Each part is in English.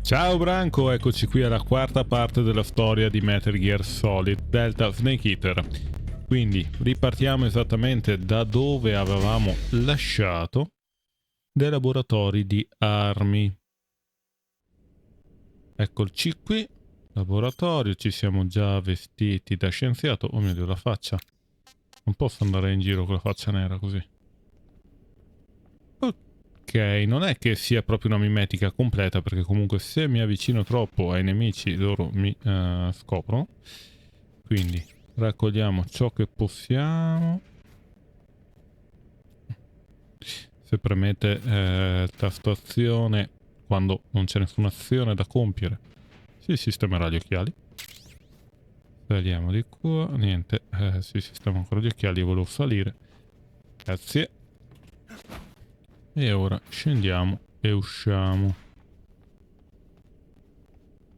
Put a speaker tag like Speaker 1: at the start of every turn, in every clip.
Speaker 1: Ciao Branco, eccoci qui alla quarta parte della storia di Metal Gear Solid Delta Snake Eater. Quindi ripartiamo esattamente da dove avevamo lasciato, dai laboratori di armi. Eccoci qui, laboratorio, ci siamo già vestiti da scienziato. Oh mio Dio, la faccia. Non posso andare in giro con la faccia nera così. Ok, non è che sia proprio una mimetica completa, perché comunque se mi avvicino troppo ai nemici loro mi scoprono. Quindi raccogliamo ciò che possiamo. Se premete tasto azione quando non c'è nessuna azione da compiere, si sistemerà gli occhiali. Saliamo di qua, niente, si sistema ancora gli occhiali, volevo salire. Grazie. E ora scendiamo e usciamo.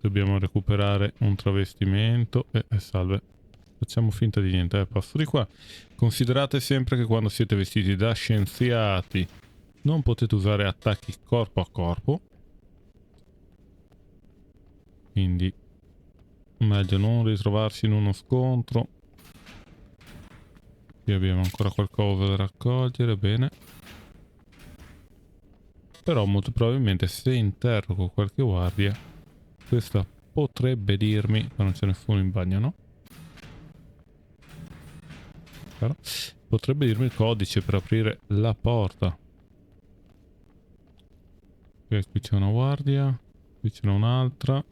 Speaker 1: Dobbiamo recuperare un travestimento e salve. Facciamo finta di niente, passo di qua. Considerate sempre che quando siete vestiti da scienziati non potete usare attacchi corpo a corpo. Quindi meglio non ritrovarsi in uno scontro. Qui abbiamo ancora qualcosa da raccogliere, bene. Però molto probabilmente se interrogo qualche guardia, questa potrebbe dirmi, ma non c'è nessuno in bagno, no? Però potrebbe dirmi il codice per aprire la porta. Ok, qui c'è una guardia, qui c'è un'altra.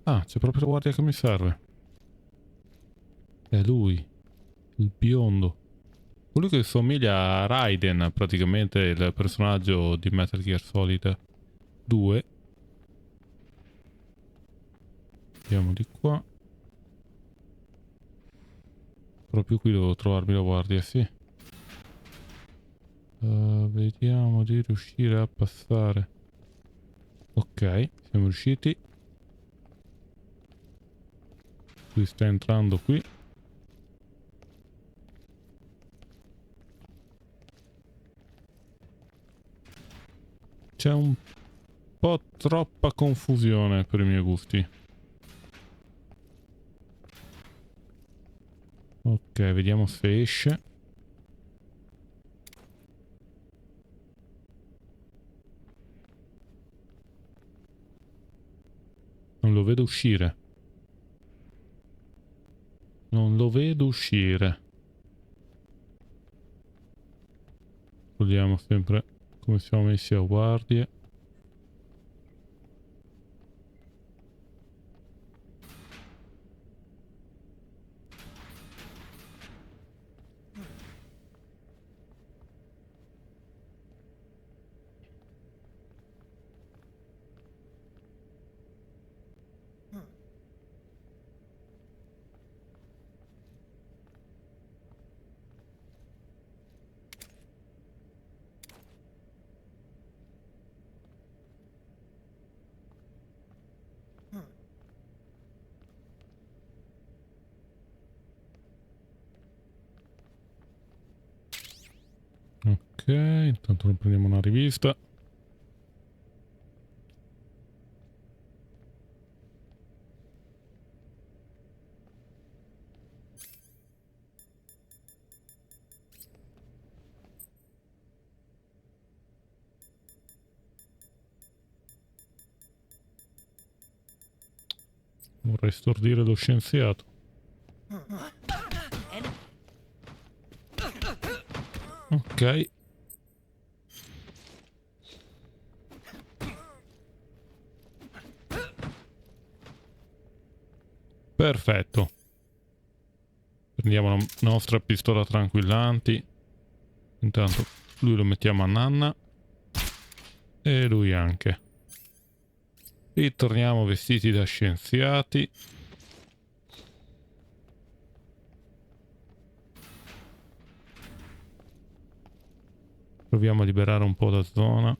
Speaker 1: Ah, c'è proprio la guardia che mi serve. È lui, il biondo. Colui che somiglia a Raiden, praticamente il personaggio di Metal Gear Solid 2. Andiamo di qua. Proprio qui devo trovarmi la guardia, sì. Vediamo di riuscire a passare. Ok, siamo riusciti. Lui sta entrando qui. C'è un po' troppa confusione per i miei gusti. Ok, vediamo se esce. Non lo vedo uscire. Non lo vedo uscire. Vediamo sempre come siamo messi a guardie. Ok, intanto ne prendiamo una rivista. Vorrei stordire lo scienziato. Ok. Perfetto. Prendiamo la nostra pistola tranquillanti. Intanto lui lo mettiamo a nanna. E lui anche. Ritorniamo vestiti da scienziati. Proviamo a liberare un po' la zona.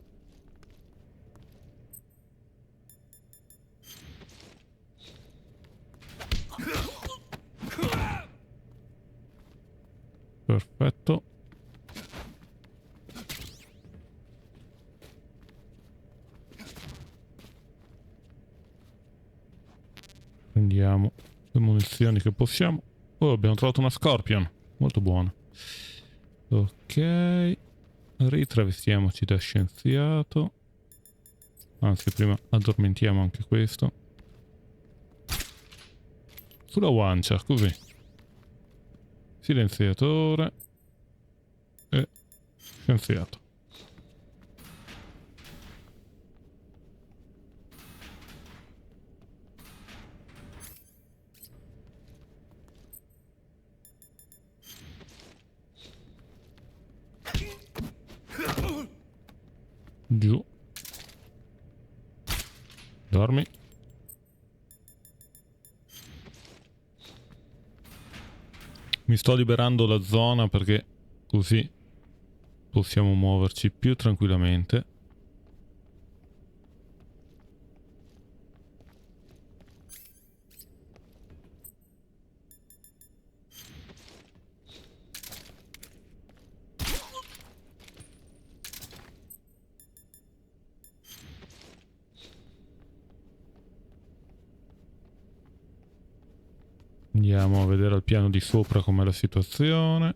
Speaker 1: Perfetto. Prendiamo le munizioni che possiamo. Oh, abbiamo trovato una Scorpion. Molto buona. Ok. Ritravestiamoci da scienziato. Anzi, prima addormentiamo anche questo. Sulla guancia, così. Silenziatore. E scienziato. Giù. Dormi. Mi sto liberando la zona perché così possiamo muoverci più tranquillamente. Andiamo a vedere al piano di sopra com'è la situazione.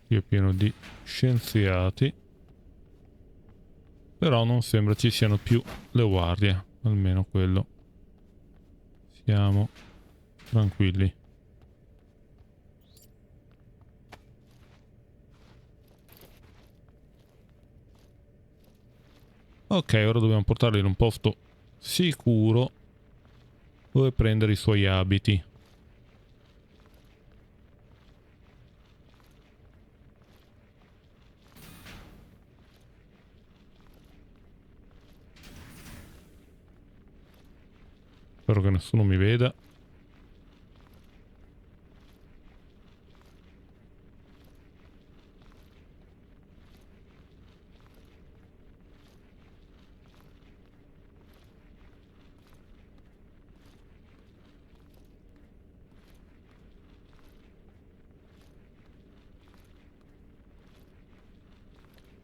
Speaker 1: Qui è pieno di scienziati. Però non sembra ci siano più le guardie. Almeno quello. Siamo tranquilli. Ok, ora dobbiamo portarli in un posto sicuro dove prendere i suoi abiti. Spero che nessuno mi veda.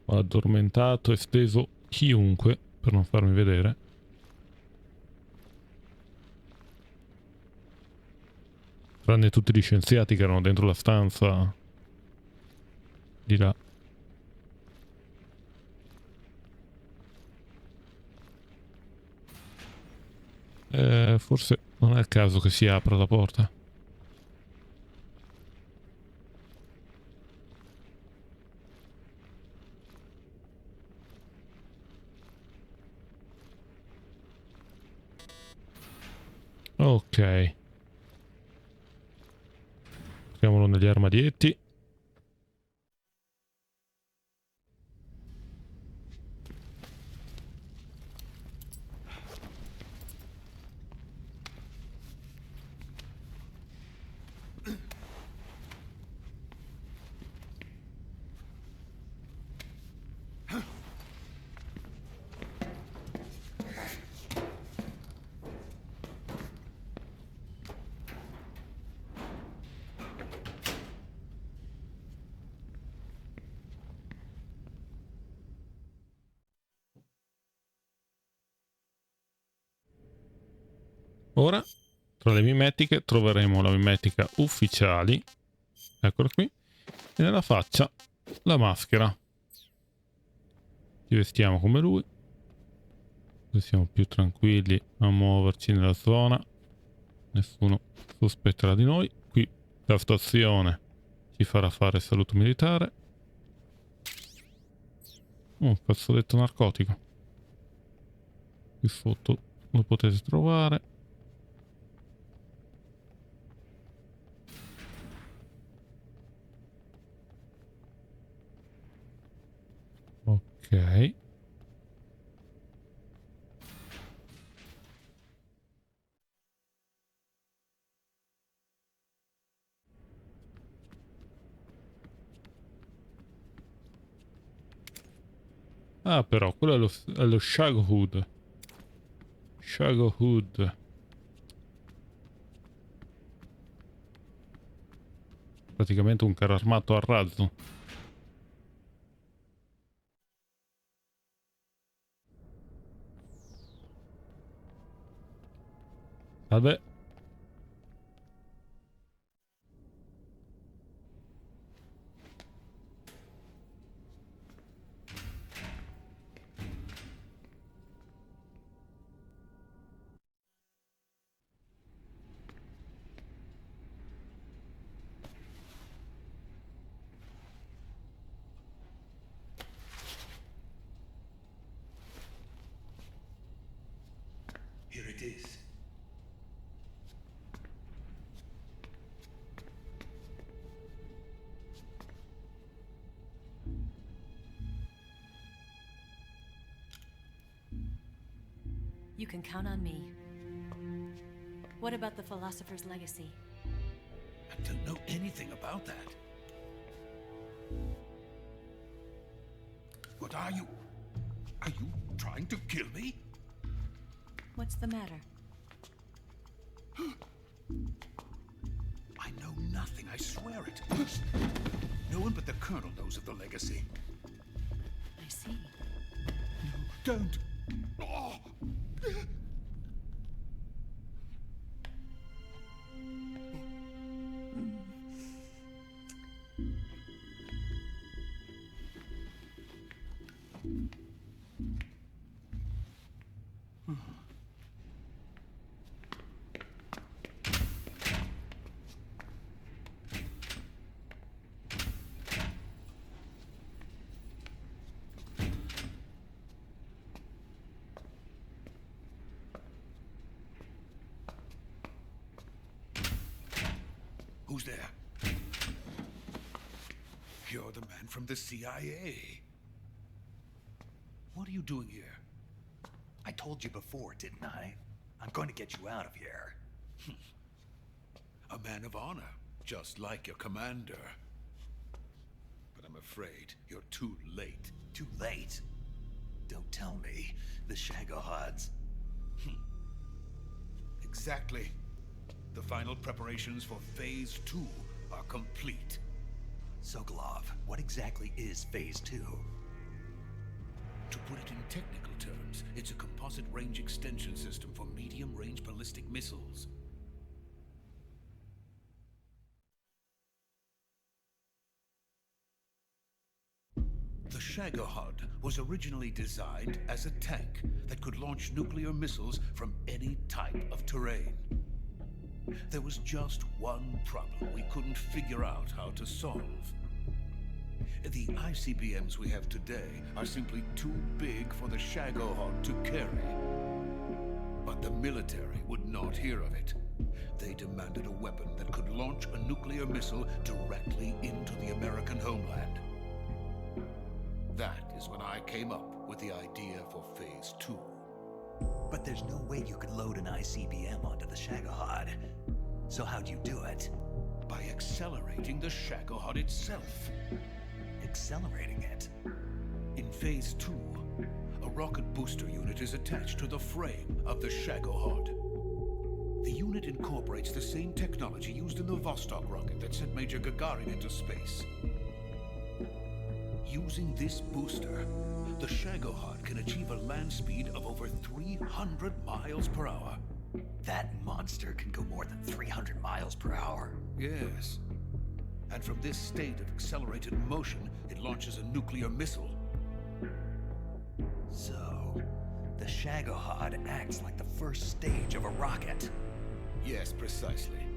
Speaker 1: Ho addormentato e steso chiunque per non farmi vedere. Tranne tutti gli scienziati che erano dentro la stanza di là. Forse non è il caso che si apra la porta. Ok. Mettiamolo negli armadietti. Ora, tra le mimetiche, troveremo la mimetica ufficiali. Eccola qui. E nella faccia, la maschera. Ci vestiamo come lui. Così siamo più tranquilli a muoverci nella zona. Nessuno sospetterà di noi. Qui la stazione ci farà fare saluto militare. Un fazzoletto narcotico. Qui sotto lo potete trovare. Ok. Ah, però, quello è lo Shag Hood. Shag Hood. Praticamente un carro armato a razzo. Salve.
Speaker 2: Here it is.
Speaker 3: You can count on me. What about the philosopher's legacy?
Speaker 2: I don't know anything about that. What are you? Are you trying to kill me?
Speaker 3: What's the matter?
Speaker 2: I know nothing, I swear it. No one but the Colonel knows of the legacy.
Speaker 3: I see.
Speaker 2: No, don't. Oh. Who's there? You're the man from the CIA. What are you doing here?
Speaker 4: I told you before, didn't I? I'm going to get you out of here.
Speaker 2: A man of honor, just like your commander. But I'm afraid you're too late.
Speaker 4: Too late? Don't tell me. The Shagohods.
Speaker 2: Exactly. The final preparations for Phase 2 are complete.
Speaker 4: Sokolov, what exactly is Phase 2?
Speaker 2: To put it in technical terms, it's a composite range extension system for medium-range ballistic missiles. The Shagohod was originally designed as a tank that could launch nuclear missiles from any type of terrain. There was just one problem we couldn't figure out how to solve. The ICBMs we have today are simply too big for the Shagohod to carry. But the military would not hear of it. They demanded a weapon that could launch a nuclear missile directly into the American homeland. That is when I came up with the idea for Phase 2.
Speaker 4: But there's no way you could load an ICBM onto the Shagohod. So how'd you do it?
Speaker 2: By accelerating the Shagohod itself.
Speaker 4: Accelerating it?
Speaker 2: In Phase 2, a rocket booster unit is attached to the frame of the Shagohod. The unit incorporates the same technology used in the Vostok rocket that sent Major Gagarin into space. Using this booster, the Shagohod can achieve a land speed of over 300 miles per hour.
Speaker 4: That monster can go more than 300 miles per hour.
Speaker 2: Yes. And from this state of accelerated motion, it launches a nuclear missile.
Speaker 4: So, the Shagohod acts like the first stage of a rocket.
Speaker 2: Yes, precisely.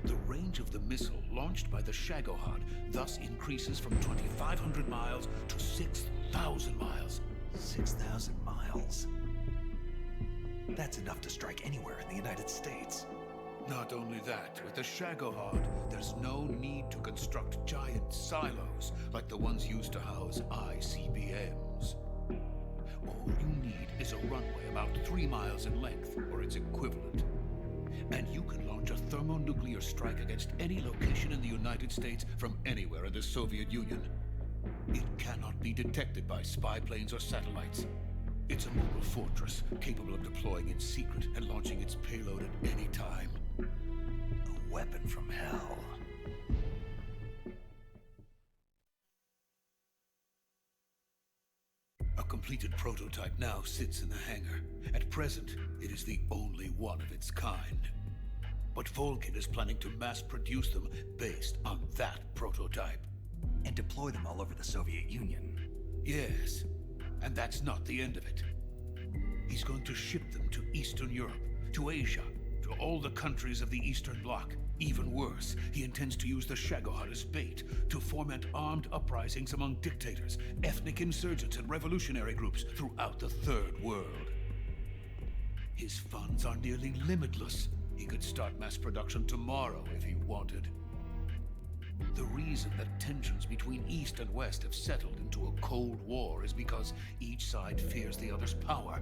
Speaker 2: The range of the missile launched by the Shagohod thus increases from 2,500 miles to 6,000 miles.
Speaker 4: 6,000 miles? That's enough to strike anywhere in the United States.
Speaker 2: Not only that, with the Shagohod, there's no need to construct giant silos like the ones used to house ICBMs. All you need is a runway about 3 miles in length, or its equivalent. And you can launch a thermonuclear strike against any location in the United States from anywhere in the Soviet Union. It cannot be detected by spy planes or satellites. It's a mobile fortress, capable of deploying in secret and launching its payload at any time.
Speaker 4: A weapon from hell.
Speaker 2: A completed prototype now sits in the hangar. At present, it is the only one of its kind. But Vulcan is planning to mass produce them based on that prototype.
Speaker 4: And deploy them all over the Soviet Union.
Speaker 2: Yes, and that's not the end of it. He's going to ship them to Eastern Europe, to Asia, to all the countries of the Eastern Bloc. Even worse, he intends to use the Shagohod as bait to foment armed uprisings among dictators, ethnic insurgents, and revolutionary groups throughout the Third World. His funds are nearly limitless. He could start mass production tomorrow if he wanted. The reason that tensions between East and West have settled into a Cold War is because each side fears the other's power.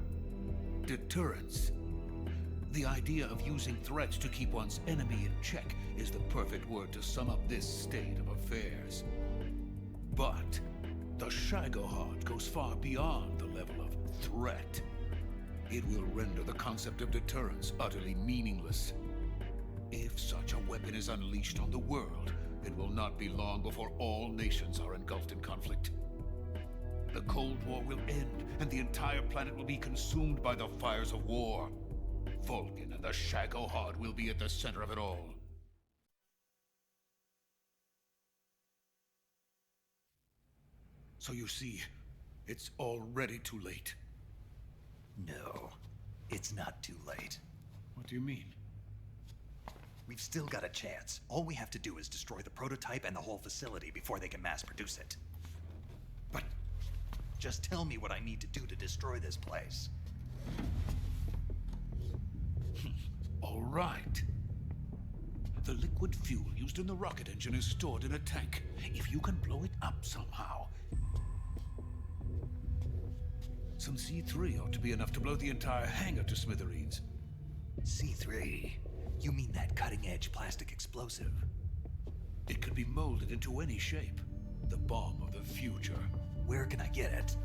Speaker 2: Deterrence. The idea of using threats to keep one's enemy in check is the perfect word to sum up this state of affairs. But the Shagohod goes far beyond the level of threat. It will render the concept of deterrence utterly meaningless. If such a weapon is unleashed on the world, it will not be long before all nations are engulfed in conflict. The Cold War will end, and the entire planet will be consumed by the fires of war. Vulcan and the Shagohod will be at the center of it all. So you see, it's already too late.
Speaker 4: No, it's not too late.
Speaker 2: What do you mean?
Speaker 4: We've still got a chance. All we have to do is destroy the prototype and the whole facility before they can mass produce it.
Speaker 2: But
Speaker 4: just tell me what I need to do to destroy this place.
Speaker 2: all right. The liquid fuel used in the rocket engine is stored in a tank. If you can blow it up somehow. Some C3 ought to be enough to blow the entire hangar to smithereens.
Speaker 4: C3? You mean that cutting-edge plastic explosive?
Speaker 2: It could be molded into any shape. The bomb of the future.
Speaker 4: Where can I get it?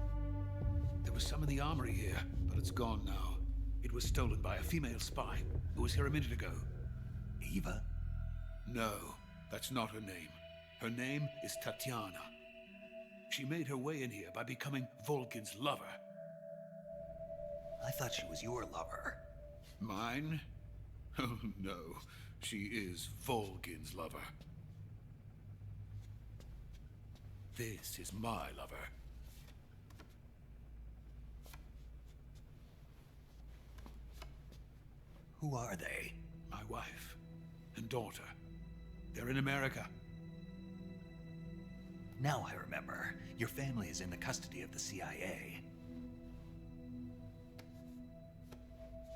Speaker 2: There was some in the armory here, but it's gone now. It was stolen by a female spy who was here a minute ago.
Speaker 4: Eva?
Speaker 2: No, that's not her name. Her name is Tatiana. She made her way in here by becoming Vulcan's lover.
Speaker 4: I thought she was your lover.
Speaker 2: Mine? Oh no, she is Vulcan's lover. This is my lover.
Speaker 4: Who are they?
Speaker 2: My wife and daughter. They're in America.
Speaker 4: Now I remember. Your family is in the custody of the CIA.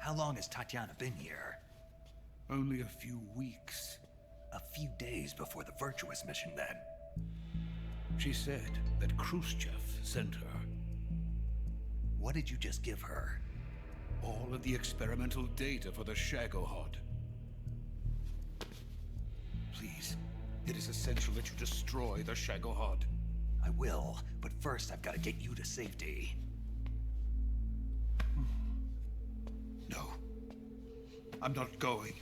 Speaker 4: How long has Tatiana been here?
Speaker 2: Only a few weeks.
Speaker 4: A few days before the Virtuous mission, then.
Speaker 2: She said that Khrushchev sent her.
Speaker 4: What did you just give her?
Speaker 2: All of the experimental data for the Shagohod. Please, it is essential that you destroy the Shagohod.
Speaker 4: I will, but first I've got to get you to safety.
Speaker 2: No, I'm not going.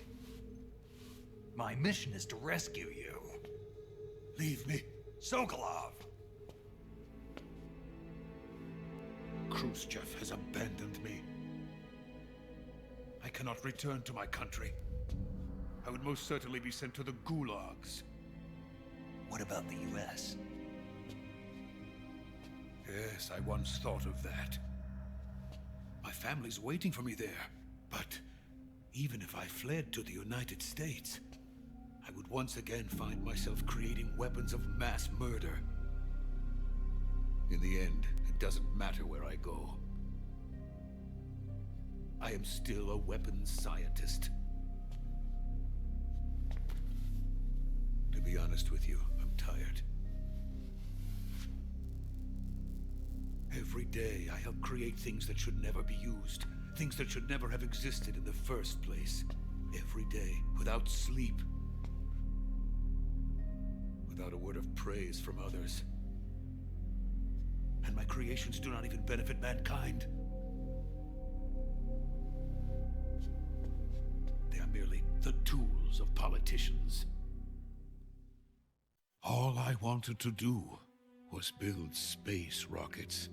Speaker 4: My mission is to rescue you.
Speaker 2: Leave me.
Speaker 4: Sokolov!
Speaker 2: Khrushchev has abandoned me. I cannot return to my country. I would most certainly be sent to the gulags.
Speaker 4: What about the US?
Speaker 2: Yes, I once thought of that. My family's waiting for me there. But even if I fled to the United States, I would once again find myself creating weapons of mass murder. In the end, it doesn't matter where I go. I am still a weapons scientist. To be honest with you, I'm tired. Every day I help create things that should never be used. Things that should never have existed in the first place. Every day, without sleep. Without a word of praise from others. And my creations do not even benefit mankind. They are merely the tools of politicians. All I wanted to do was build space rockets.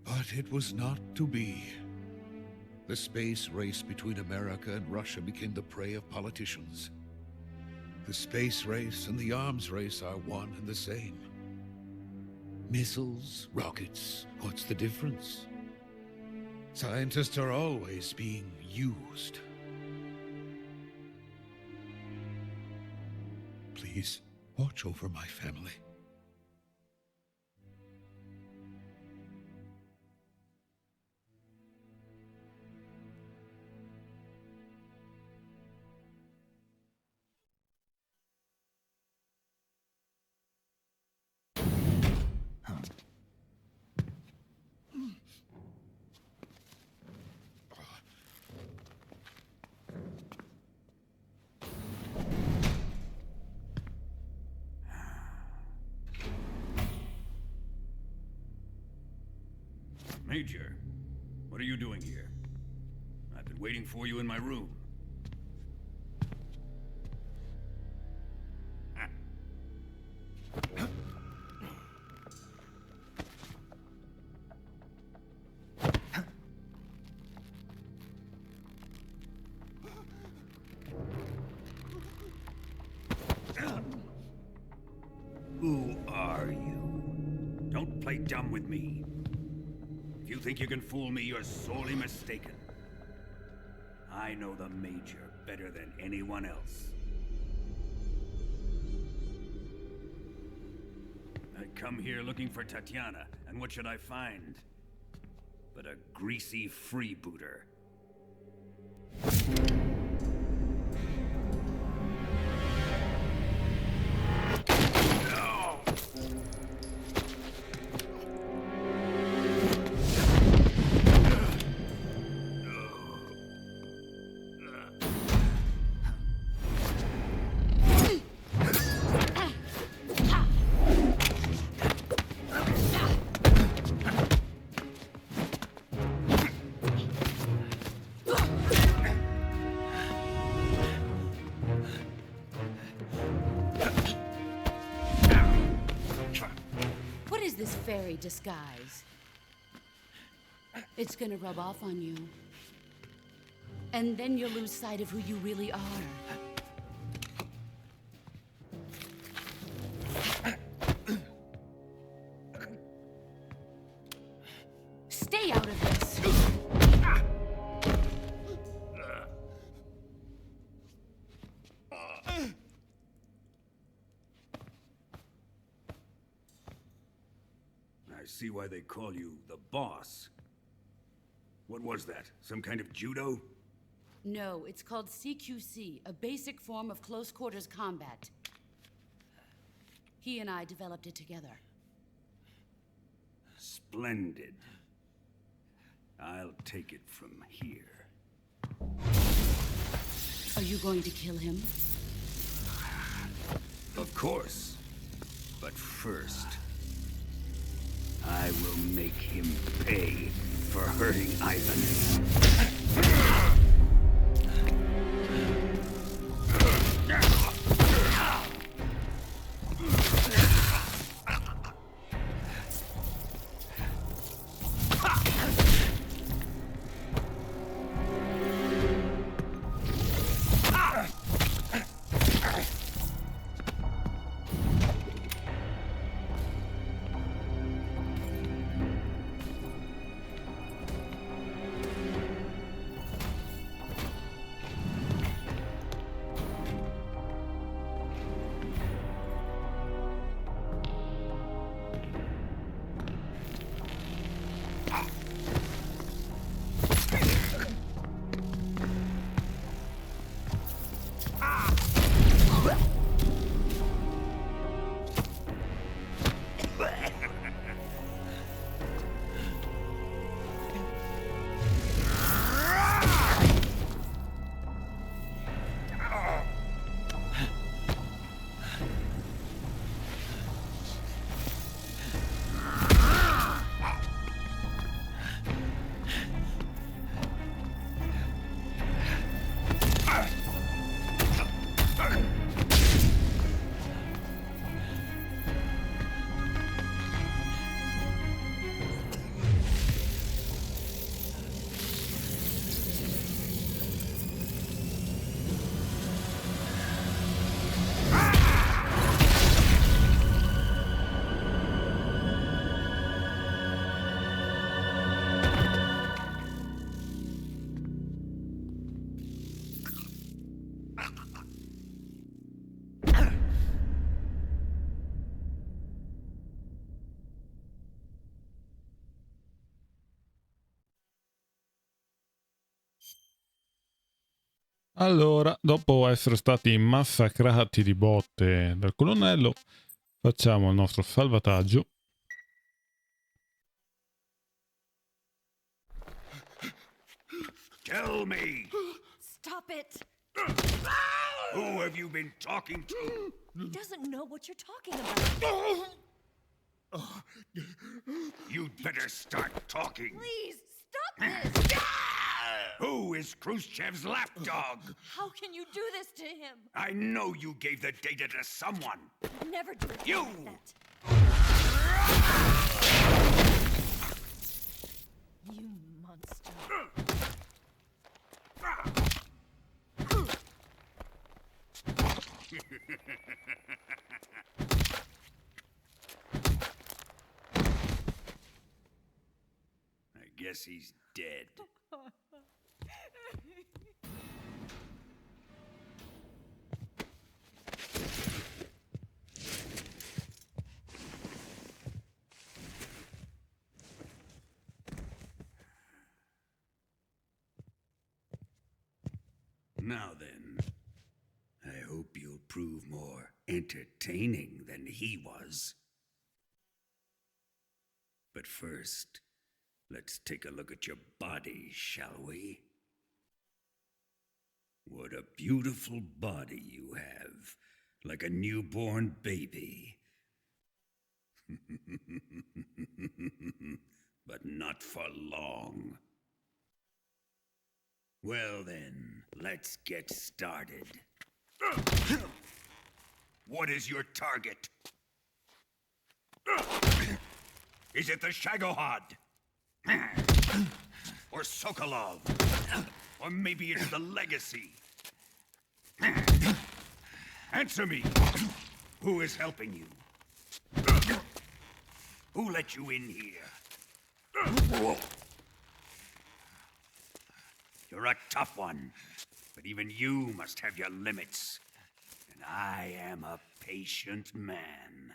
Speaker 2: But it was not to be. The space race between America and Russia became the prey of politicians. The space race and the arms race are one and the same. Missiles, rockets, what's the difference? Scientists are always being used. Please, watch over my family.
Speaker 5: Major, what are you doing here? I've been waiting for you in my room. Who are you? Don't play dumb with me. If you think you can fool me, you're sorely mistaken. I know the Major better than anyone else. I come here looking for Tatiana, and what should I find? But a greasy freebooter.
Speaker 6: Fairy disguise. It's gonna rub off on you. And then you'll lose sight of who you really are. Stay out of this!
Speaker 5: See why they call you the boss. What was that? Some kind of judo?
Speaker 6: No, it's called CQC, a basic form of close quarters combat. He and I developed it together.
Speaker 5: Splendid. I'll take it from here.
Speaker 6: Are you going to kill him?
Speaker 5: Of course. But first, I will make him pay for hurting Ivan.
Speaker 1: Allora, dopo essere stati massacrati di botte dal colonnello, facciamo il nostro salvataggio.
Speaker 5: Tell me,
Speaker 3: Stop it!
Speaker 5: who have you been talking to?
Speaker 3: He doesn't know what you're talking about.
Speaker 5: You'd better start talking.
Speaker 3: Please, stop this!
Speaker 5: Who is Khrushchev's lapdog?
Speaker 3: How can you do this to him?
Speaker 5: I know you gave the data to someone.
Speaker 3: Never do it
Speaker 5: You!
Speaker 3: like that. You monster.
Speaker 5: I guess he's dead. Now then, I hope you'll prove more entertaining than he was. But first, let's take a look at your body, shall we? What a beautiful body you have, like a newborn baby. But not for long. Well then, let's get started. What is your target? Is it the Shagohod? Or Sokolov? Or maybe it's the Legacy? Answer me! Who is helping you? Who let you in here? You're a tough one, but even you must have your limits. And I am a patient man.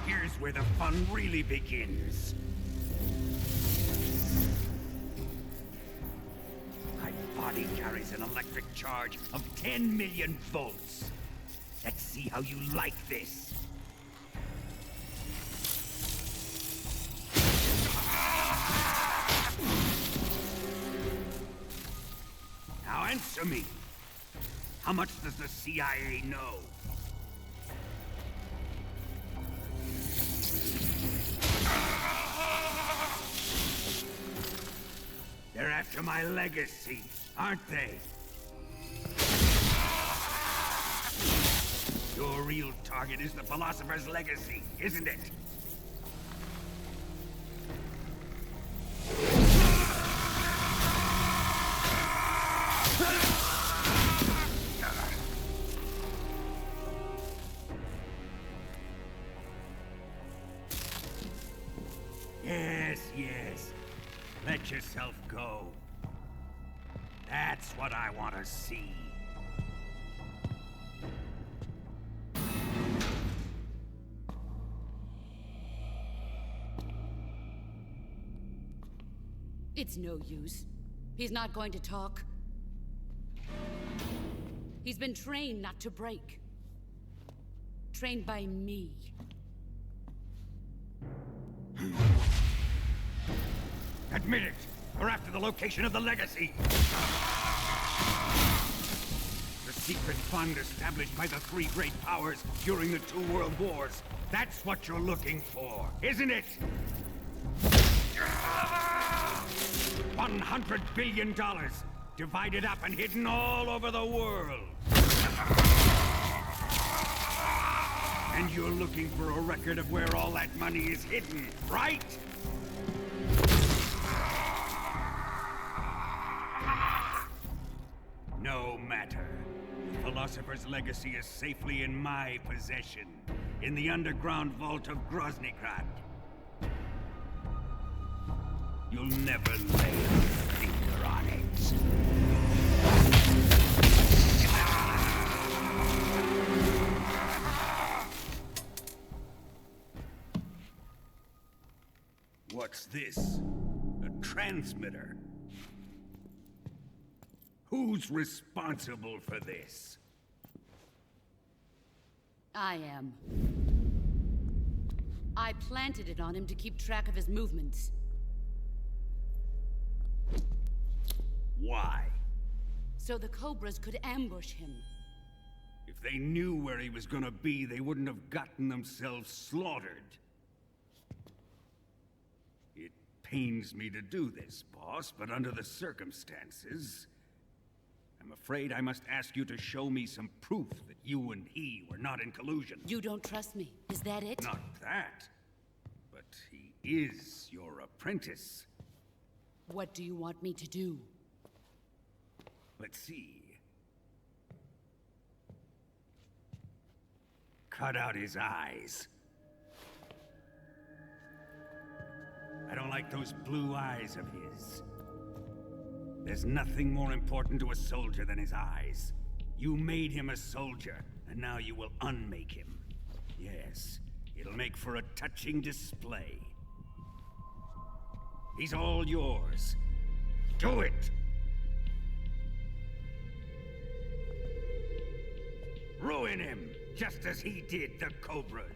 Speaker 5: Here's where the fun really begins. My body carries an electric charge of 10 million volts. Let's see how you like this. Now answer me. How much does the CIA know? They're after my legacy, aren't they? Your real target is the philosopher's legacy, isn't it? Yes. Let yourself go. That's what I want to see.
Speaker 6: It's no use. He's not going to talk. He's been trained not to break. Trained by me.
Speaker 5: Admit it! We're after the location of the legacy! The secret fund established by the three great powers during the 2 world wars. That's what you're looking for, isn't it? $100 billion, divided up and hidden all over the world. And you're looking for a record of where all that money is hidden, right? No matter. The philosopher's legacy is safely in my possession, in the underground vault of Groznygrad. You'll never lay a finger on it. What's this? A transmitter? Who's responsible for this?
Speaker 6: I am. I planted it on him to keep track of his movements.
Speaker 5: Why?
Speaker 6: So the Cobras could ambush him.
Speaker 5: If they knew where he was gonna be, they wouldn't have gotten themselves slaughtered. It pains me to do this, boss, but under the circumstances, I'm afraid I must ask you to show me some proof that you and he were not in collusion.
Speaker 6: You don't trust me, is that it?
Speaker 5: Not that, but he is your apprentice.
Speaker 6: What do you want me to do?
Speaker 5: Let's see. Cut out his eyes. I don't like those blue eyes of his. There's nothing more important to a soldier than his eyes. You made him a soldier, and now you will unmake him. Yes, it'll make for a touching display. He's all yours. Do it! Ruin him, just as he did the Cobras.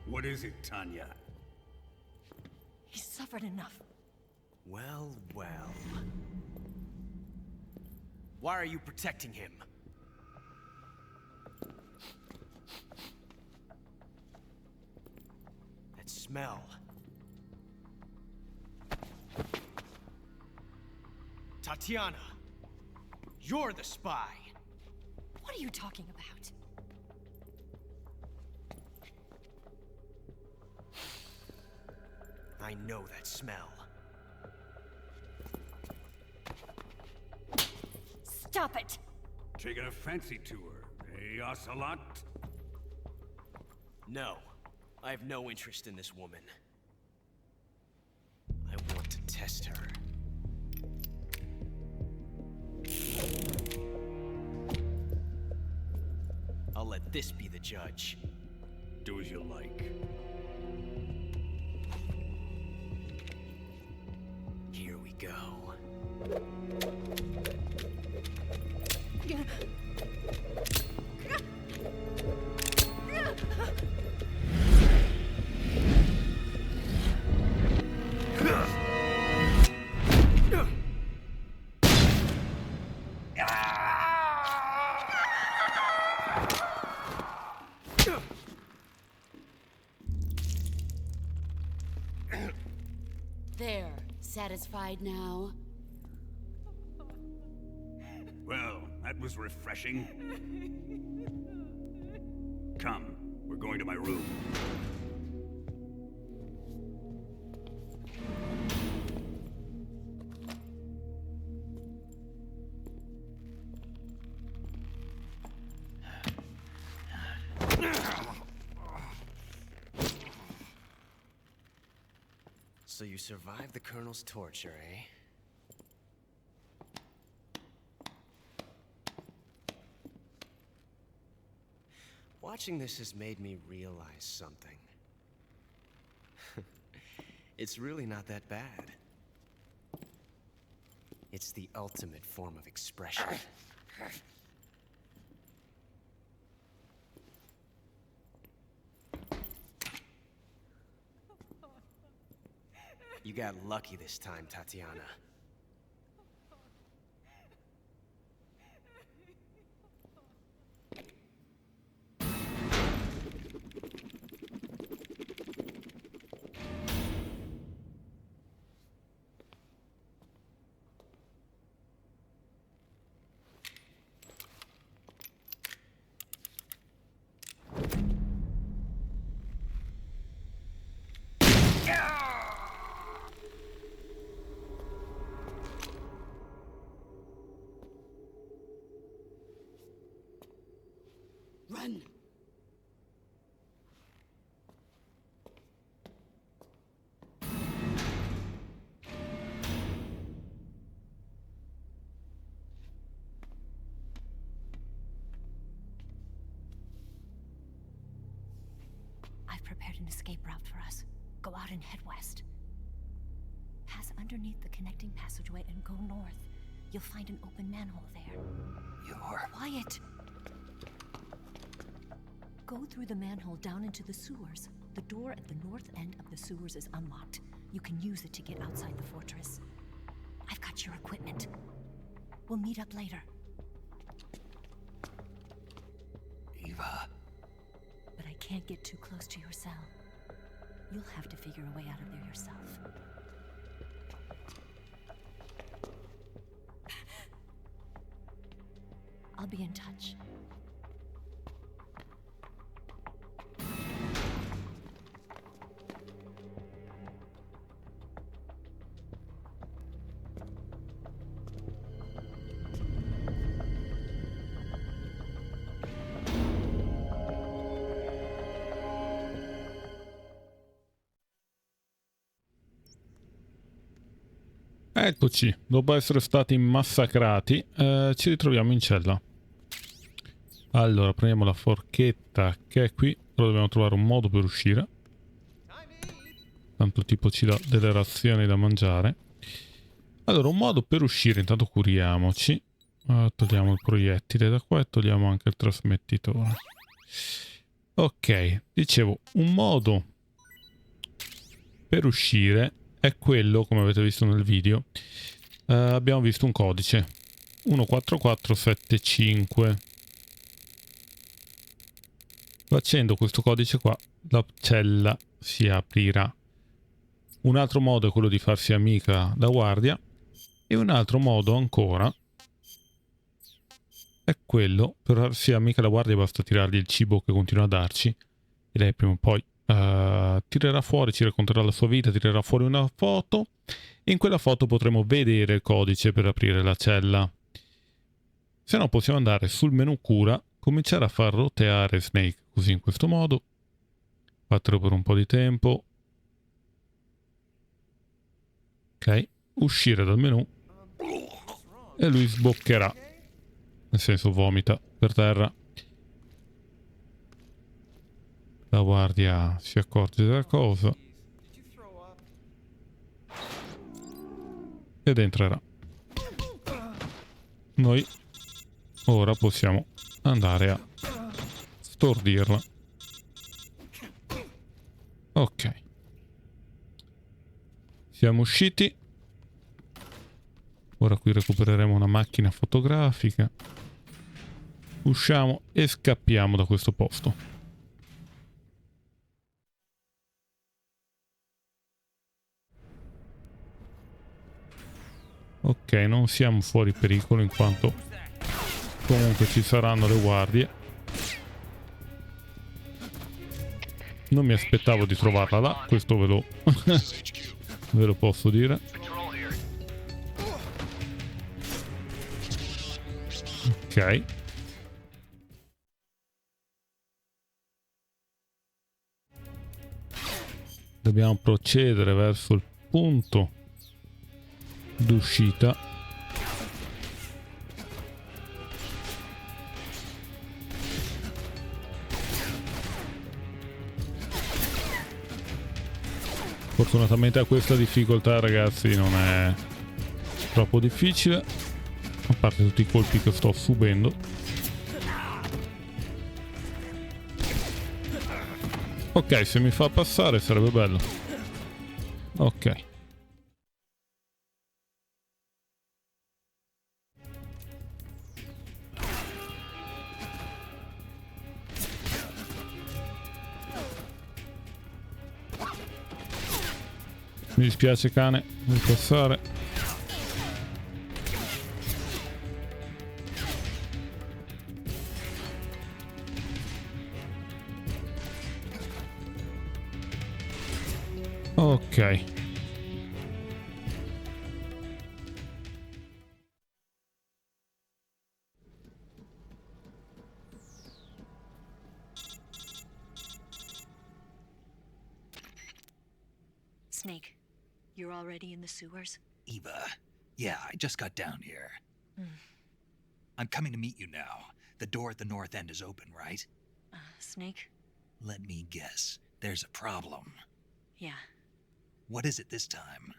Speaker 5: What is it, Tanya?
Speaker 3: He's suffered enough.
Speaker 7: Well, well. Why are you protecting him? That smell. Tatiana, you're the spy.
Speaker 3: What are you talking about?
Speaker 7: I know that smell.
Speaker 3: Stop it!
Speaker 5: Taking a fancy to her, eh, Ocelot?
Speaker 7: No, I have no interest in this woman. I want to test her. I'll let this be the judge.
Speaker 5: Do as you like.
Speaker 7: Here we go.
Speaker 6: There, satisfied now?
Speaker 5: Well, that was refreshing. Come, we're going to my room.
Speaker 7: So you survived the Colonel's torture, eh? Watching this has made me realize something. It's really not that bad. It's the ultimate form of expression. You got lucky this time, Tatiana.
Speaker 6: Run!
Speaker 3: I've prepared an escape route for us. Go out and head west. Pass underneath the connecting passageway and go north. You'll find an open manhole there.
Speaker 4: You're...
Speaker 3: Quiet! Go through the manhole down into the sewers. The door at the north end of the sewers is unlocked. You can use it to get outside the fortress. I've got your equipment. We'll meet up later.
Speaker 4: Eva...
Speaker 3: But I can't get too close to your cell. You'll have to figure a way out of there yourself. I'll be in touch.
Speaker 1: Eccoci, dopo essere stati massacrati, ci ritroviamo in cella. Allora, prendiamo la forchetta che è qui, però dobbiamo trovare un modo per uscire. Tanto tipo ci dà delle razioni da mangiare. Allora, un modo per uscire, intanto curiamoci. Togliamo il proiettile da qua e togliamo anche il trasmettitore. Ok, dicevo, un modo per uscire è quello, come avete visto nel video. Abbiamo visto un codice 14475. Facendo questo codice qua la cella si aprirà. Un altro modo è quello di farsi amica da guardia, e un altro modo ancora è quello per farsi amica da guardia. Basta tirargli il cibo che continua a darci e lei prima o poi tirerà fuori, ci racconterà la sua vita, tirerà fuori una foto e in quella foto potremo vedere il codice per aprire la cella. Se no possiamo andare sul menu cura, cominciare a far roteare Snake così, in questo modo, fatelo per un po' di tempo. Ok, uscire dal menu e lui sboccherà, nel senso vomita per terra. La guardia si accorge della cosa ed entrerà. Noi ora possiamo andare a stordirla. Ok, siamo usciti. Ora qui recupereremo una macchina fotografica. Usciamo e scappiamo da questo posto. Ok, non siamo fuori pericolo in quanto comunque ci saranno le guardie. Non mi aspettavo di trovarla là, questo ve lo ve lo posso dire. Ok. Dobbiamo procedere verso il punto d'uscita. Fortunatamente a questa difficoltà, ragazzi, non è troppo difficile, a parte tutti i colpi che sto subendo. Ok, se mi fa passare sarebbe bello. Ok. Mi dispiace, cane, devi passare. Ok.
Speaker 3: you're already in the sewers?
Speaker 4: Eva, yeah, I just got down here. I'm coming to meet you now. The door at the north end is open, right?
Speaker 3: Snake?
Speaker 4: Let me guess. There's a problem.
Speaker 3: Yeah.
Speaker 4: What is it this time?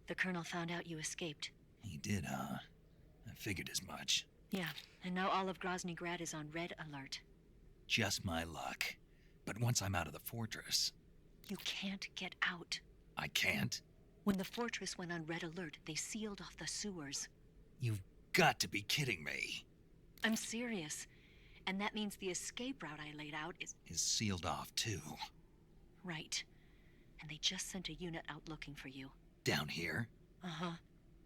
Speaker 3: The Colonel found out you escaped.
Speaker 4: He did, huh? I figured as much.
Speaker 3: Yeah, and now all of Grozny Grad is on red alert.
Speaker 4: Just my luck. But once I'm out of the fortress...
Speaker 3: You can't get out.
Speaker 4: I can't?
Speaker 3: When the fortress went on red alert, they sealed off the sewers.
Speaker 4: You've got to be kidding me.
Speaker 3: I'm serious. And that means the escape route I laid out is
Speaker 4: Sealed off, too.
Speaker 3: right. And they just sent a unit out looking for you.
Speaker 4: Down here?
Speaker 3: Uh-huh.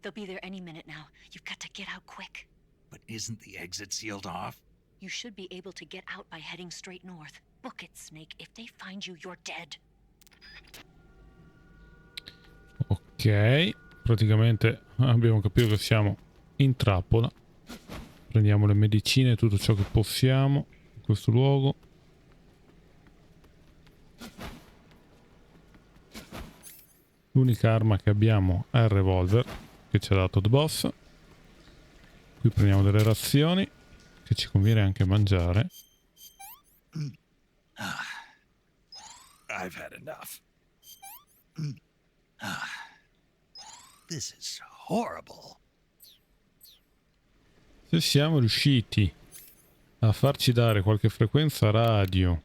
Speaker 3: They'll be there any minute now. You've got to get out quick.
Speaker 4: But isn't the exit sealed off?
Speaker 3: You should be able to get out by heading straight north. Book it, Snake. If they find you, you're dead.
Speaker 1: Ok, praticamente abbiamo capito che siamo in trappola. Prendiamo le medicine e tutto ciò che possiamo in questo luogo. L'unica arma che abbiamo è il revolver che ci ha dato The Boss. Qui prendiamo delle razioni che ci conviene anche mangiare.
Speaker 4: I've had enough. This is horrible.
Speaker 1: Se siamo riusciti a farci dare qualche frequenza radio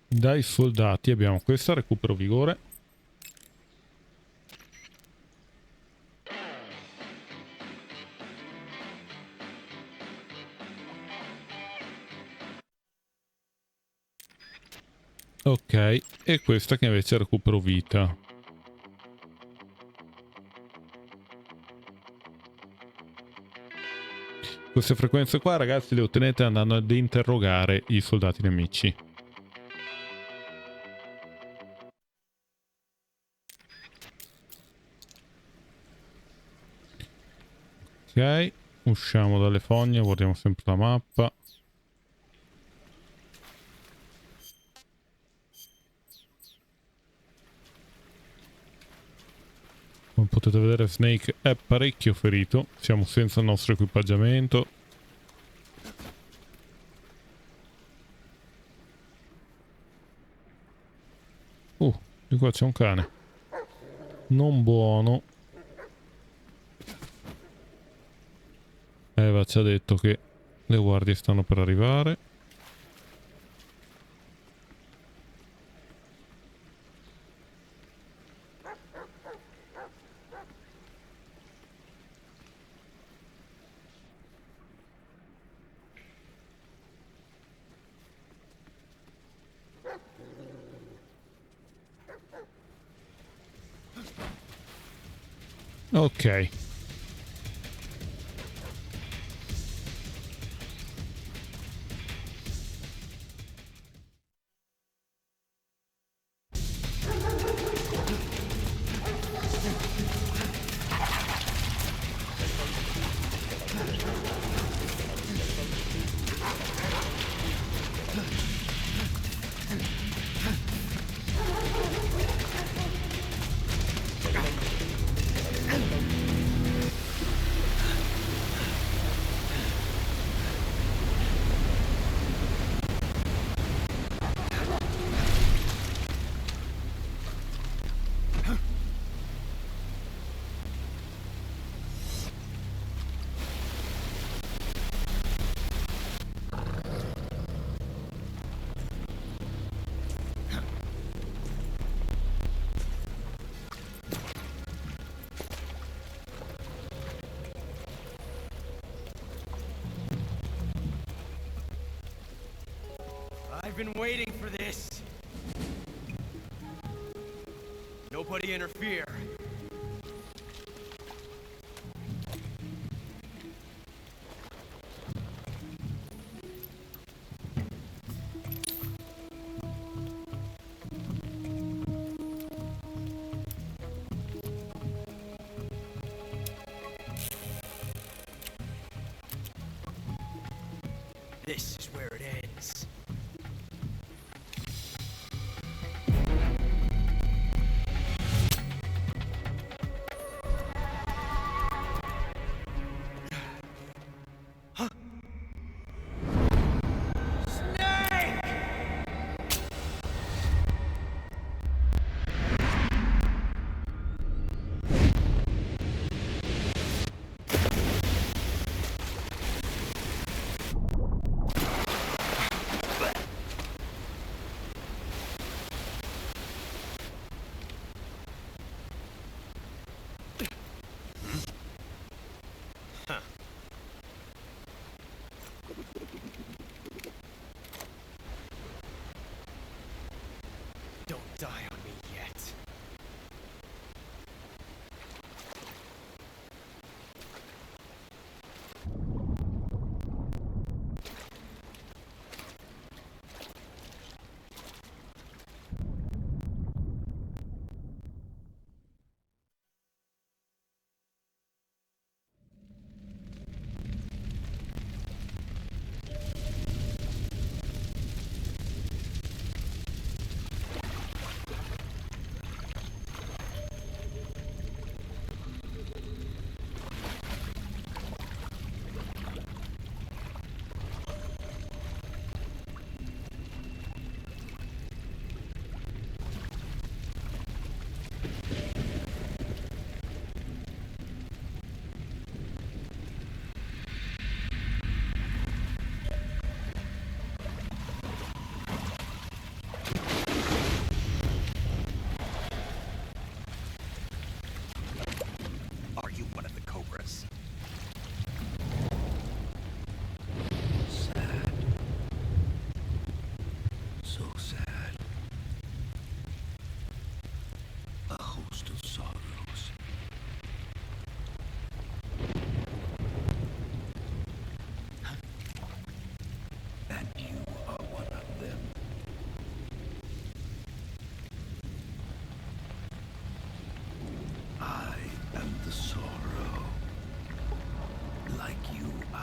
Speaker 1: dai soldati, abbiamo questa, recupero vigore. Ok, e questa che invece recupero vita. Queste frequenze qua, ragazzi, le ottenete andando ad interrogare i soldati nemici. Ok, usciamo dalle fogne, guardiamo sempre la mappa. Come potete vedere, Snake è parecchio ferito. Siamo senza il nostro equipaggiamento. Di qua c'è un cane. Non buono. Eva ci ha detto che le guardie stanno per arrivare. Ok.
Speaker 7: I've been waiting for this. Nobody interfere. This is where it ends.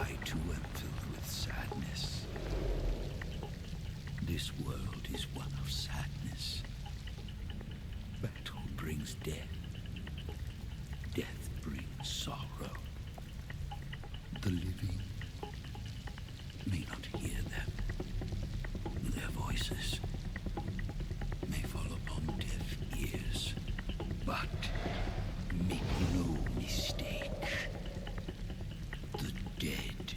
Speaker 2: I too am filled with sadness. This world is one of sadness. Battle brings death. Death brings sorrow. The living may not hear them. Their voices may fall upon deaf ears. But make no mistake. The dead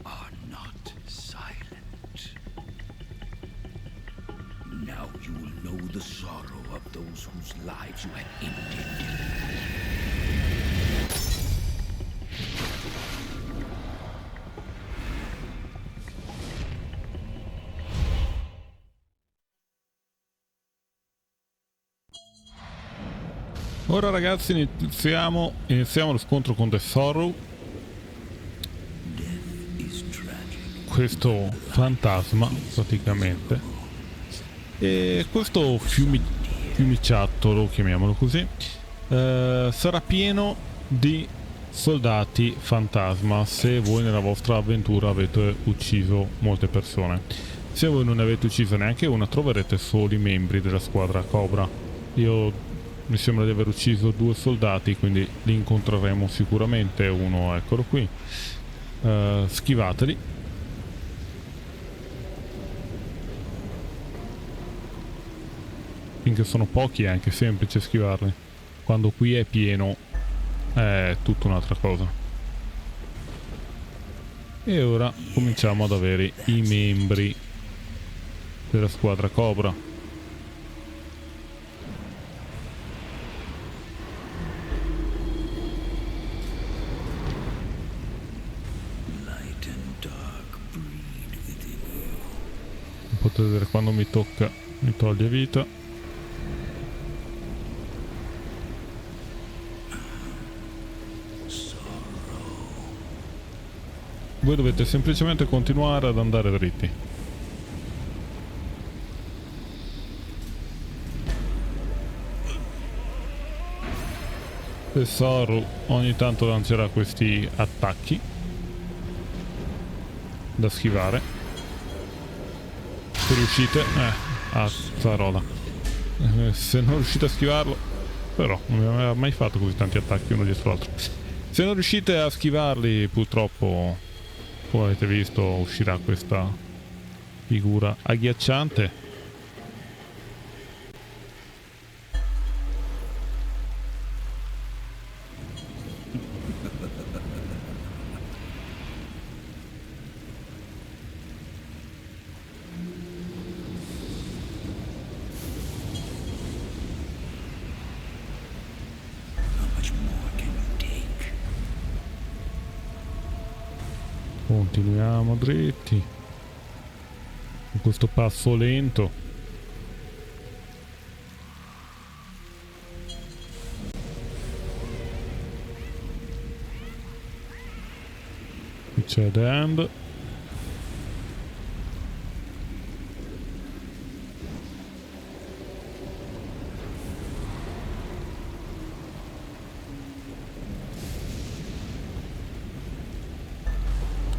Speaker 2: are not silent. Now you will know the sorrow of those whose lives you have ended.
Speaker 1: Ora ragazzi iniziamo lo scontro con The Sorrow, questo fantasma praticamente, e questo fiumiciattolo, chiamiamolo così, sarà pieno di soldati fantasma se voi nella vostra avventura avete ucciso molte persone. Se voi non ne avete ucciso neanche una, troverete solo i membri della squadra Cobra. Io mi sembra di aver ucciso 2 soldati, quindi li incontreremo sicuramente. Uno, eccolo qui. Schivateli. Finché sono pochi è anche semplice schivarli. Quando qui è pieno è tutta un'altra cosa. E ora cominciamo ad avere i membri della squadra Cobra. Potete vedere quando mi tocca mi toglie vita. Voi dovete semplicemente continuare ad andare dritti. Il Sorrow ogni tanto lancerà questi attacchi da schivare. Se riuscite zarola. Se non riuscite a schivarlo, però non mi aveva mai fatto così tanti attacchi uno dietro l'altro. Se non riuscite a schivarli, purtroppo, come avete visto, uscirà questa figura agghiacciante. Continuiamo dritti con questo passo lento. Qui c'è The End.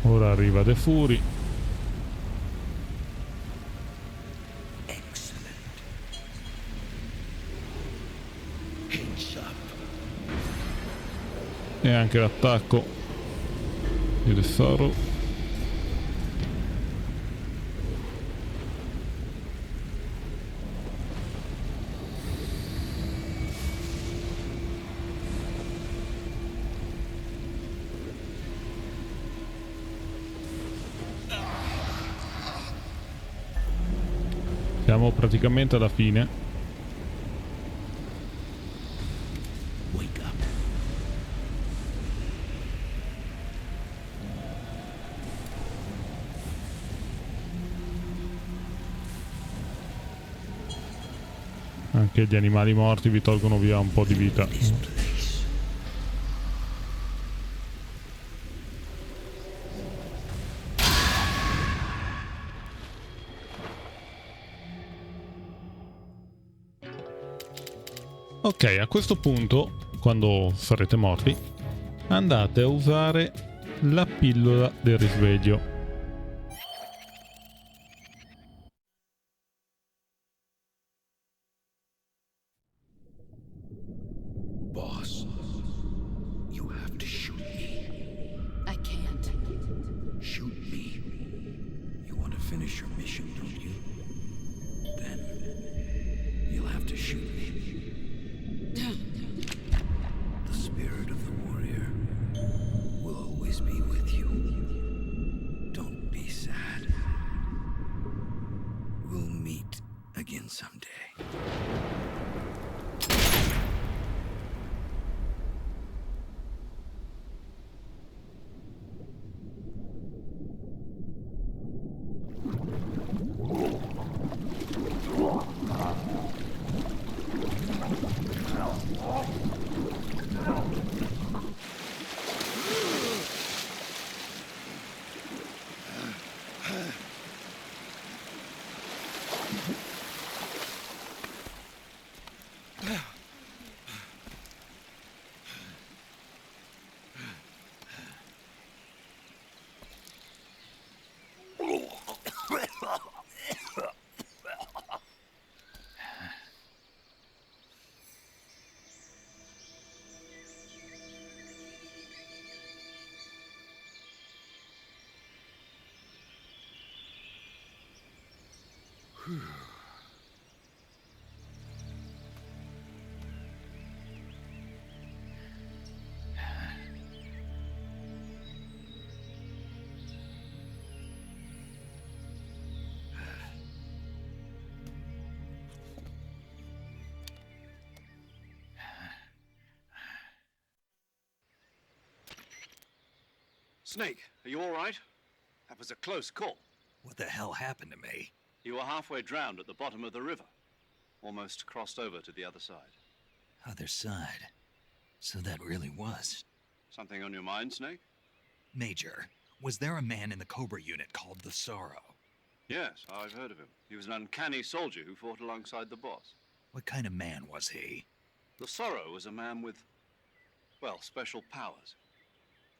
Speaker 1: Ora arriva The Fury. E anche l'attacco di The Sorrow. Siamo praticamente alla fine. Anche gli animali morti vi tolgono via un po' di vita. Ok, a questo punto, quando sarete morti, andate a usare la pillola del risveglio.
Speaker 2: Boss, you have to shoot me.
Speaker 6: I can't.
Speaker 2: Shoot me. You want to finish your mission, don't you? Then you'll have to shoot me. The spirit of the warrior will always be with you. Don't be sad. We'll meet again someday.
Speaker 8: Snake, are you all right? That was a close call.
Speaker 4: What the hell happened to me?
Speaker 8: You were halfway drowned at the bottom of the river. Almost crossed over to the other side.
Speaker 4: Other side. So that really was.
Speaker 8: Something on your mind, Snake?
Speaker 4: Major, was there a man in the Cobra unit called the Sorrow?
Speaker 8: Yes, I've heard of him. He was an uncanny soldier who fought alongside the boss.
Speaker 4: What kind of man was he?
Speaker 8: The Sorrow was a man with, well, special powers.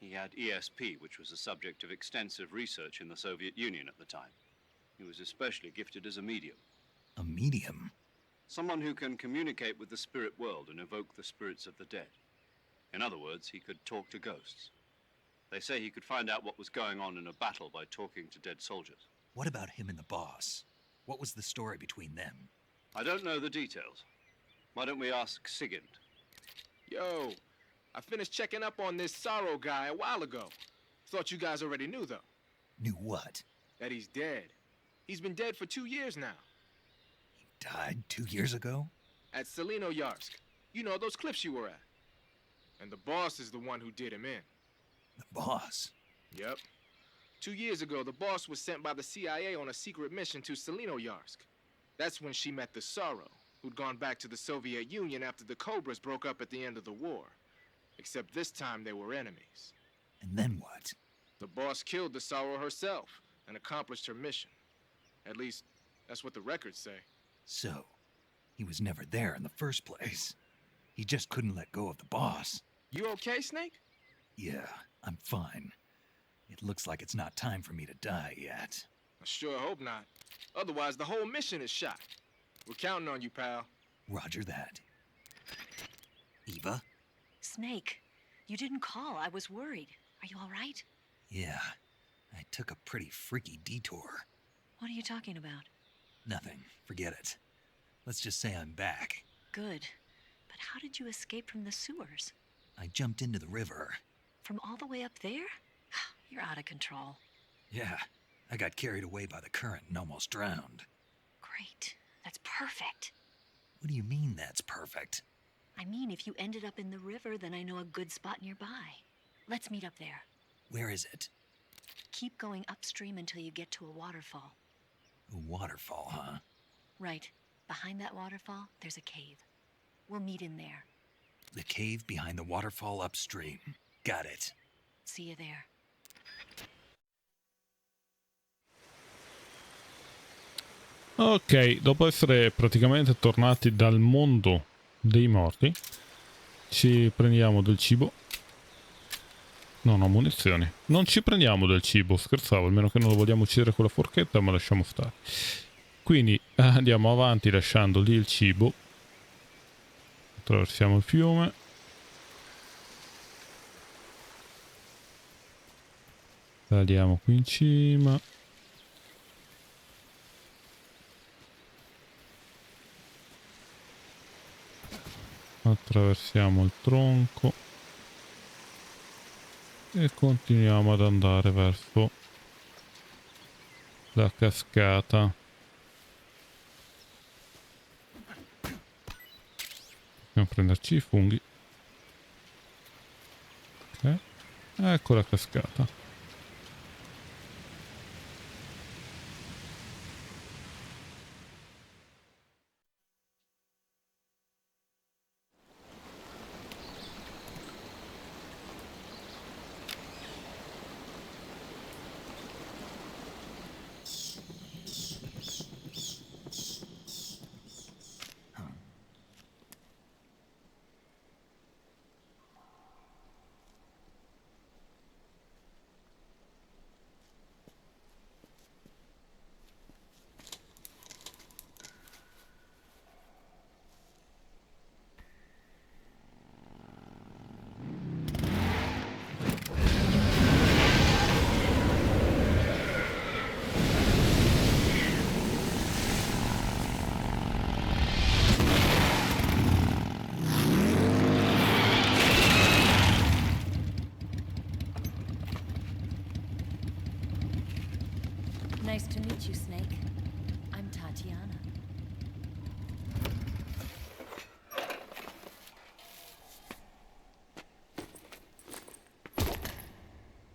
Speaker 8: He had ESP, which was the subject of extensive research in the Soviet Union at the time. He was especially gifted as a medium.
Speaker 4: A medium?
Speaker 8: Someone who can communicate with the spirit world and evoke the spirits of the dead. In other words, he could talk to ghosts. They say he could find out what was going on in a battle by talking to dead soldiers.
Speaker 4: What about him and the boss? What was the story between them?
Speaker 8: I don't know the details. Why don't we ask Sigint?
Speaker 9: Yo, I finished checking up on this Sorrow guy a while ago. Thought you guys already knew, though.
Speaker 4: Knew what?
Speaker 9: That he's dead. He's been dead for 2 years now.
Speaker 4: He died 2 years ago?
Speaker 9: At Yarsk. You know, those cliffs you were at. And the boss is the one who did him in.
Speaker 4: The boss?
Speaker 9: Yep. 2 years ago, the boss was sent by the CIA on a secret mission to Yarsk. That's when she met the Sorrow, who'd gone back to the Soviet Union after the Cobras broke up at the end of the war. Except this time they were enemies.
Speaker 4: And then what?
Speaker 9: The boss killed the Sorrow herself and accomplished her mission. At least, that's what the records say.
Speaker 4: So, he was never there in the first place. He just couldn't let go of the boss.
Speaker 9: You okay, Snake?
Speaker 4: Yeah, I'm fine. It looks like it's not time for me to die yet.
Speaker 9: I sure hope not. Otherwise, the whole mission is shot. We're counting on you, pal.
Speaker 4: Roger that. Eva?
Speaker 3: Snake, you didn't call. I was worried. Are you all right?
Speaker 4: Yeah, I took a pretty freaky detour.
Speaker 3: What are you talking about?
Speaker 4: Nothing. Forget it. Let's just say I'm back.
Speaker 3: Good. But how did you escape from the sewers?
Speaker 4: I jumped into the river.
Speaker 3: From all the way up there? You're out of control.
Speaker 4: Yeah, I got carried away by the current and almost drowned.
Speaker 3: Great. That's perfect.
Speaker 4: What do you mean that's perfect?
Speaker 3: I mean, if you ended up in the river, then I know a good spot nearby. Let's meet up there.
Speaker 4: Where is it?
Speaker 3: Keep going upstream until you get to a waterfall.
Speaker 4: A waterfall, huh?
Speaker 3: Right. Behind that waterfall, there's a cave. We'll meet in there.
Speaker 4: The cave behind the waterfall upstream. Got it.
Speaker 3: See you there.
Speaker 1: Ok, dopo essere praticamente tornati dal mondo dei morti, ci prendiamo del cibo Non ho munizioni. Non ci prendiamo del cibo, scherzavo, almeno che non lo vogliamo uccidere con la forchetta, ma lasciamo stare. Quindi andiamo avanti lasciando lì il cibo. Attraversiamo il fiume. Saliamo qui in cima. Attraversiamo il tronco. E continuiamo ad andare verso la cascata. Dobbiamo prenderci i funghi. Ok. Ecco la cascata.
Speaker 3: Nice to meet you, Snake. I'm Tatiana.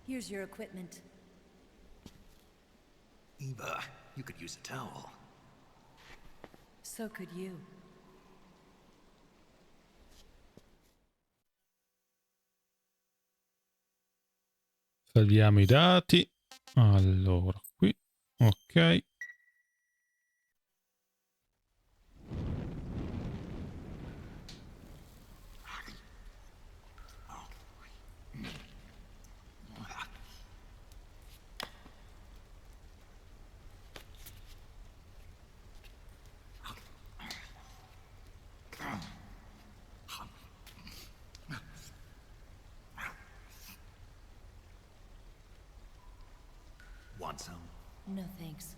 Speaker 3: Here's your equipment.
Speaker 4: Eva, you could use a towel.
Speaker 3: So could you.
Speaker 1: Salviamo i dati. Allora, qui. Ok.
Speaker 4: Want some?
Speaker 3: No thanks.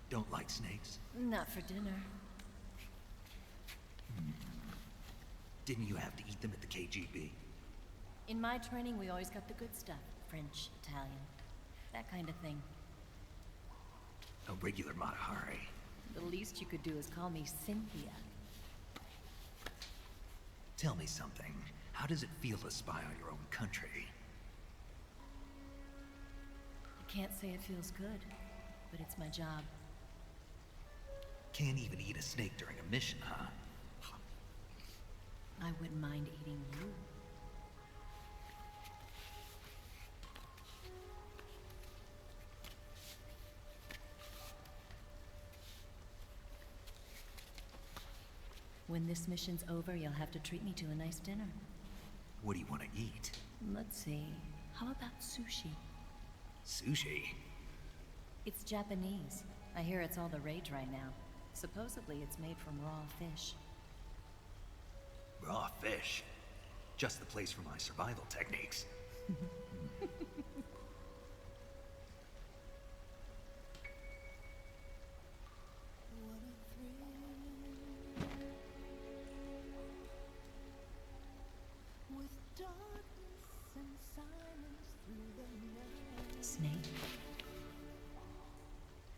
Speaker 4: Don't like snakes?
Speaker 3: Not for dinner.
Speaker 4: Didn't you have to eat them at the KGB?
Speaker 3: In my training, we always got the good stuff. French, Italian, that kind of thing.
Speaker 4: A regular Matahari.
Speaker 3: The least you could do is call me Cynthia.
Speaker 4: Tell me something. How does it feel to spy on your own country?
Speaker 3: I can't say it feels good, but it's my job.
Speaker 4: Can't even eat a snake during a mission, huh?
Speaker 3: I wouldn't mind eating you. When this mission's over, you'll have to treat me to a nice dinner.
Speaker 4: What do you want to eat?
Speaker 3: Let's see. How about sushi?
Speaker 4: Sushi?
Speaker 3: It's Japanese. I hear it's all the rage right now. Supposedly it's made from raw fish.
Speaker 4: Raw fish? Just the place for my survival techniques.
Speaker 3: Snake.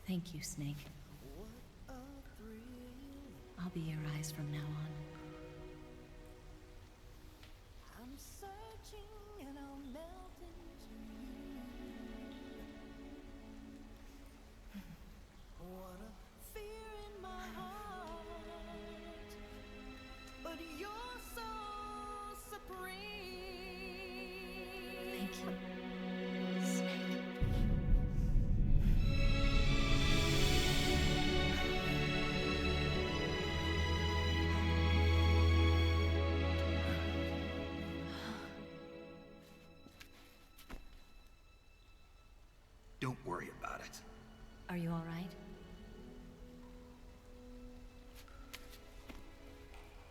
Speaker 3: Thank you, Snake. I'll be your eyes from now on. I'm searching and I'll melt into you. What a fear in my heart, but you're so supreme. Thank you.
Speaker 4: worry about it.
Speaker 3: Are you all right?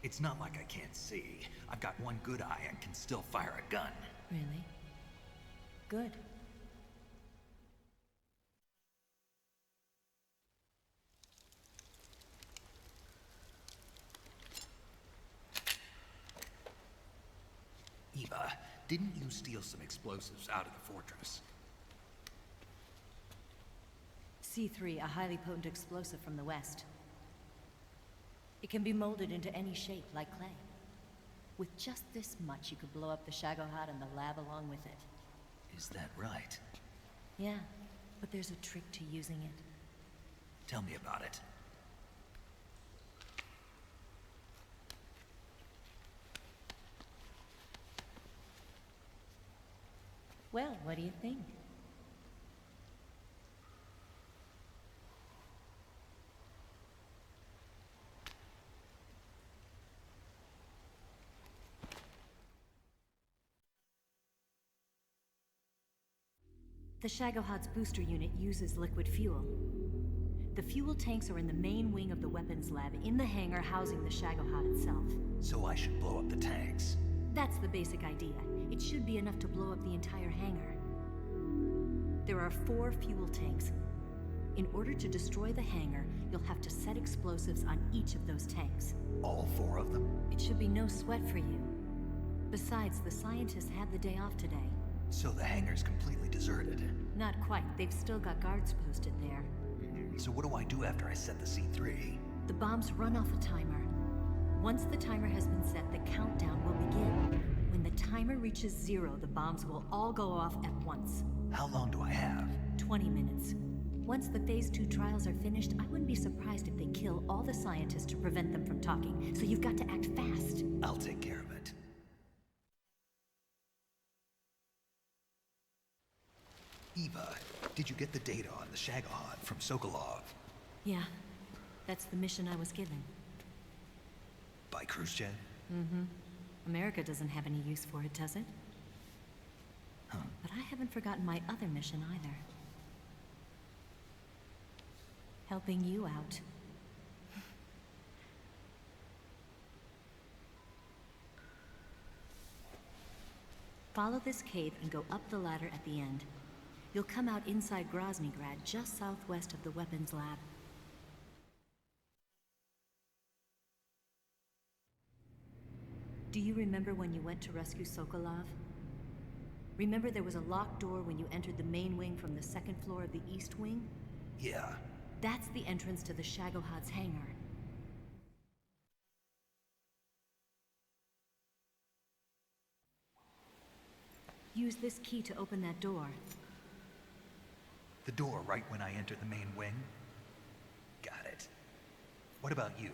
Speaker 4: It's not like I can't see. I've got one good eye and can still fire a gun.
Speaker 3: Really? Good.
Speaker 4: Eva, didn't you steal some explosives out of the fortress?
Speaker 3: C3, a highly potent explosive from the west. It can be molded into any shape, like clay. With just this much, you could blow up the Shagohod and the lab along with it.
Speaker 4: Is that right?
Speaker 3: Yeah, but there's a trick to using it.
Speaker 4: Tell me about it.
Speaker 3: Well, what do you think? The Shagohod's booster unit uses liquid fuel. The fuel tanks are in the main wing of the weapons lab in the hangar housing the Shagohod itself.
Speaker 4: So I should blow up the tanks.
Speaker 3: That's the basic idea. It should be enough to blow up the entire hangar. There are 4 fuel tanks. In order to destroy the hangar, you'll have to set explosives on each of those tanks.
Speaker 4: All 4 of them?
Speaker 3: It should be no sweat for you. Besides, the scientists had the day off today.
Speaker 4: So the hangar's completely deserted.
Speaker 3: Not quite. They've still got guards posted there.
Speaker 4: So what do I do after I set the C3?
Speaker 3: The bombs run off a timer. Once the timer has been set, the countdown will begin. When the timer reaches 0, the bombs will all go off at once.
Speaker 4: How long do I have?
Speaker 3: 20 minutes. Once the Phase 2 trials are finished, I wouldn't be surprised if they kill all the scientists to prevent them from talking. So you've got to act fast.
Speaker 4: I'll take care of it. Eva, did you get the data on the Shagohod from Sokolov?
Speaker 3: Yeah, that's the mission I was given.
Speaker 4: By Khrushchev?
Speaker 3: Mm-hmm. America doesn't have any use for it, does it?
Speaker 4: Huh.
Speaker 3: But I haven't forgotten my other mission either. Helping you out. Follow this cave and go up the ladder at the end. You'll come out inside Groznygrad, just southwest of the weapons lab. Do you remember when you went to rescue Sokolov? Remember there was a locked door when you entered the main wing from the 2nd floor of the east wing?
Speaker 4: Yeah.
Speaker 3: That's the entrance to the Shagohod's hangar. Use this key to open that door.
Speaker 4: The door right when I enter the main wing? Got it. What about you?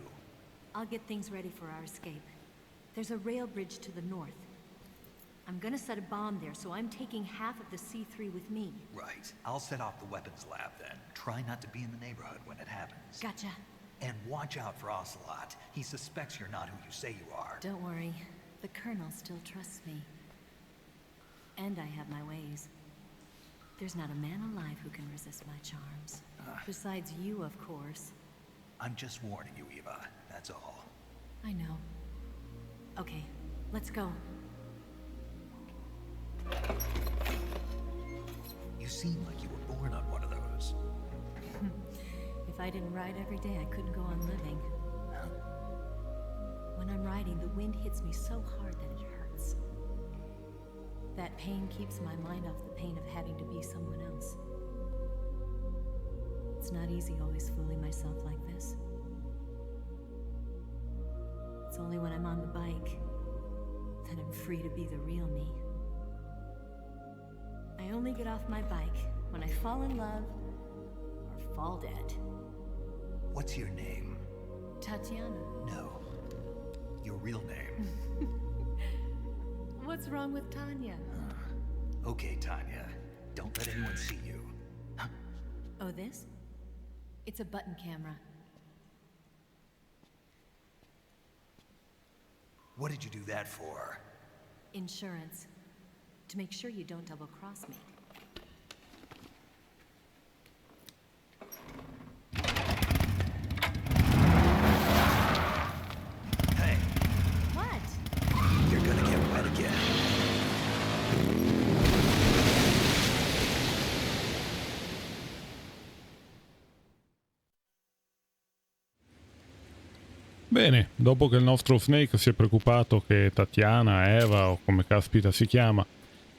Speaker 3: I'll get things ready for our escape. There's a rail bridge to the north. I'm gonna set a bomb there, so I'm taking half of the C3 with me.
Speaker 4: Right. I'll set off the weapons lab then. Try not to be in the neighborhood when it happens.
Speaker 3: Gotcha.
Speaker 4: And watch out for Ocelot. He suspects you're not who you say you are.
Speaker 3: Don't worry. The Colonel still trusts me. And I have my ways. There's not a man alive who can resist my charms. Besides you, of course.
Speaker 4: I'm just warning you, Eva. That's all.
Speaker 3: I know. Okay, let's go.
Speaker 4: You seem like you were born on one of those.
Speaker 3: If I didn't ride every day, I couldn't go on living. When I'm riding, the wind hits me so hard that it hurts. That pain keeps my mind off the pain of having to be someone else. It's not easy always fooling myself like this. It's only when I'm on the bike that I'm free to be the real me. I only get off my bike when I fall in love or fall dead.
Speaker 4: What's your name?
Speaker 3: Tatiana.
Speaker 4: No. Your real name.
Speaker 3: What's wrong with Tanya?
Speaker 4: Okay, Tanya. Don't let anyone see you.
Speaker 3: Oh, this? It's a button camera.
Speaker 4: What did you do that for?
Speaker 3: Insurance. To make sure you don't double-cross me.
Speaker 1: Bene, dopo che il nostro Snake si è preoccupato che Tatiana, Eva o come caspita si chiama,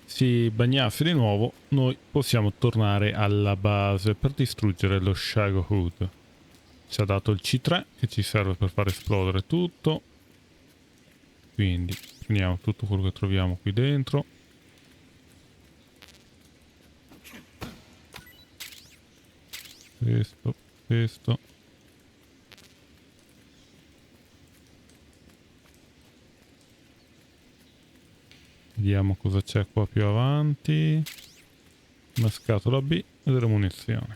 Speaker 1: si bagnasse di nuovo, noi possiamo tornare alla base per distruggere lo Shadow Hood. Ci ha dato il C3 che ci serve per far esplodere tutto. Quindi prendiamo tutto quello che troviamo qui dentro. Questo. Vediamo cosa c'è qua più avanti. Una scatola B e delle munizioni.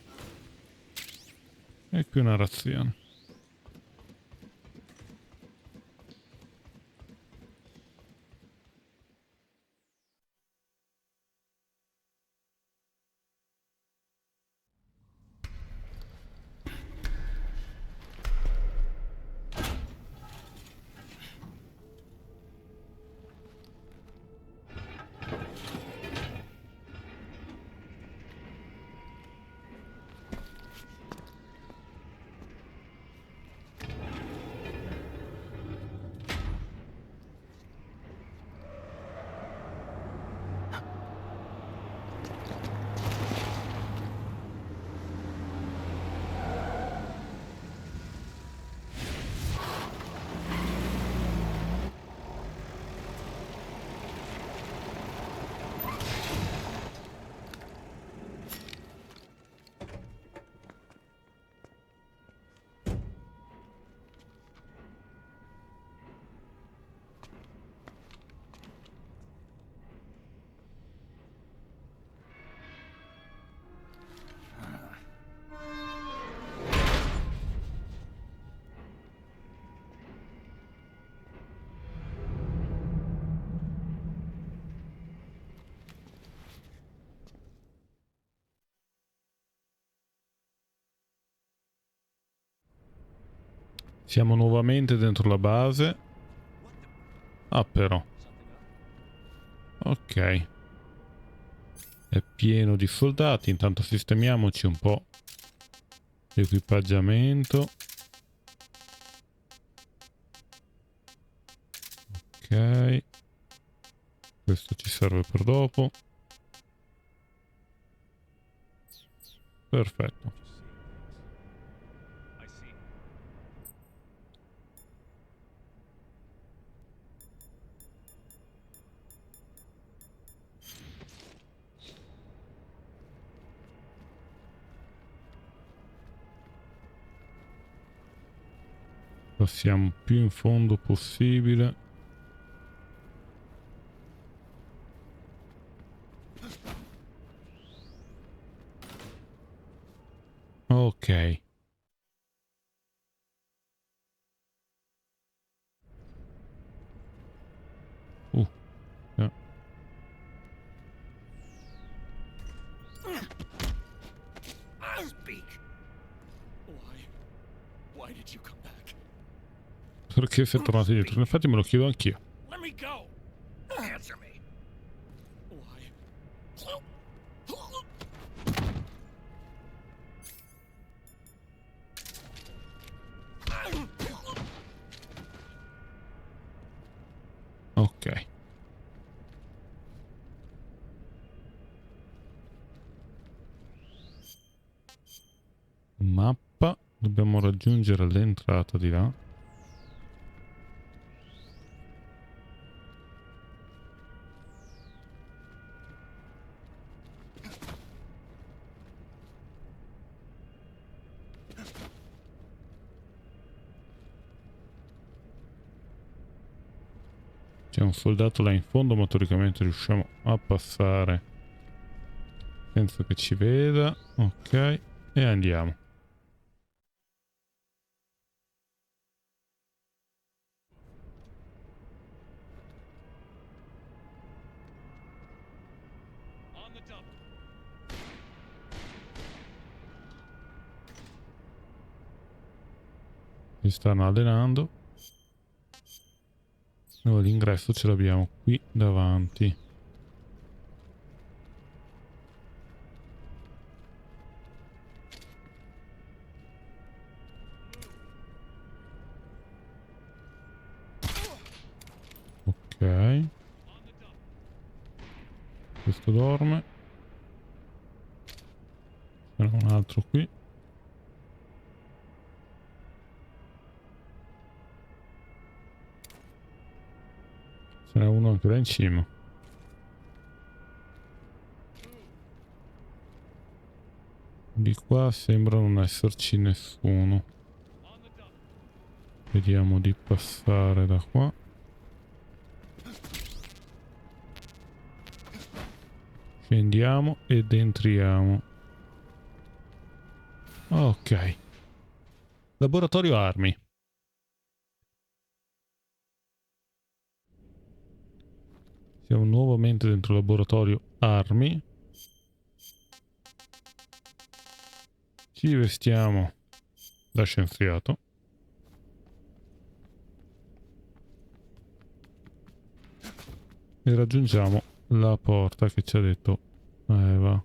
Speaker 1: E qui una razione. Siamo nuovamente dentro la base. Ah però. Ok. È pieno di soldati. Intanto sistemiamoci un po' l'equipaggiamento. Ok. Questo ci serve per dopo. Perfetto. Passiamo più in fondo possibile. Ok. Yeah. Perché sei tornato indietro? In effetti me lo chiedo anch'io. Ok. Mappa. Dobbiamo raggiungere l'entrata di là. C'è un soldato là in fondo, ma teoricamente riusciamo a passare senza che ci veda. Ok. E andiamo. Si stanno allenando. Noi l'ingresso ce l'abbiamo qui davanti. Ok. Questo dorme. C'era un altro qui. Ce n'è uno anche là in cima. Di qua sembra non esserci nessuno. Vediamo di passare da qua. Scendiamo ed entriamo. Ok. Laboratorio armi. Siamo nuovamente dentro il laboratorio armi. Ci vestiamo da scienziato. E raggiungiamo la porta che ci ha detto Eva.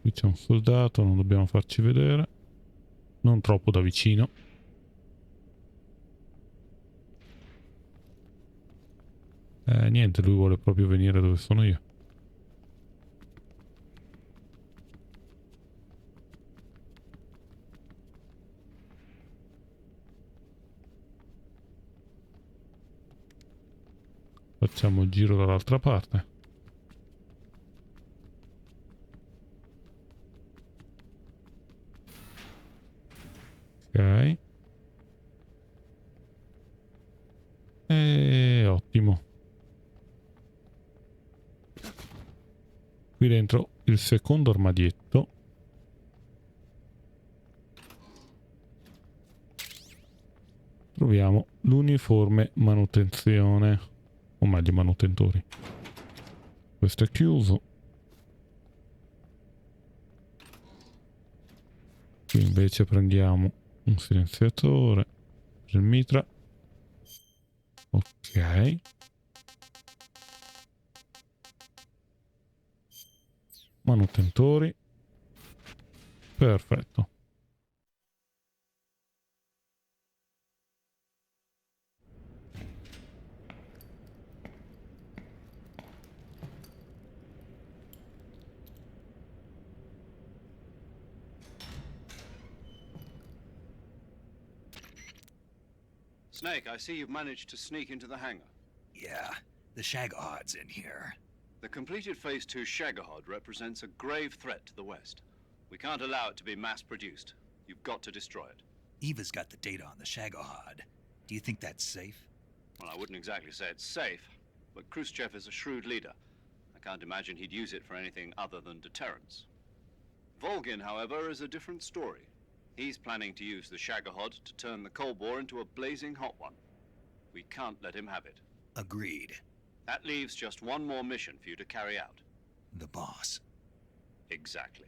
Speaker 1: Qui c'è un soldato, non dobbiamo farci vedere. Non troppo da vicino. Niente, lui vuole proprio venire dove sono io. Facciamo il giro dall'altra parte. Ok. E ottimo. Qui dentro il secondo armadietto. Troviamo l'uniforme manutenzione. O meglio manutentori. Questo è chiuso. Qui invece prendiamo un silenziatore. Il mitra. Ok. Manutentori. Perfetto.
Speaker 8: Snake, I see you've managed to sneak into the hangar.
Speaker 4: Yeah, the Shagahad's in here.
Speaker 8: The completed Phase 2 Shagahod represents a grave threat to the West. We can't allow it to be mass-produced. You've got to destroy it.
Speaker 4: Eva's got the data on the Shagahad. Do you think that's safe?
Speaker 8: Well, I wouldn't exactly say it's safe, but Khrushchev is a shrewd leader. I can't imagine he'd use it for anything other than deterrence. Volgin, however, is a different story. He's planning to use the Shagahod to turn the Cold War into a blazing hot one. We can't let him have it.
Speaker 4: Agreed.
Speaker 8: That leaves just one more mission for you to carry out.
Speaker 4: The boss.
Speaker 8: Exactly.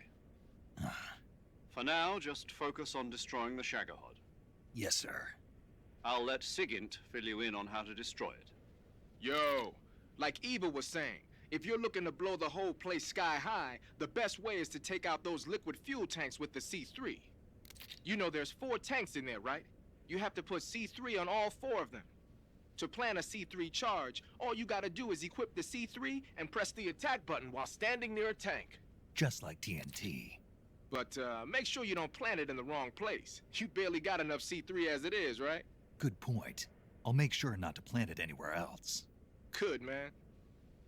Speaker 8: For now, just focus on destroying the Shagahod.
Speaker 4: Yes, sir.
Speaker 8: I'll let Sigint fill you in on how to destroy it.
Speaker 9: Yo, like Eva was saying, if you're looking to blow the whole place sky high, the best way is to take out those liquid fuel tanks with the C3. You know there's 4 tanks in there, right? You have to put C3 on all 4 of them. To plan a C3 charge, all you gotta do is equip the C3 and press the attack button while standing near a tank.
Speaker 4: Just like TNT.
Speaker 9: But make sure you don't plant it in the wrong place. You barely got enough C3 as it is, right?
Speaker 4: Good point. I'll make sure not to plant it anywhere else.
Speaker 9: Good, man.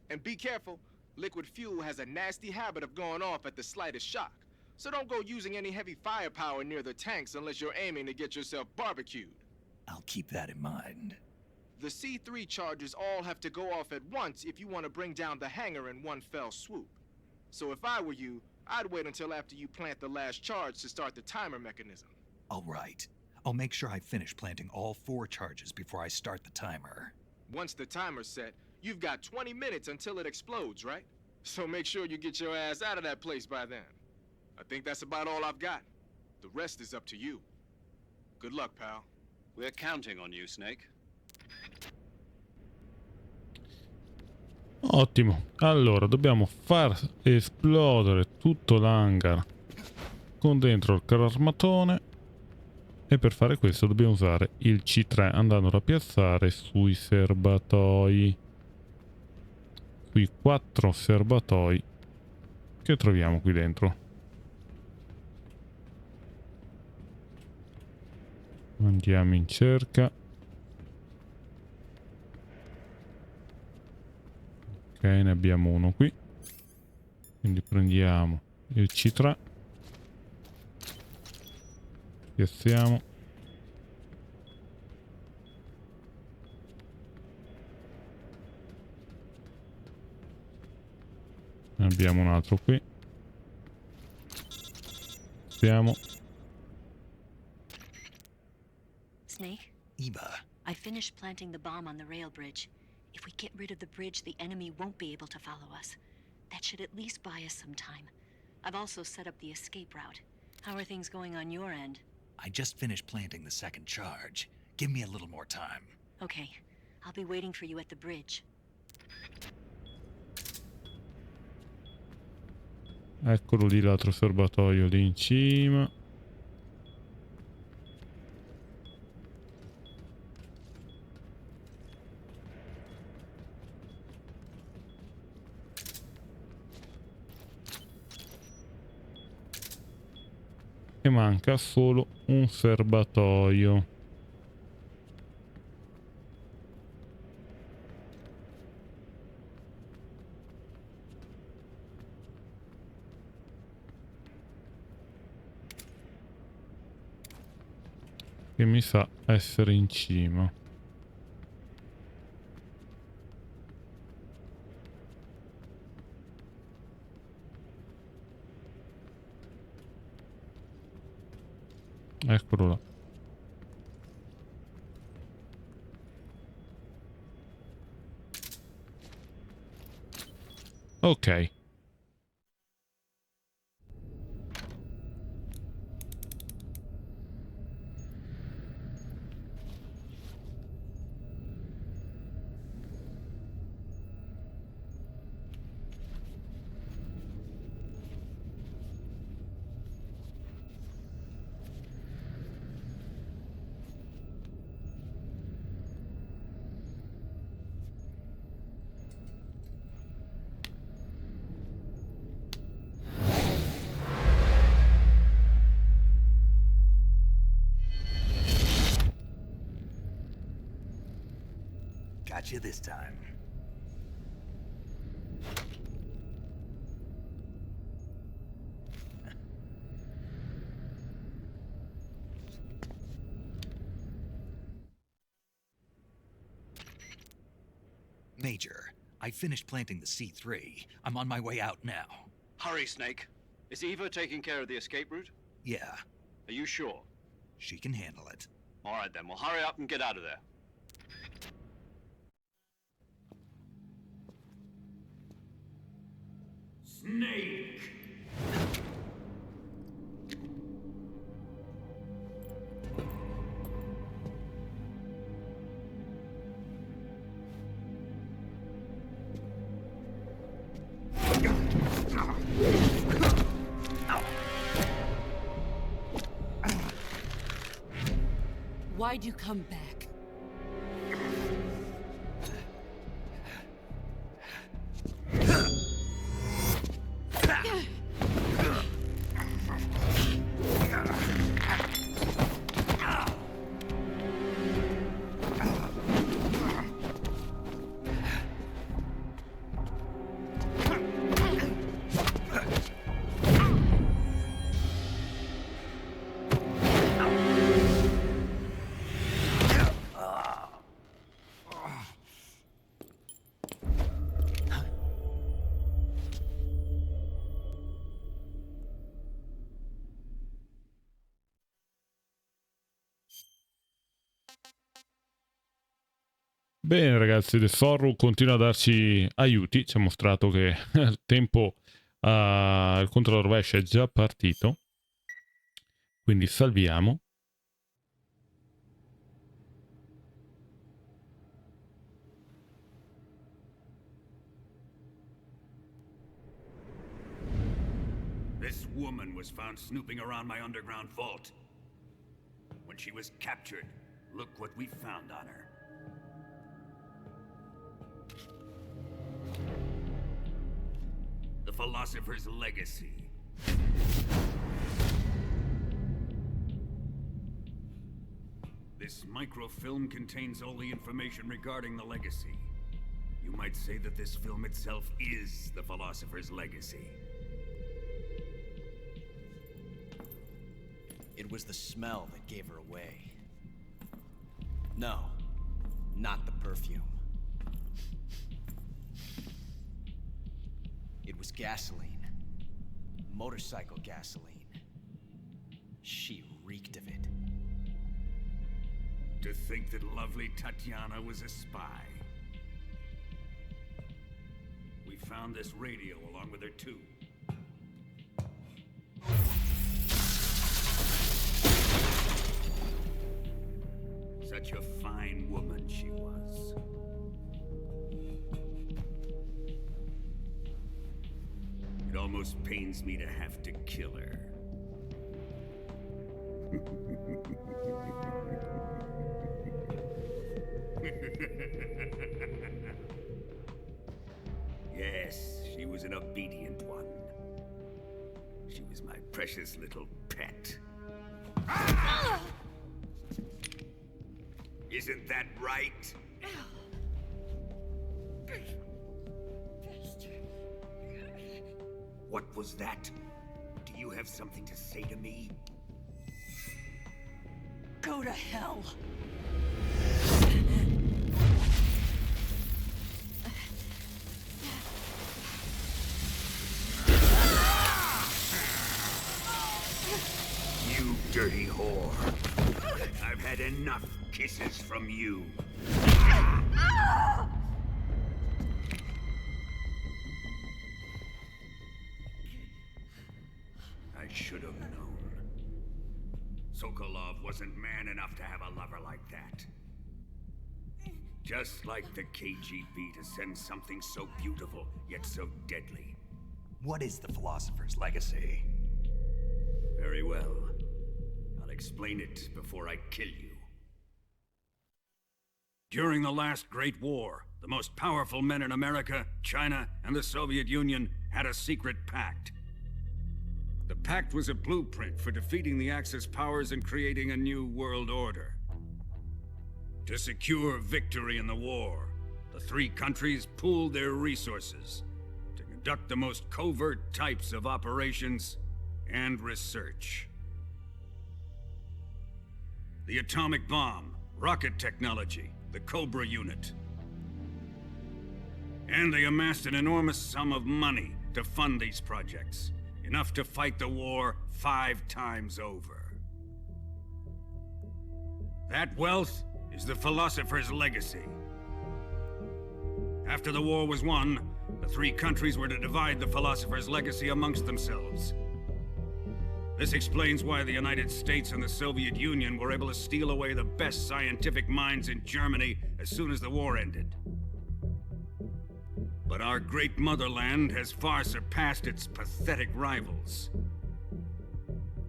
Speaker 9: And be careful. Liquid fuel has a nasty habit of going off at the slightest shock. So don't go using any heavy firepower near the tanks unless you're aiming to get yourself barbecued.
Speaker 4: I'll keep that in mind.
Speaker 9: The C3 charges all have to go off at once if you want to bring down the hangar in one fell swoop. So if I were you, I'd wait until after you plant the last charge to start the timer mechanism.
Speaker 4: All right. I'll make sure I finish planting all 4 charges before I start the timer.
Speaker 9: Once the timer's set, you've got 20 minutes until it explodes, right? So make sure you get your ass out of that place by then. I think that's about all I've got. The rest is up to you. Good luck, pal.
Speaker 8: We're counting on you, Snake.
Speaker 1: Ottimo. Allora, dobbiamo far esplodere tutto l'hangar con dentro il carro armatone. E per fare questo dobbiamo usare il C3 andandolo a piazzare sui serbatoi. Sui 4 serbatoi che troviamo qui dentro. Andiamo in cerca. Ok, ne abbiamo uno qui. Quindi prendiamo il C3. Piazziamo. Ne abbiamo un altro qui. Piazziamo.
Speaker 3: Snake?
Speaker 4: Eva,
Speaker 3: I finished planting the bomb on the rail bridge. If we get rid of the bridge, the enemy won't be able to follow us. That should at least buy us some time. I've also set up the escape route. How are things going on your end?
Speaker 4: I just finished planting the second charge. Give me a little more time.
Speaker 3: Okay, I'll be waiting for you at the bridge.
Speaker 1: Eccolo lì l'altro serbatoio lì in cima. E manca solo un serbatoio. Che mi sa essere in cima. Eccolo là. Ok.
Speaker 4: Got you this time. Major, I finished planting the C3. I'm on my way out now.
Speaker 8: Hurry, Snake. Is Eva taking care of the escape route?
Speaker 4: Yeah,
Speaker 8: Are you sure?
Speaker 4: she can handle it.
Speaker 8: All right, then. Well, hurry up and get out of there.
Speaker 5: Snake!
Speaker 6: Why'd you come back?
Speaker 1: Bene ragazzi, The Sorrow continua a darci aiuti, ci ha mostrato che il tempo il controllo rovescio è già partito, quindi salviamo.
Speaker 5: This woman was found snooping around my underground vault. When when she was captured, look what we found on her. The philosopher's legacy. This microfilm contains all the information regarding the legacy. You might say that this film itself is the philosopher's legacy.
Speaker 7: It was the smell that gave her away. No, not the perfume. It was gasoline. Motorcycle gasoline. She reeked of it.
Speaker 5: To think that lovely Tatiana was a spy. We found this radio along with her too. Such a fine woman she was. It almost pains me to have to kill her. Yes, she was an obedient one. She was my precious little pet. Ah! Isn't that right? What was that? Do you have something to say to me?
Speaker 6: Go to hell.
Speaker 5: You dirty whore. I've had enough kisses from you. I should have known. Sokolov wasn't man enough to have a lover like that. Just like the KGB to send something so beautiful, yet so deadly.
Speaker 4: What is the philosopher's legacy?
Speaker 5: Very well. I'll explain it before I kill you. During the last Great War, the most powerful men in America, China, and the Soviet Union had a secret pact. The pact was a blueprint for defeating the Axis powers and creating a new world order. To secure victory in the war, the three countries pooled their resources to conduct the most covert types of operations and research. The atomic bomb, rocket technology, the Cobra unit. And they amassed an enormous sum of money to fund these projects, enough to fight the war 5 times over. That wealth is the philosopher's legacy. After the war was won, the three countries were to divide the philosopher's legacy amongst themselves. This explains why the United States and the Soviet Union were able to steal away the best scientific minds in Germany as soon as the war ended. But our great motherland has far surpassed its pathetic rivals.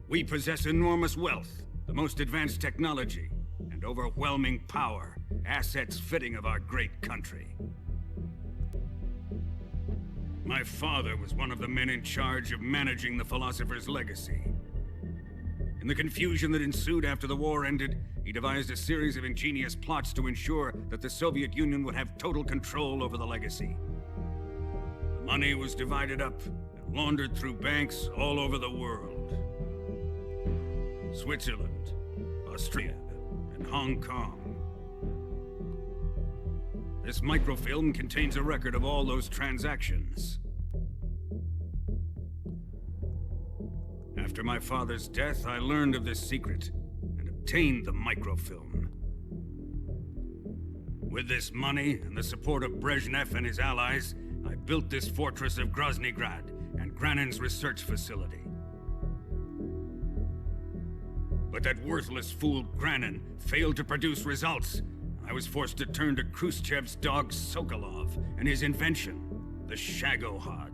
Speaker 5: We possess enormous wealth, the most advanced technology, and overwhelming power, assets fitting of our great country. My father was one of the men in charge of managing the philosopher's legacy. In the confusion that ensued after the war ended, he devised a series of ingenious plots to ensure that the Soviet Union would have total control over the legacy. The money was divided up and laundered through banks all over the world. Switzerland, Austria, and Hong Kong. This microfilm contains a record of all those transactions. After my father's death, I learned of this secret and obtained the microfilm. With this money and the support of Brezhnev and his allies, I built this fortress of Groznygrad and Granin's research facility. But that worthless fool Granin failed to produce results. I was forced to turn to Khrushchev's dog Sokolov and his invention, the Shagohod.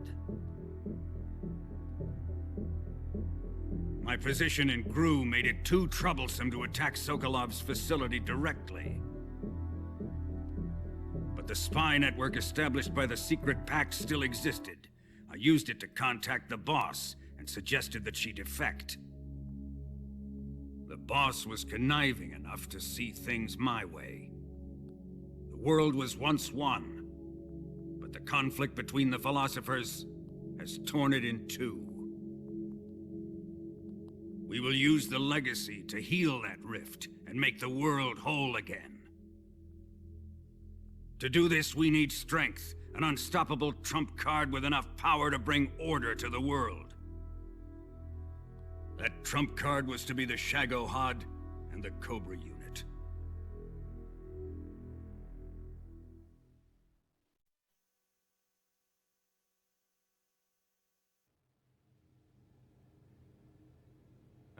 Speaker 5: My position in Gru made it too troublesome to attack Sokolov's facility directly. But the spy network established by the secret pact still existed. I used it to contact the boss and suggested that she defect. The boss was conniving enough to see things my way. The world was once one, but the conflict between the philosophers has torn it in two. We will use the legacy to heal that rift and make the world whole again. To do this, we need strength, an unstoppable trump card with enough power to bring order to the world. That trump card was to be the Shagohod and the Cobra unit.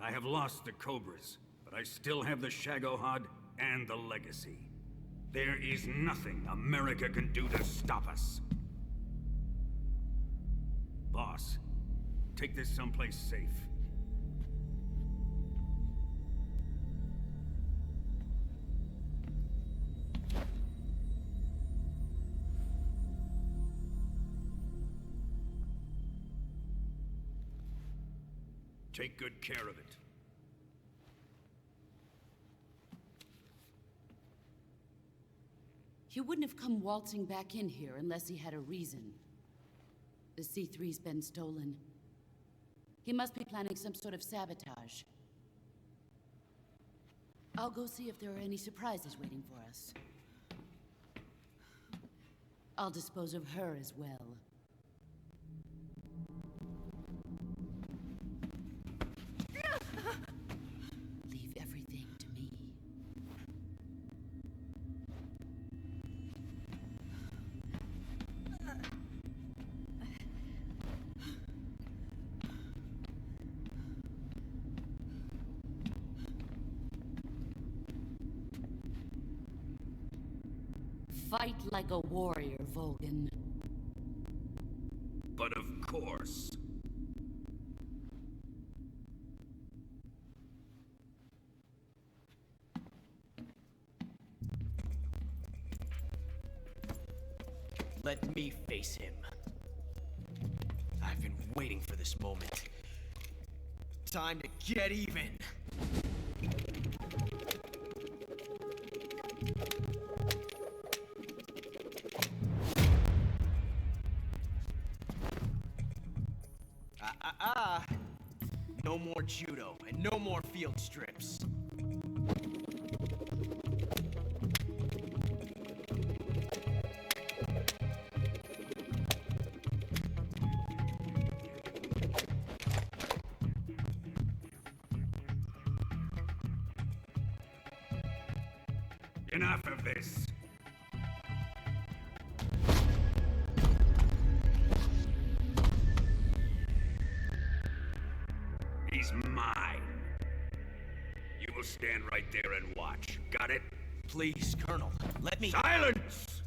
Speaker 5: I have lost the Cobras, but I still have the Shagohod and the legacy. There is nothing America can do to stop us. Boss, take this someplace safe. Take good care of it.
Speaker 6: He wouldn't have come waltzing back in here unless he had a reason. The C3's been stolen. He must be planning some sort of sabotage. I'll go see if there are any surprises waiting for us. I'll dispose of her as well. Leave everything to me. Fight like a warrior, Volgan.
Speaker 5: But of course.
Speaker 7: Let me face him. I've been waiting for this moment. Time to get even. No more judo and no more field strips.
Speaker 5: Enough of this. He's mine. You will stand right there and watch. Got it?
Speaker 7: Please, Colonel, let me—
Speaker 5: Silence!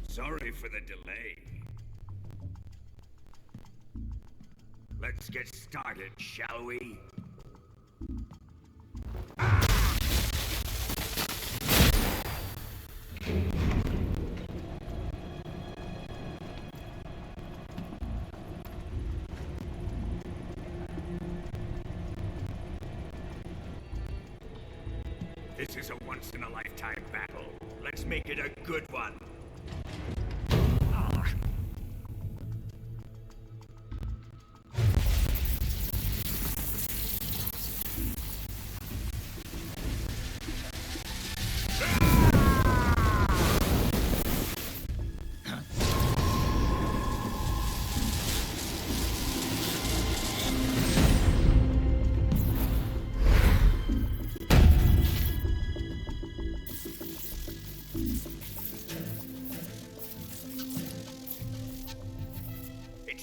Speaker 5: Sorry for the delay. Let's get started, shall we? This is a once-in-a-lifetime battle. Let's make it a good one.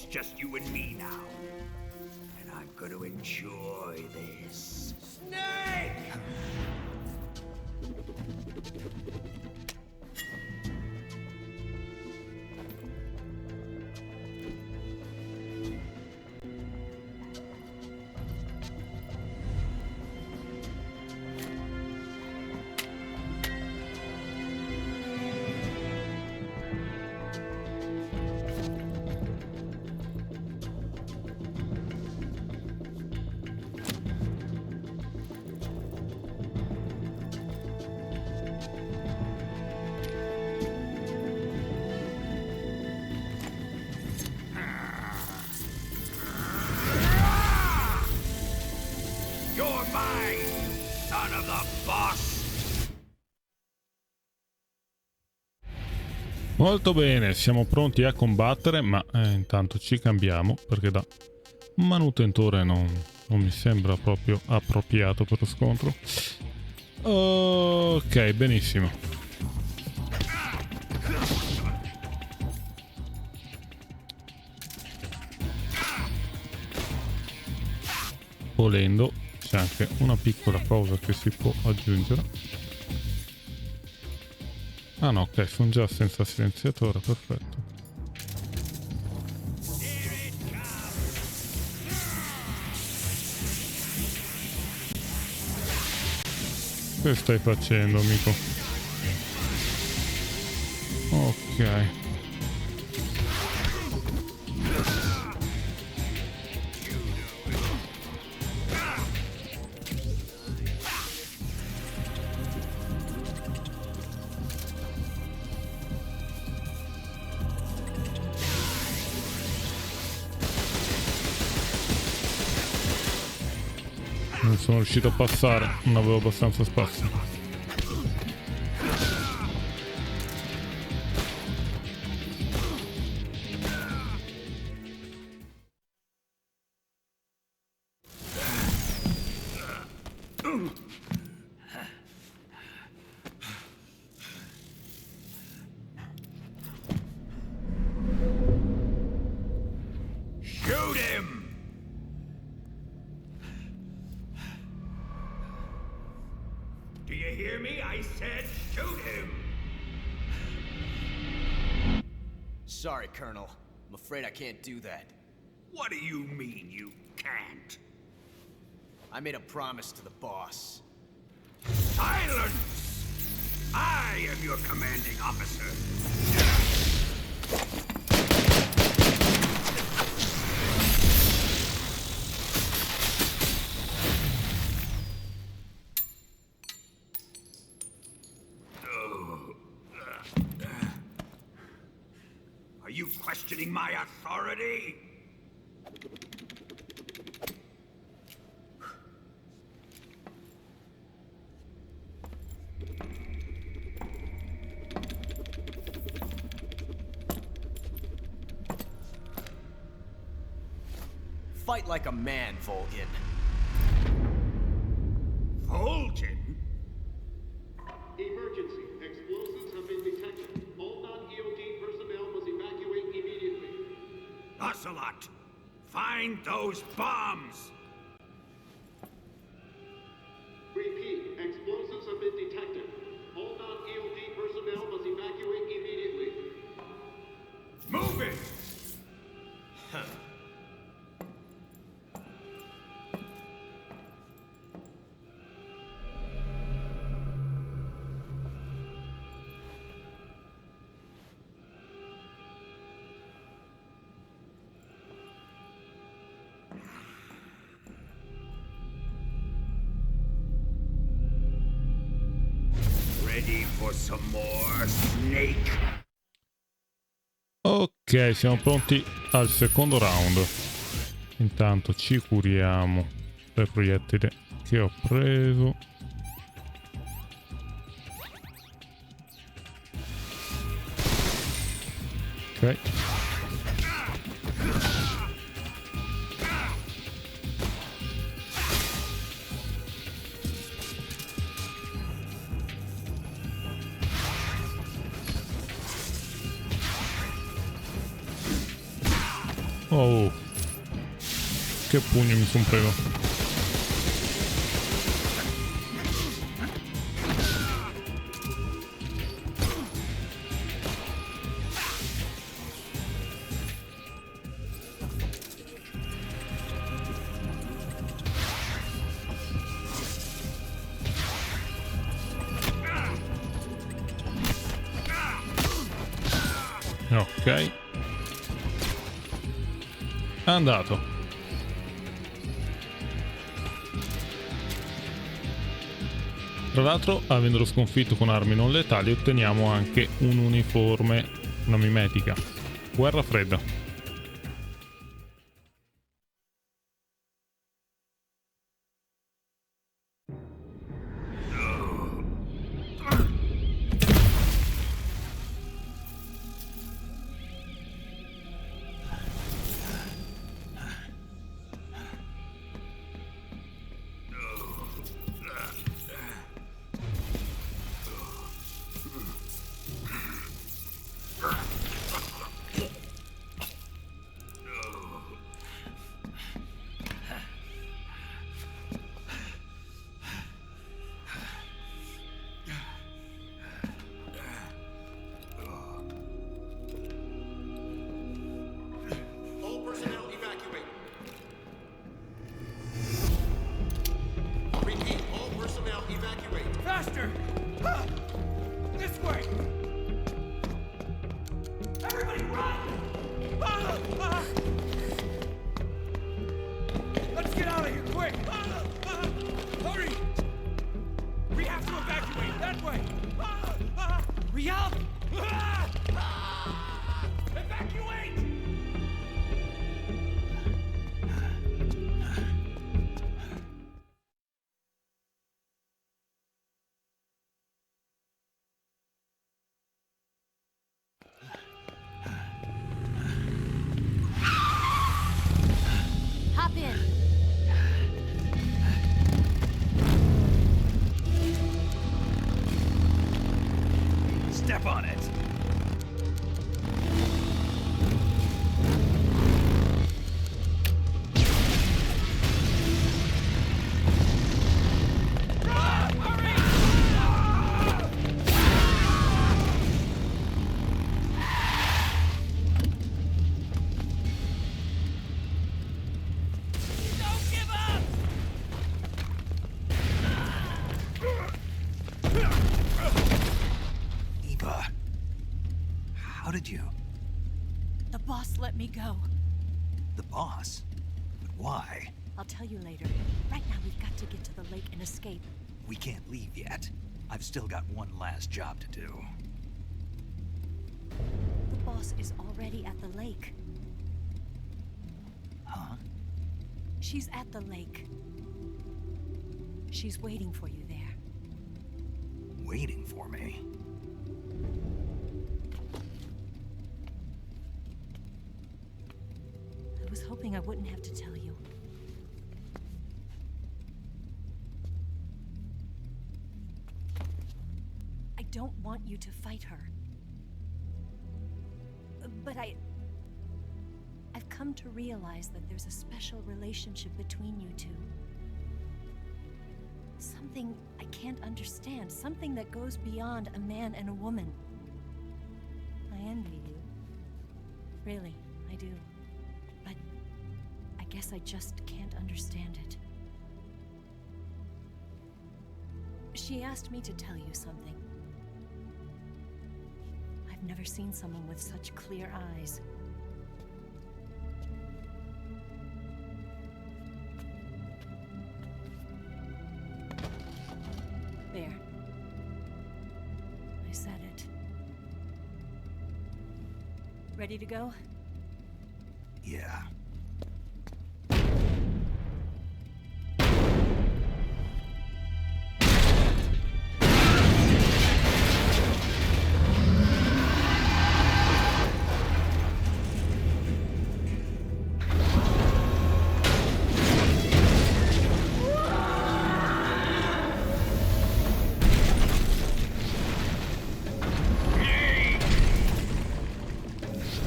Speaker 5: just you and me now. And I'm gonna enjoy this. Snake! You're mine, son of the boss!
Speaker 1: Molto bene, siamo pronti a combattere, ma intanto ci cambiamo perché da manutentore non mi sembra proprio appropriato per lo scontro. Ok, benissimo. Volendo c'è anche una piccola cosa che si può aggiungere. Ah no, ok, sono già senza silenziatore, perfetto. Che stai facendo, amico? Ok. Non sono riuscito a passare, non avevo abbastanza spazio.
Speaker 5: Shoot him! Do you hear me? I said shoot him!
Speaker 7: Sorry, Colonel. I'm afraid I can't do that.
Speaker 5: What do you mean you can't?
Speaker 7: I made a promise to the boss.
Speaker 5: Silence! I am your commanding officer. Are you questioning my authority?
Speaker 7: Fight like a man, Volgin.
Speaker 5: Volgin?
Speaker 10: Emergency. Explosives have been detected. All non-EOD personnel must evacuate immediately.
Speaker 5: Ocelot, find those bombs!
Speaker 10: Repeat. Explosives have been detected. All non-EOD personnel must evacuate immediately.
Speaker 5: Move it! Ready for some more, Snake?
Speaker 1: Ok, siamo pronti al secondo round. Intanto ci curiamo dai proiettili che ho preso. Ok. Oh, che pugno mi son preso. Ok. Andato. Tra l'altro, avendolo sconfitto con armi non letali, otteniamo anche un uniforme, una mimetica. Guerra fredda.
Speaker 10: All personnel evacuate. Repeat, all personnel evacuate.
Speaker 7: Faster! Ah! This way! Everybody run! Ah! Ah! Let's get out of here, quick! Ah! Ah! Hurry! We have to evacuate that way! Ah! Ah! Hurry up! Ah! Ah! Evacuate!
Speaker 3: Hop in.
Speaker 4: Step on it.
Speaker 7: Don't give up!
Speaker 4: Eva, how did you?
Speaker 3: The boss let me go.
Speaker 4: The boss? But why?
Speaker 3: I'll tell you later. Right now, we've got to get to the lake and escape.
Speaker 4: We can't leave yet. I've still got one last job to do.
Speaker 3: The boss is already at the lake.
Speaker 4: Huh?
Speaker 3: She's at the lake. She's waiting for you there.
Speaker 4: Waiting for me?
Speaker 3: I was hoping I wouldn't have to tell you. I don't want you to fight her. But I've come to realize that there's a special relationship between you two. Something I can't understand, something that goes beyond a man and a woman. I envy you. Really, I do. But I guess I just can't understand it. She asked me to tell you something. I've never seen someone with such clear eyes. There. I said it. Ready to go?
Speaker 4: Yeah.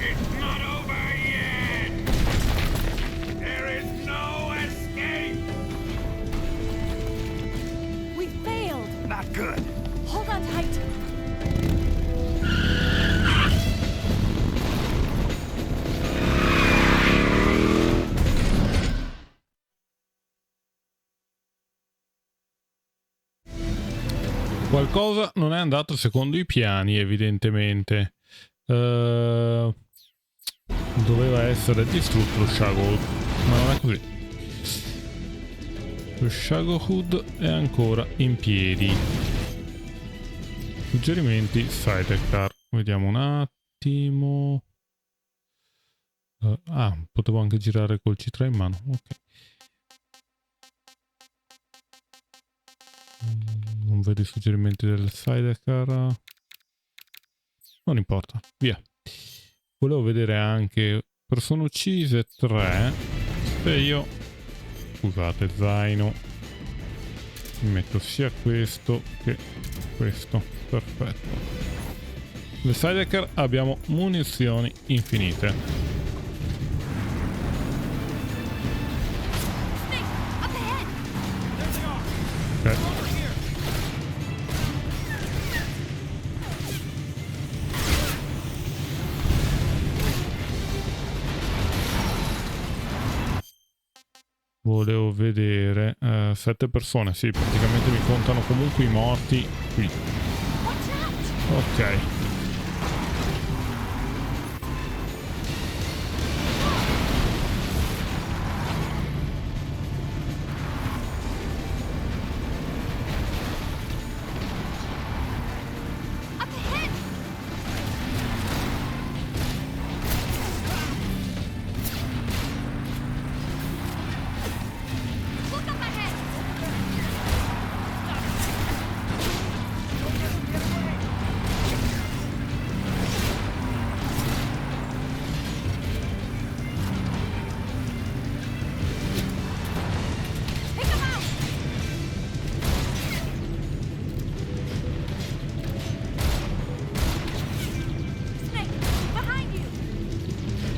Speaker 5: It's not over yet!
Speaker 1: qualcosa non è andato secondo i piani, evidentemente. Doveva essere distrutto lo Shagohood, ma non è così. Lo Shagohood è ancora in piedi. Suggerimenti sidecar. Vediamo un attimo. Potevo anche girare col C3 in mano. Ok. Non vedo i suggerimenti del sidecar. Non importa, via. Volevo vedere anche persone uccise 3. Se io, scusate, zaino, mi metto sia questo che questo. Perfetto. Nel sidecar abbiamo munizioni infinite. Ok. Volevo vedere 7 persone, sì, praticamente mi contano comunque i morti qui. Ok.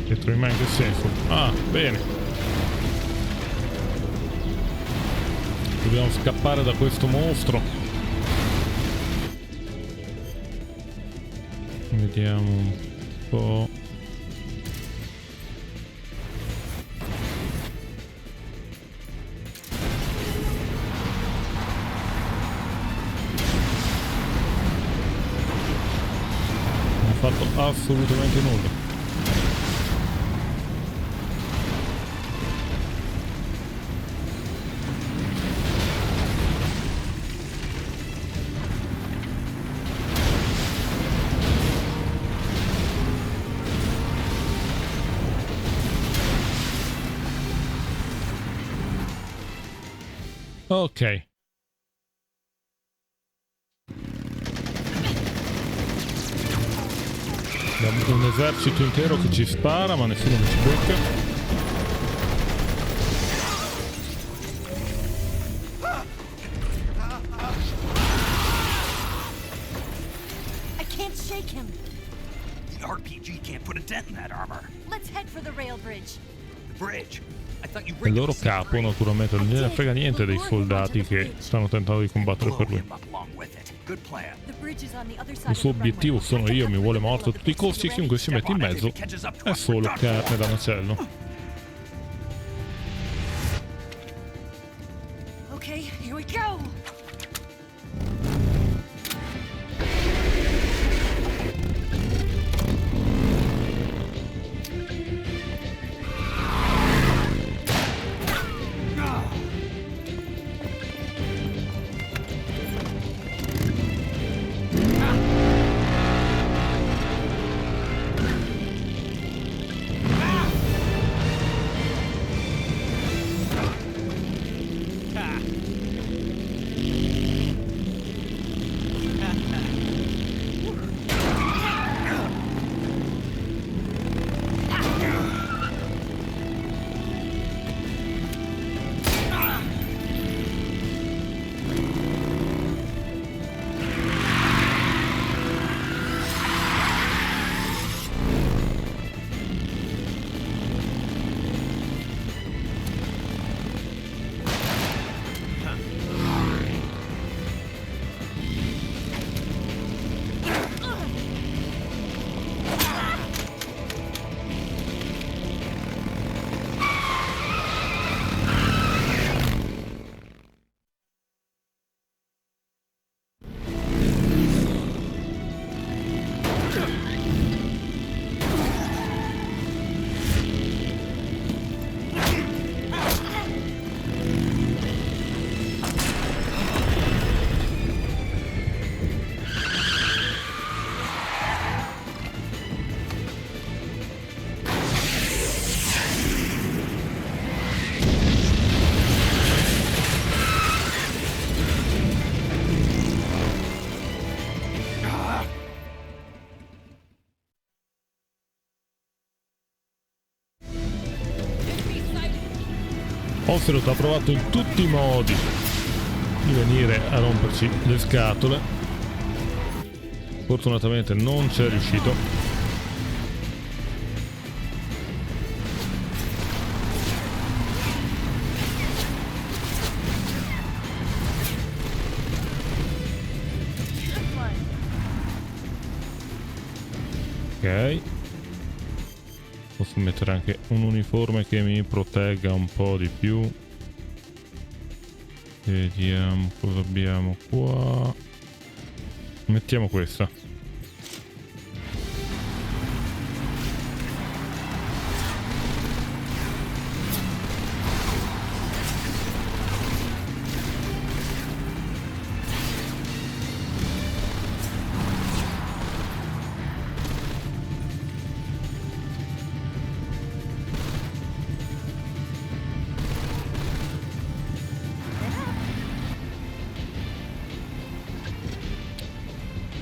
Speaker 1: Dietro di me in che senso? Ah, bene. Dobbiamo scappare da questo mostro. Vediamo un po'. Non ho fatto assolutamente nulla. Ok. Abbiamo un esercito intero che ci spara, ma nessuno mi ci becca.
Speaker 3: I can't shake him.
Speaker 4: The RPG can't put a dent in that armor.
Speaker 3: Let's head for the rail bridge.
Speaker 4: The bridge. I thought you
Speaker 1: Il loro capo, naturalmente, non gliene frega niente dei soldati che stanno tentando di combattere per lui. Il suo obiettivo sono io, mi vuole morto a tutti i costi e chiunque si mette in mezzo è solo carne da macello.
Speaker 3: Ok, here we go.
Speaker 1: Ocelot ha provato in tutti i modi di venire a romperci le scatole. Fortunatamente non c'è riuscito. Ok. Posso mettere anche un uniforme che mi protegga un po' di più. Vediamo cosa abbiamo qua. Mettiamo questa.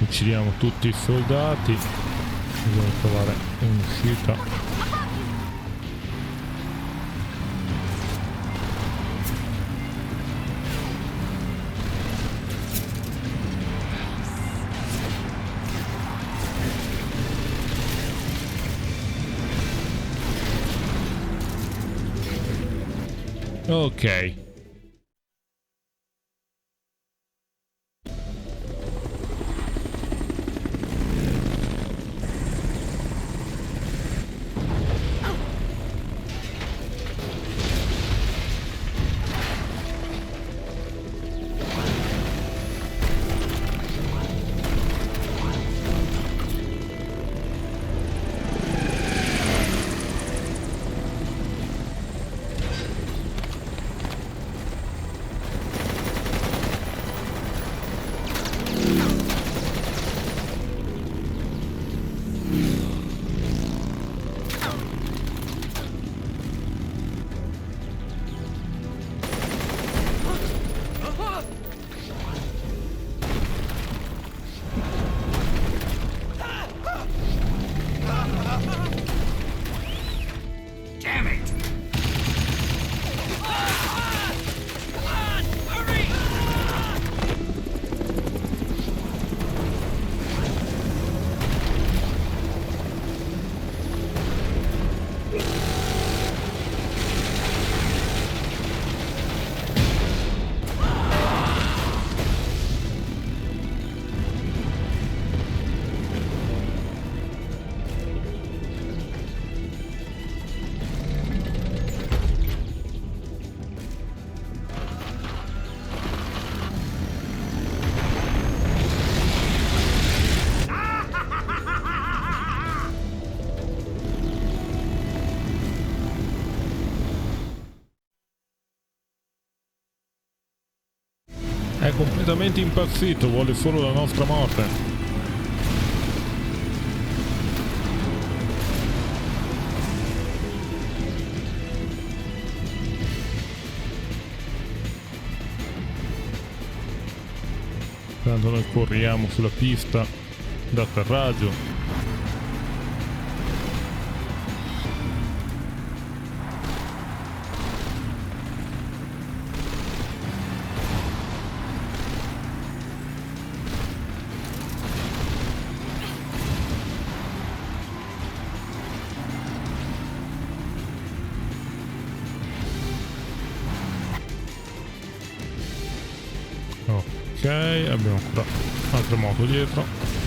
Speaker 1: Uccidiamo tutti i soldati. Dobbiamo trovare un'uscita. Ok. È completamente impazzito, vuole solo la nostra morte. Tanto noi corriamo sulla pista d'atterraggio. Ok, abbiamo ancora altre moto dietro.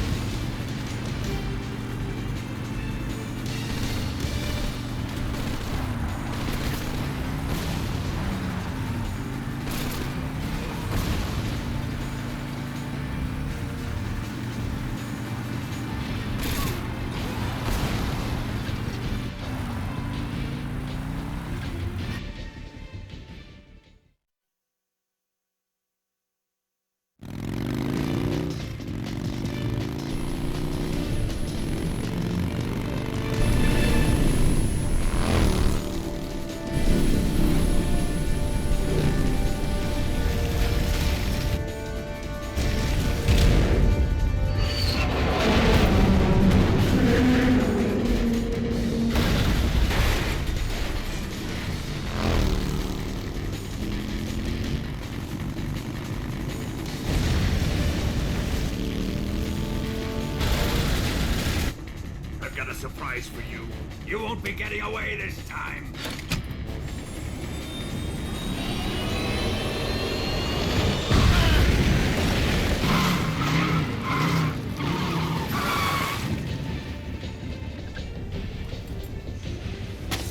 Speaker 5: You won't be getting away this time.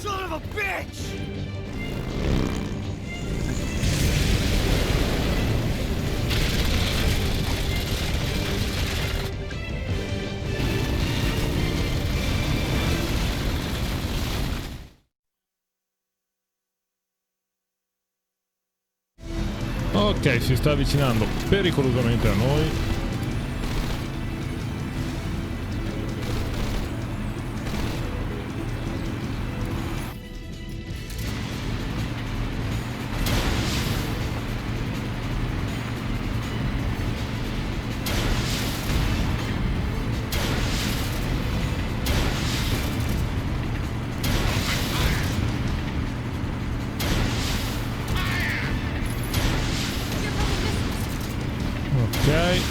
Speaker 7: Son of a bitch!
Speaker 1: Ok, si sta avvicinando pericolosamente a noi. Ok.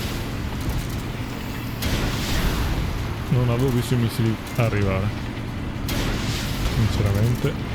Speaker 1: Non avevo visto i missili arrivare, sinceramente.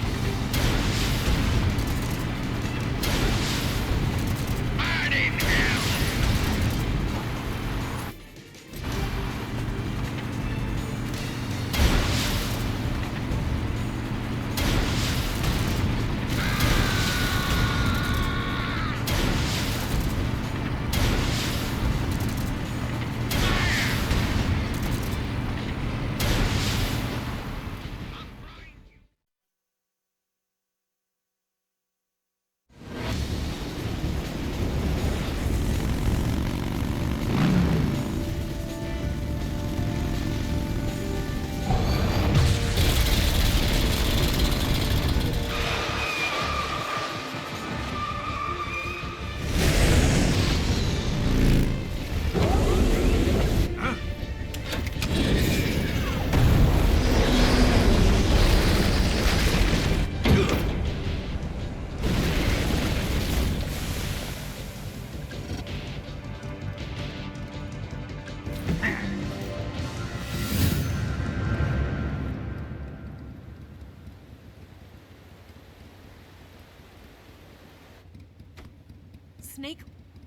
Speaker 3: Snake,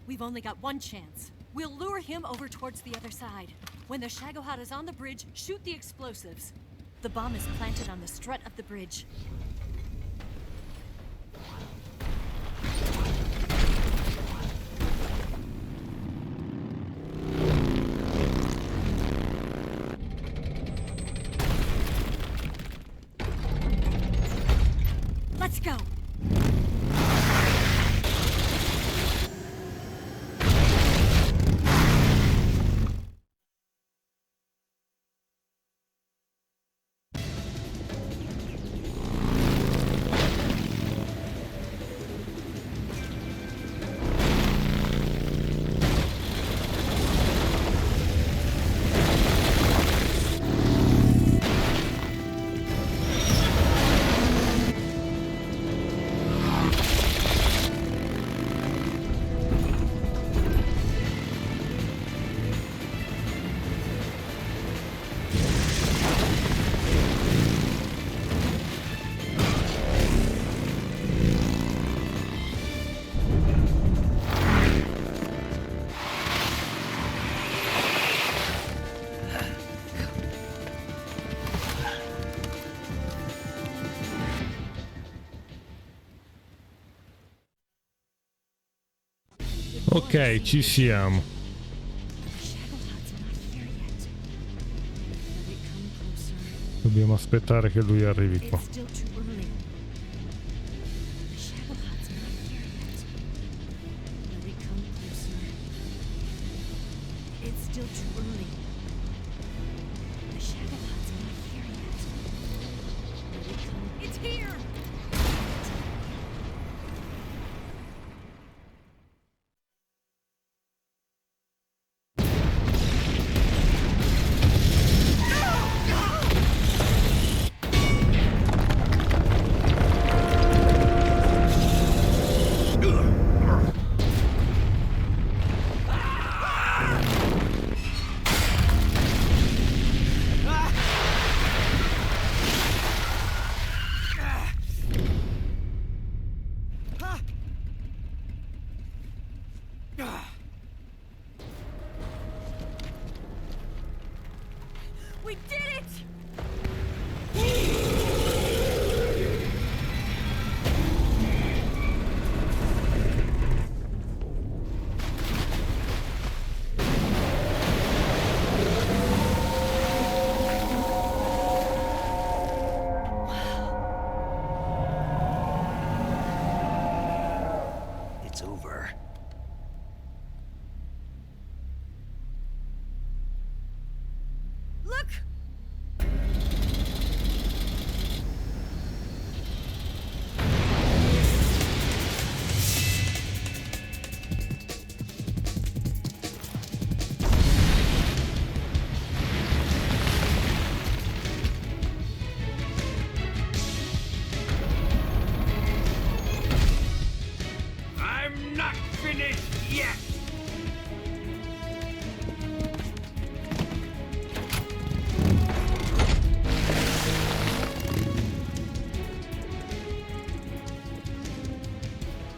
Speaker 3: we've only got one chance. We'll lure him over towards the other side. When the Shagohod is on the bridge, shoot the explosives. The bomb is planted on the strut of the bridge. Let's go!
Speaker 1: Ok, ci siamo. Dobbiamo aspettare che lui arrivi qua.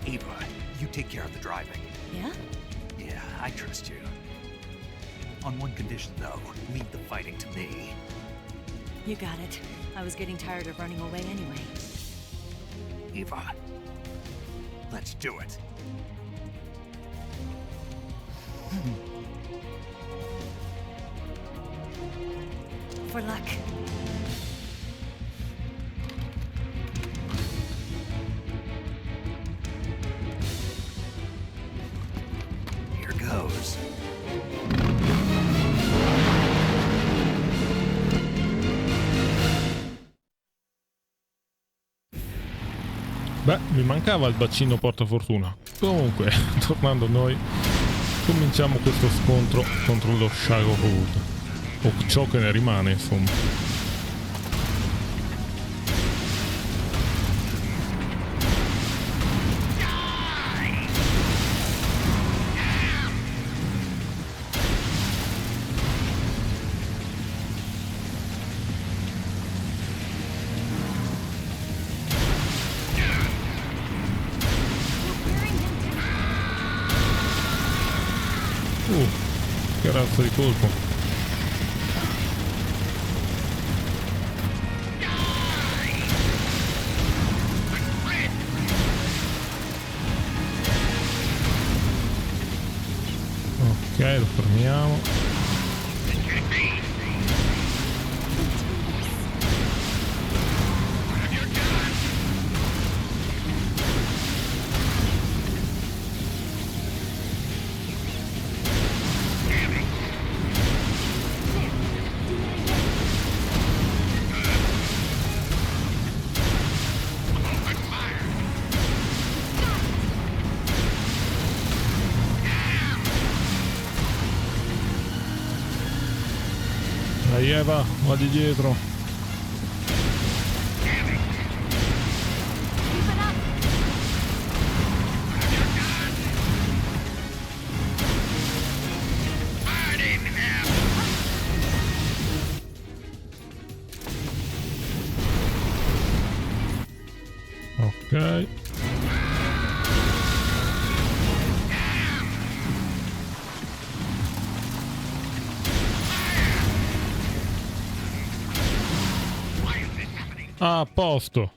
Speaker 4: Eva, you take care of the driving.
Speaker 3: Yeah?
Speaker 4: Yeah, I trust you. On one condition, though, leave the fighting to me.
Speaker 3: You got it. I was getting tired of running away anyway.
Speaker 4: Eva, let's do it.
Speaker 3: For luck.
Speaker 4: Here goes.
Speaker 1: Beh, mi mancava il bacino portafortuna. Comunque, tornando a noi, cominciamo questo scontro contro lo Shadowhood. O ciò che ne rimane, insomma. Che razza di colpo. Ok, lo fermiamo. Dai Eva, va di dietro. Ok. A posto.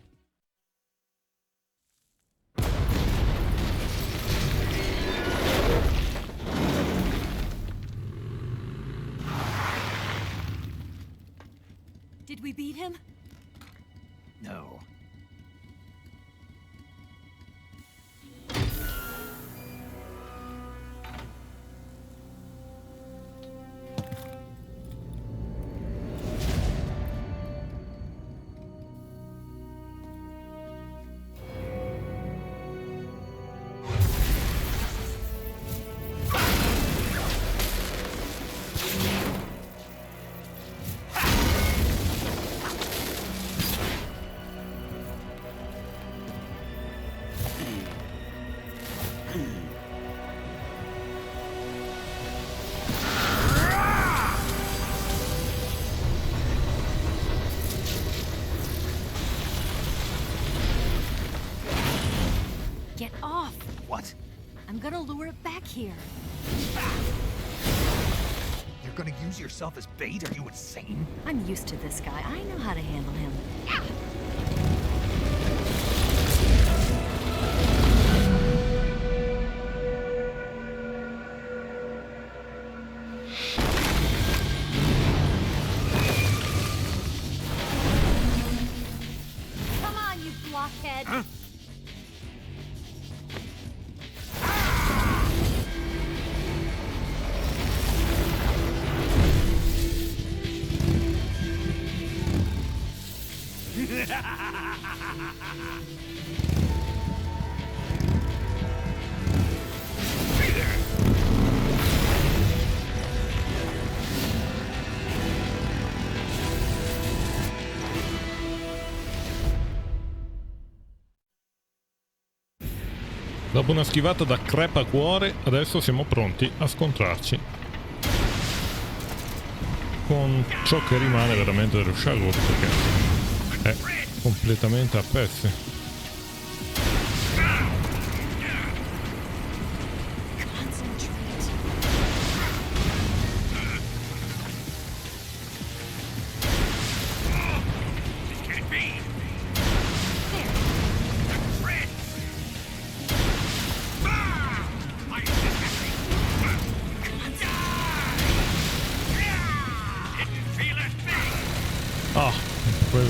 Speaker 3: Did we beat him?
Speaker 4: No.
Speaker 3: Get off!
Speaker 4: What?
Speaker 3: I'm gonna lure it back here.
Speaker 4: You're gonna use yourself as bait? Are you insane?
Speaker 3: I'm used to this guy. I know how to handle him. Come on, you blockhead!
Speaker 5: Huh?
Speaker 1: Dopo una schivata da crepacuore, adesso siamo pronti a scontrarci con ciò che rimane veramente dello Shadowhood, perché è completamente a pezzi.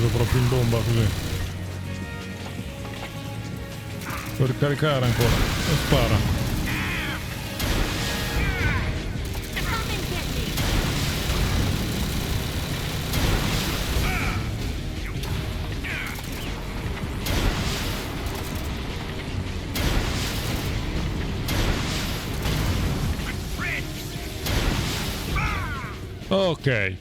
Speaker 1: preso proprio in bomba così. Per ricaricare ancora. E spara. Ok.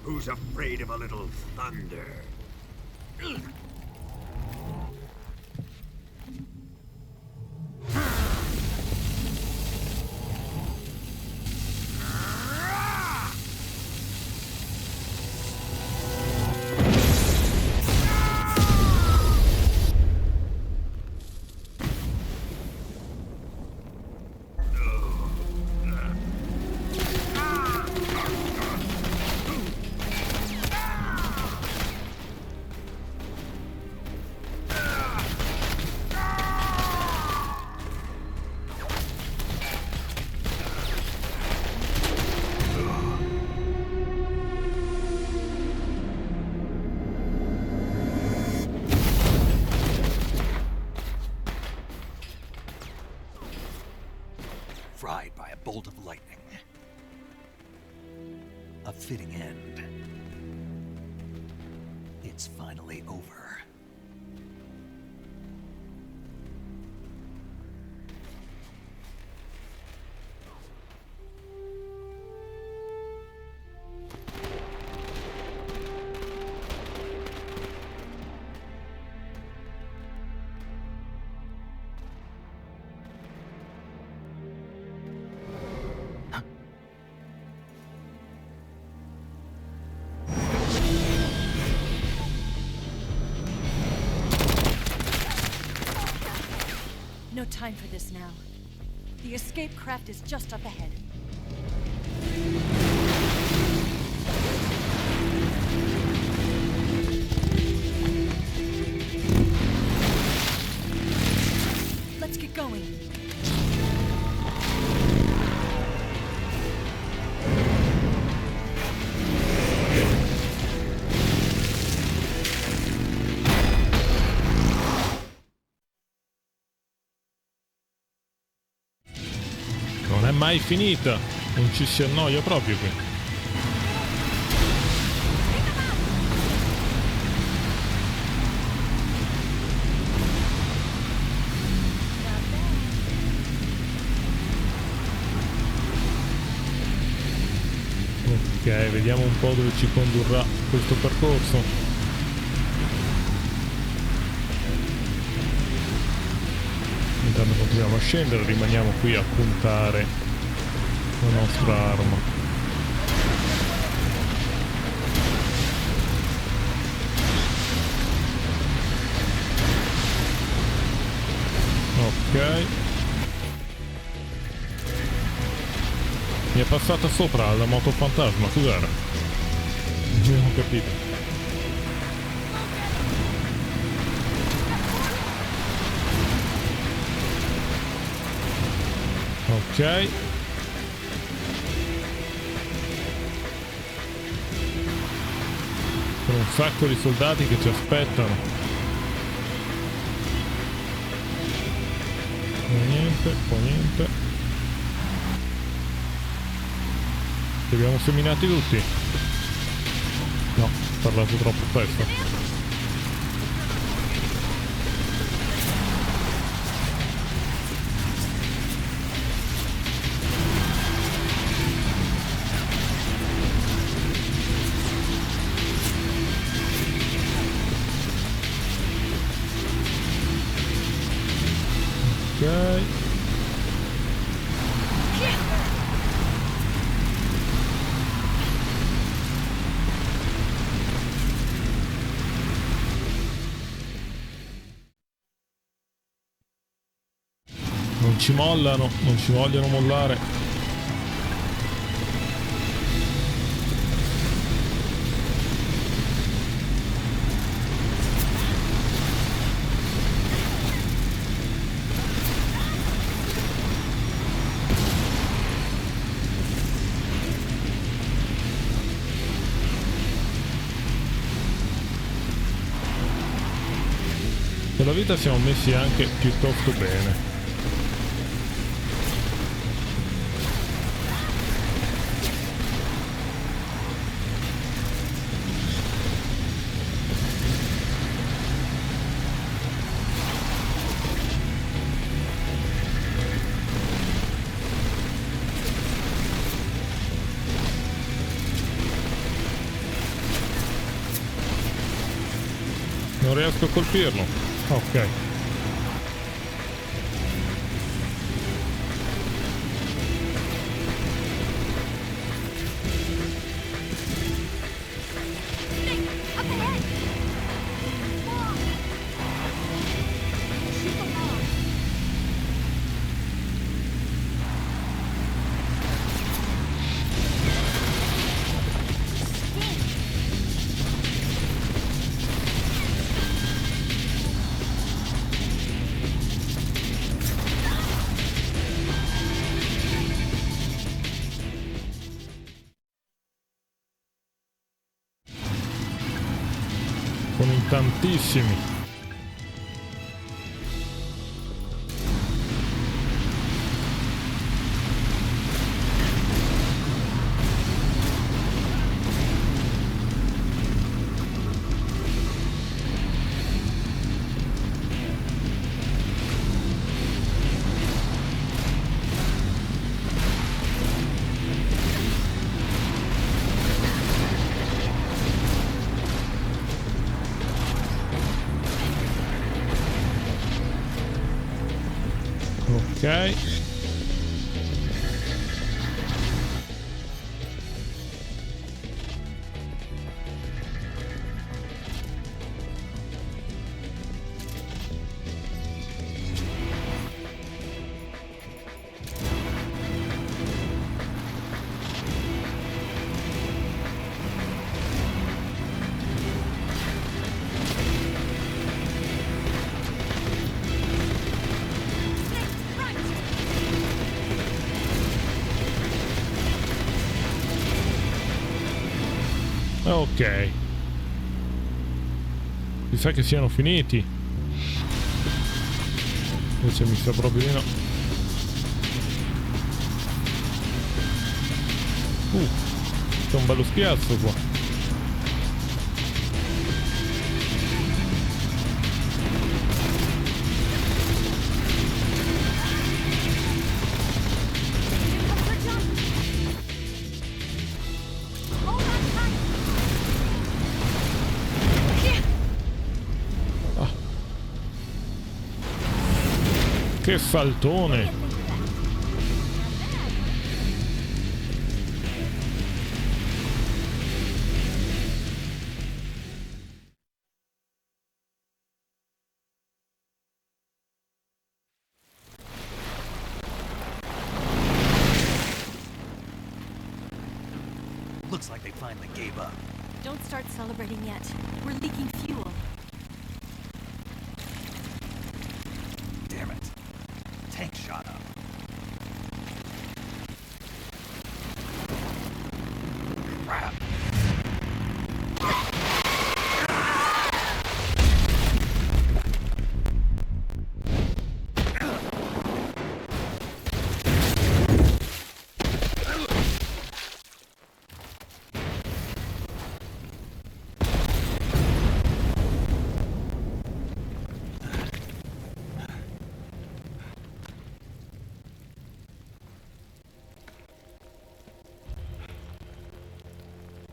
Speaker 5: Who's afraid of a little thunder?
Speaker 4: Fried by a bolt of lightning. A fitting end. It's finally over.
Speaker 3: No time for this now. The escape craft is just up ahead. Let's get going.
Speaker 1: Non è mai finita, non ci si annoia proprio qui. Ok, vediamo un po' dove ci condurrà questo percorso. Intanto continuiamo a scendere, rimaniamo qui a puntare la nostra arma. Ok. Mi è passata sopra la moto fantasma, cos'era? Non ho capito. Ok. Sono un sacco di soldati che ci aspettano. Qua niente. Li abbiamo seminati tutti? No, ho parlato troppo presto. Ok. ci mollano, non ci vogliono mollare. Per la vita siamo messi anche piuttosto bene. Non riesco a colpirlo. Ok. Sono in tantissimi. Ok. Ok. Mi sa che siano finiti. Invece mi sa proprio di no. C'è un bello spiazzo qua. Che faltone!
Speaker 4: Looks like they finally gave up.
Speaker 3: Don't start celebrating yet. We're leaking fuel.
Speaker 4: Damn it. Tank shot up. Crap.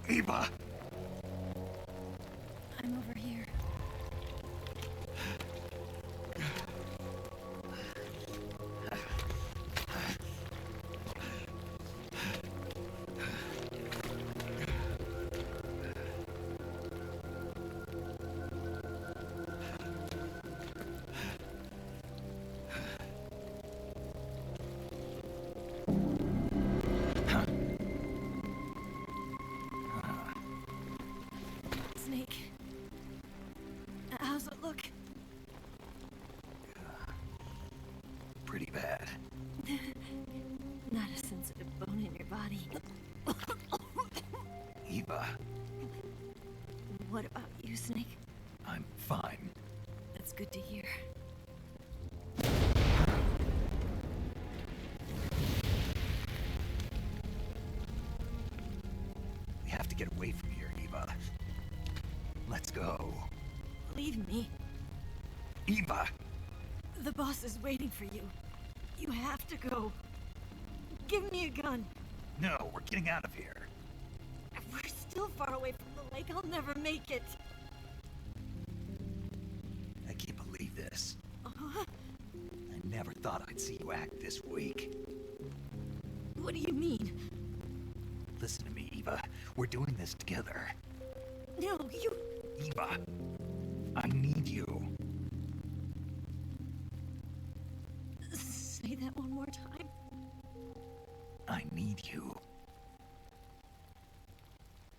Speaker 4: Eva!
Speaker 3: I'm over here.
Speaker 4: Eva.
Speaker 3: What about you, Snake?
Speaker 4: I'm fine.
Speaker 3: That's good to hear.
Speaker 4: We have to get away from here, Eva. Let's go.
Speaker 3: Leave me.
Speaker 4: Eva!
Speaker 3: The boss is waiting for you. You have to go. Give me a gun.
Speaker 4: No, we're getting out of here.
Speaker 3: We're still far away from the lake. I'll never make it.
Speaker 4: I can't believe this.
Speaker 3: Uh-huh.
Speaker 4: I never thought I'd see you act this weak.
Speaker 3: What do you mean?
Speaker 4: Listen to me, Eva. We're doing this together.
Speaker 3: No, you...
Speaker 4: Eva, I need you.
Speaker 3: Say that one more time.
Speaker 4: I need you.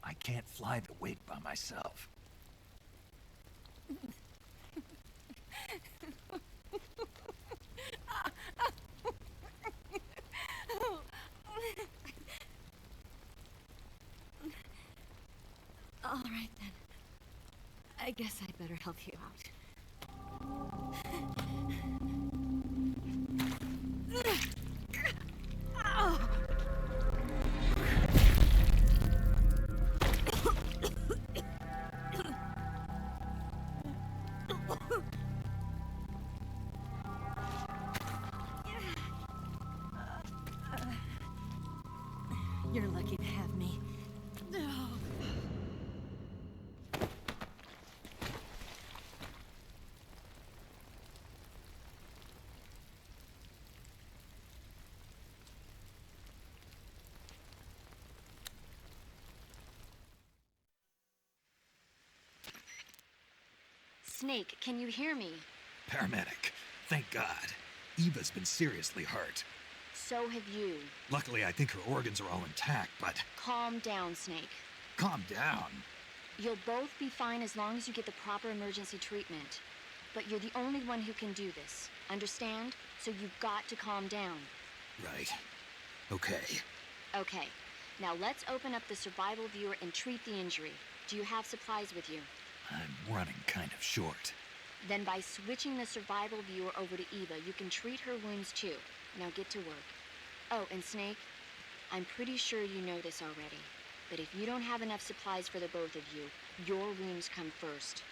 Speaker 4: I can't fly the wig by myself.
Speaker 3: All right, then. I guess I'd better help you out. You're lucky to have me.
Speaker 11: Snake, can you hear me?
Speaker 4: Paramedic, thank God. Eva's been seriously hurt.
Speaker 11: So have you.
Speaker 4: Luckily, I think her organs are all intact, but...
Speaker 11: Calm down, Snake.
Speaker 4: Calm down.
Speaker 11: You'll both be fine as long as you get the proper emergency treatment. But you're the only one who can do this. Understand? So you've got to calm down.
Speaker 4: Right. Okay.
Speaker 11: Okay. Now let's open up the survival viewer and treat the injury. Do you have supplies with you?
Speaker 4: I'm running kind of short.
Speaker 11: Then by switching the survival viewer over to Eva, you can treat her wounds too. Now get to work. Oh, and Snake, I'm pretty sure you know this already, but if you don't have enough supplies for the both of you, your wounds come first.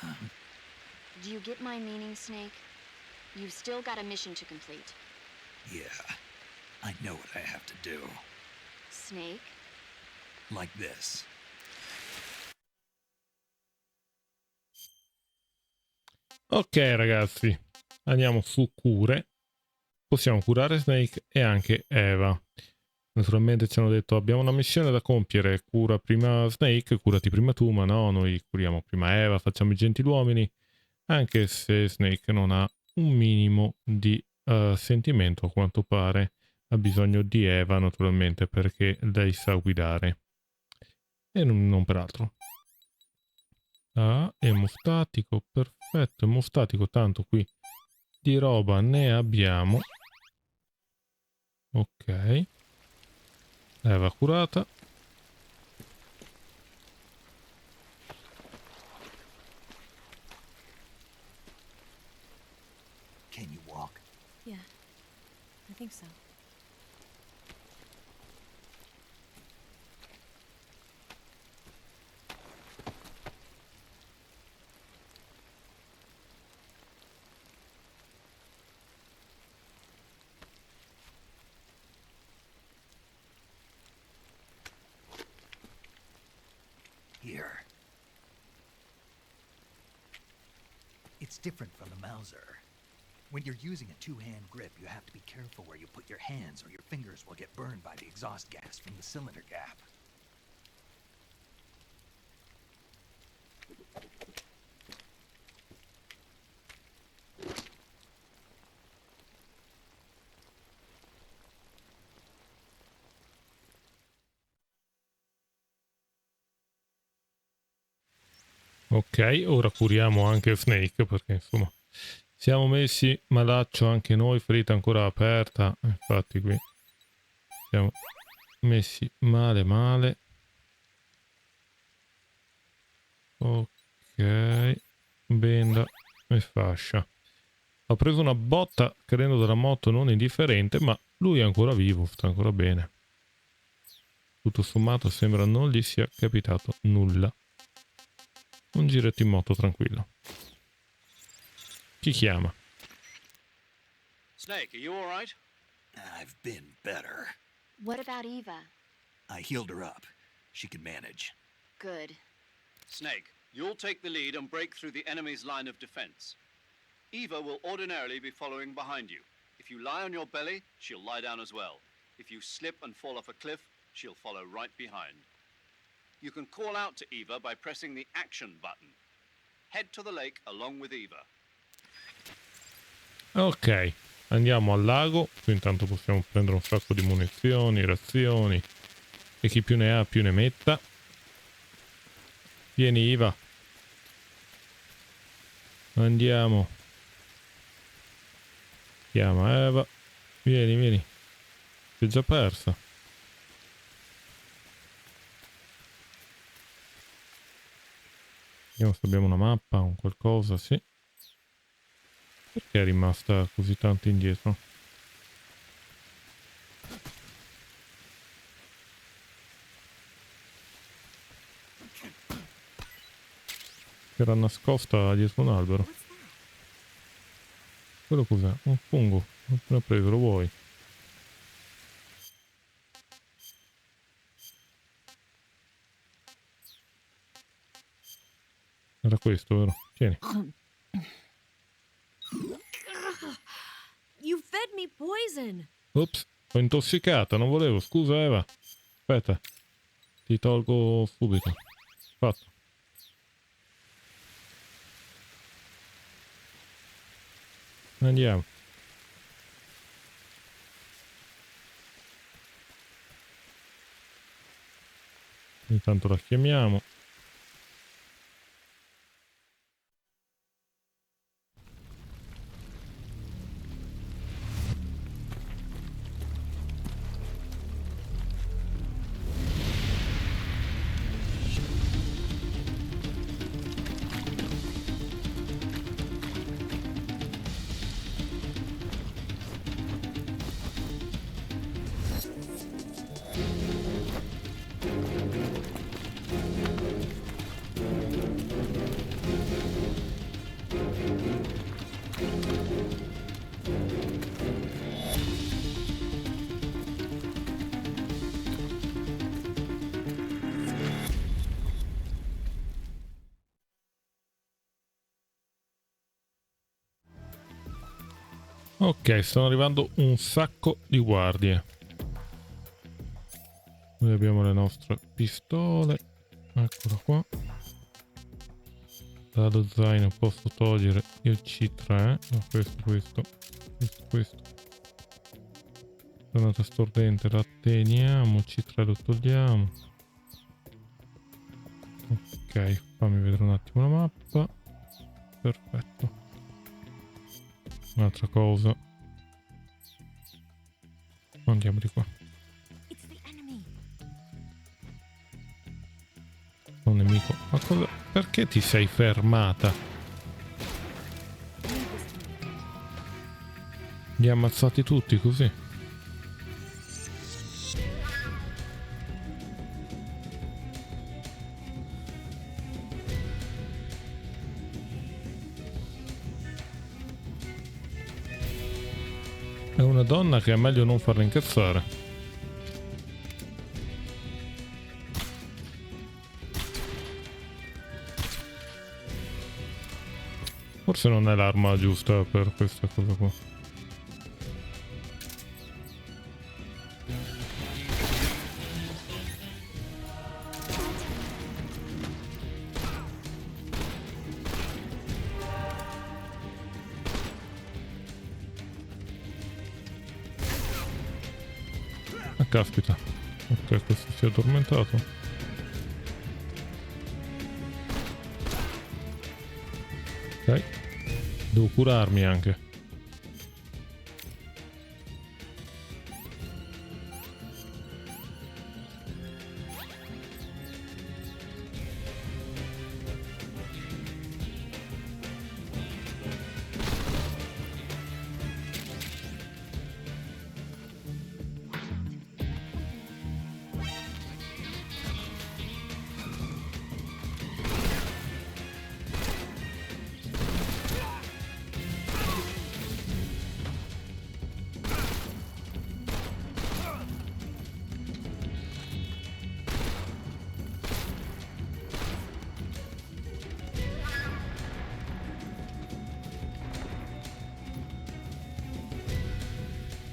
Speaker 4: Huh?
Speaker 11: Do you get my meaning, Snake? You've still got a mission to complete.
Speaker 4: Yeah, I know what I have to do.
Speaker 11: Snake?
Speaker 4: Like this.
Speaker 1: Ok ragazzi, andiamo su cure. Possiamo curare Snake e anche Eva. Naturalmente ci hanno detto abbiamo una missione da compiere, cura prima Snake, curati prima tu, ma no, noi curiamo prima Eva, facciamo i gentiluomini, anche se Snake non ha un minimo di sentimento a quanto pare, ha bisogno di Eva naturalmente perché lei sa guidare e non per altro. Ah, emostatico, perfetto, emostatico, tanto qui di roba ne abbiamo. Ok. Eva curata.
Speaker 4: Can you walk?
Speaker 3: Yeah, I think so.
Speaker 4: Here. It's different from the Mauser. When you're using a two-hand grip, you have to be careful where you put your hands or your fingers will get burned by the exhaust gas from the cylinder gap.
Speaker 1: Ok, ora curiamo anche Snake perché insomma siamo messi malaccio anche noi, ferita ancora aperta, infatti qui siamo messi male. Ok. Benda e fascia. Ha preso una botta cadendo dalla moto non indifferente, ma lui è ancora vivo, sta ancora bene. Tutto sommato sembra non gli sia capitato nulla. Un giretto in moto tranquillo. Chi chiama?
Speaker 8: Snake, are you all right?
Speaker 4: I've been better.
Speaker 11: What about Eva?
Speaker 4: I healed her up. She can manage.
Speaker 11: Good.
Speaker 8: Snake, you'll take the lead and break through the enemy's line of defense. Eva will ordinarily be following behind you. If you lie on your belly, she'll lie down as well. If you slip and fall off a cliff, she'll follow right behind. You can call out to Eva by pressing the action button. Head to the lake along with Eva.
Speaker 1: Ok, andiamo al lago. Qui intanto possiamo prendere un sacco di munizioni, razioni. E chi più ne ha più ne metta. Vieni Eva. Andiamo. Chiama Eva. Vieni, vieni. Si è già persa. Vediamo se abbiamo una mappa o qualcosa, sì. Perché è rimasta così tanto indietro? Era nascosta dietro un albero. Quello cos'è? Un fungo. L'ho appena preso, lo vuoi? Era questo, vero? Tieni.
Speaker 3: You fed me poison.
Speaker 1: Ops, ho intossicata, non volevo. Scusa Eva. Aspetta. Ti tolgo subito. Fatto. Andiamo. Intanto la chiamiamo. Ok, stanno arrivando un sacco di guardie. Noi abbiamo le nostre pistole. Eccola qua. Dallo zaino posso togliere il C3. No, questo. Granata stordente la teniamo. C3 lo togliamo. Ok, fammi vedere un attimo la mappa. Perfetto. Un'altra cosa. Andiamo di qua. Un nemico. Ma cosa? Perché ti sei fermata? Li ha ammazzati tutti così. È una donna che è meglio non farla incazzare. Forse non è l'arma giusta per questa cosa qua. Ah, caspita. Ok, questo si è addormentato. Ok. Devo curarmi anche.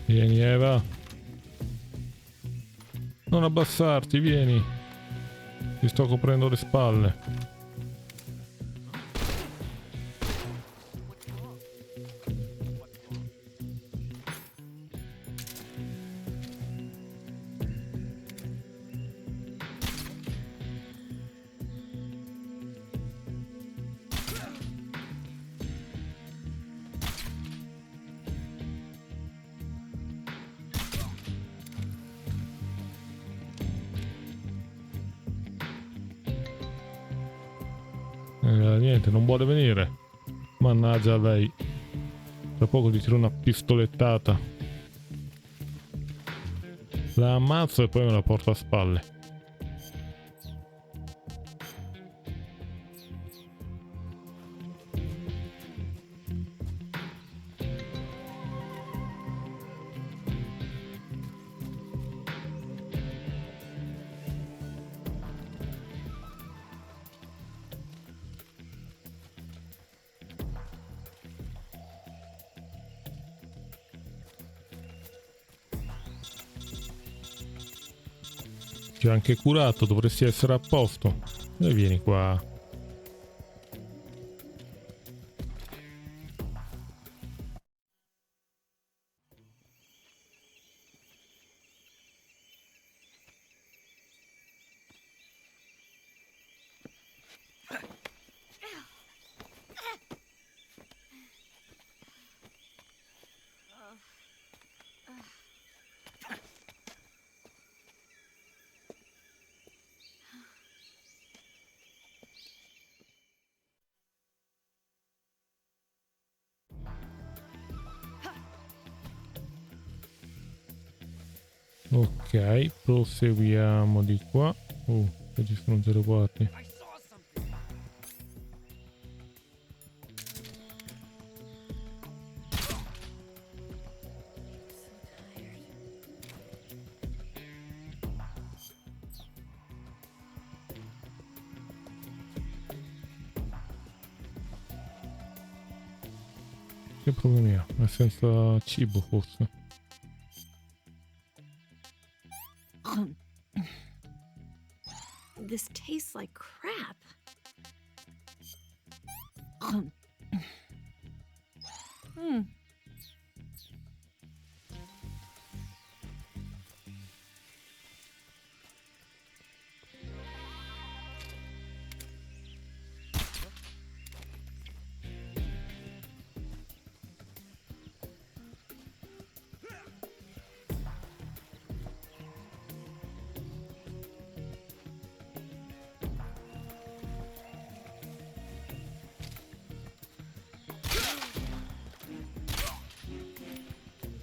Speaker 1: Vieni Eva. Non abbassarti, vieni. Ti sto coprendo le spalle. Niente, non vuole venire. Mannaggia a lei. Tra poco ti tiro una pistolettata. La ammazzo e poi me la porto a spalle. Ti ho anche curato, dovresti essere a posto. E vieni qua. Ok, proseguiamo di qua. Che ci sono 0 quarti. Che problemi ha? È senza cibo forse.
Speaker 3: This tastes like crap.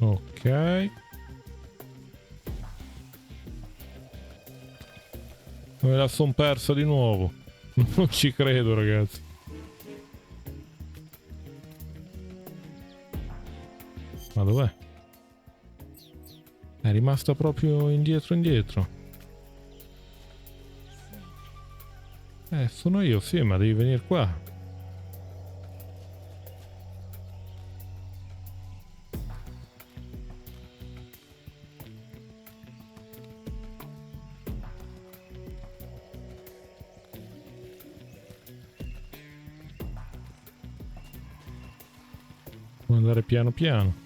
Speaker 1: Ok. Me la son persa di nuovo. Non ci credo, ragazzi. Ma dov'è? È rimasta proprio indietro. Sono io, sì, ma devi venire qua. Devo andare piano piano.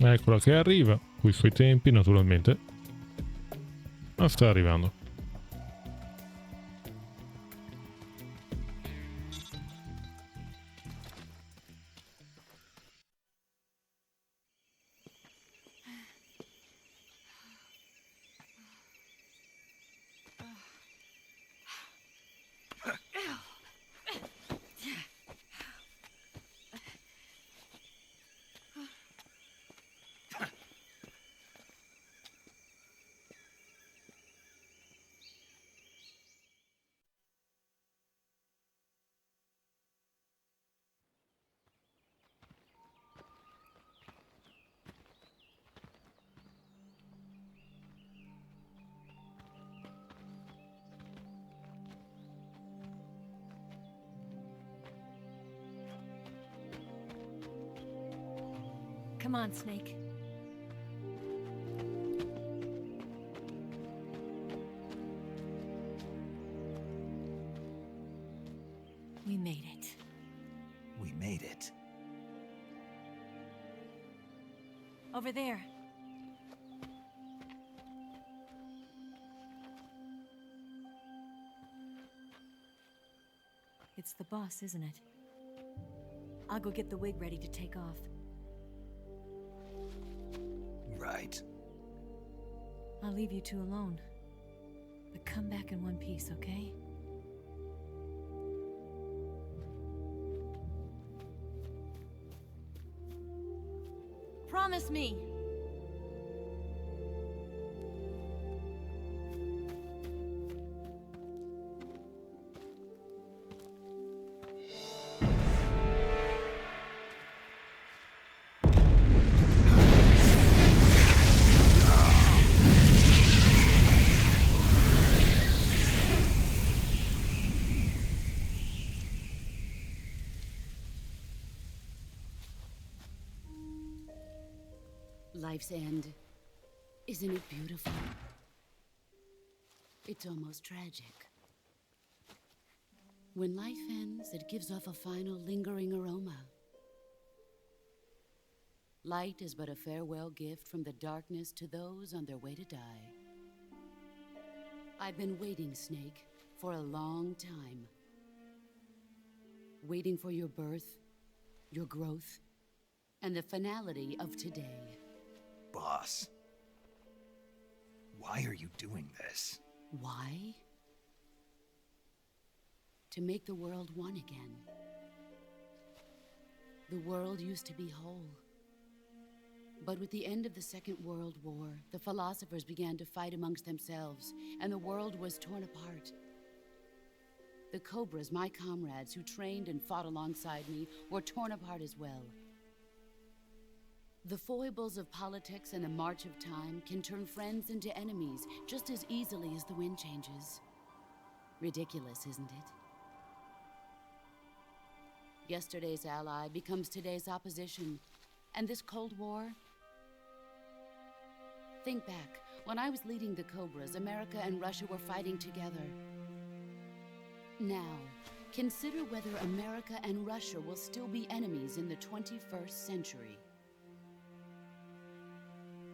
Speaker 1: Eccola che arriva, coi suoi tempi naturalmente. Ma sta arrivando.
Speaker 3: Come on, Snake. We made it.
Speaker 4: We made it.
Speaker 3: Over there. It's the boss, isn't it? I'll go get the wig ready to take off.
Speaker 4: Right.
Speaker 3: I'll leave you two alone. But come back in one piece, okay? Promise me!
Speaker 6: Life's end. Isn't it beautiful? It's almost tragic. When life ends, it gives off a final lingering aroma. Light is but a farewell gift from the darkness to those on their way to die. I've been waiting, Snake, for a long time. Waiting for your birth, your growth, and the finality of today.
Speaker 4: Boss. Why are you doing this?
Speaker 6: Why? To make the world one again. The world used to be whole. But with the end of the Second World War, the philosophers began to fight amongst themselves, and the world was torn apart. The Cobras, my comrades who trained and fought alongside me, were torn apart as well. The foibles of politics and the march of time can turn friends into enemies just as easily as the wind changes. Ridiculous, isn't it? Yesterday's ally becomes today's opposition. And this Cold War? Think back. When I was leading the Cobras, America and Russia were fighting together. Now, consider whether America and Russia will still be enemies in the 21st century.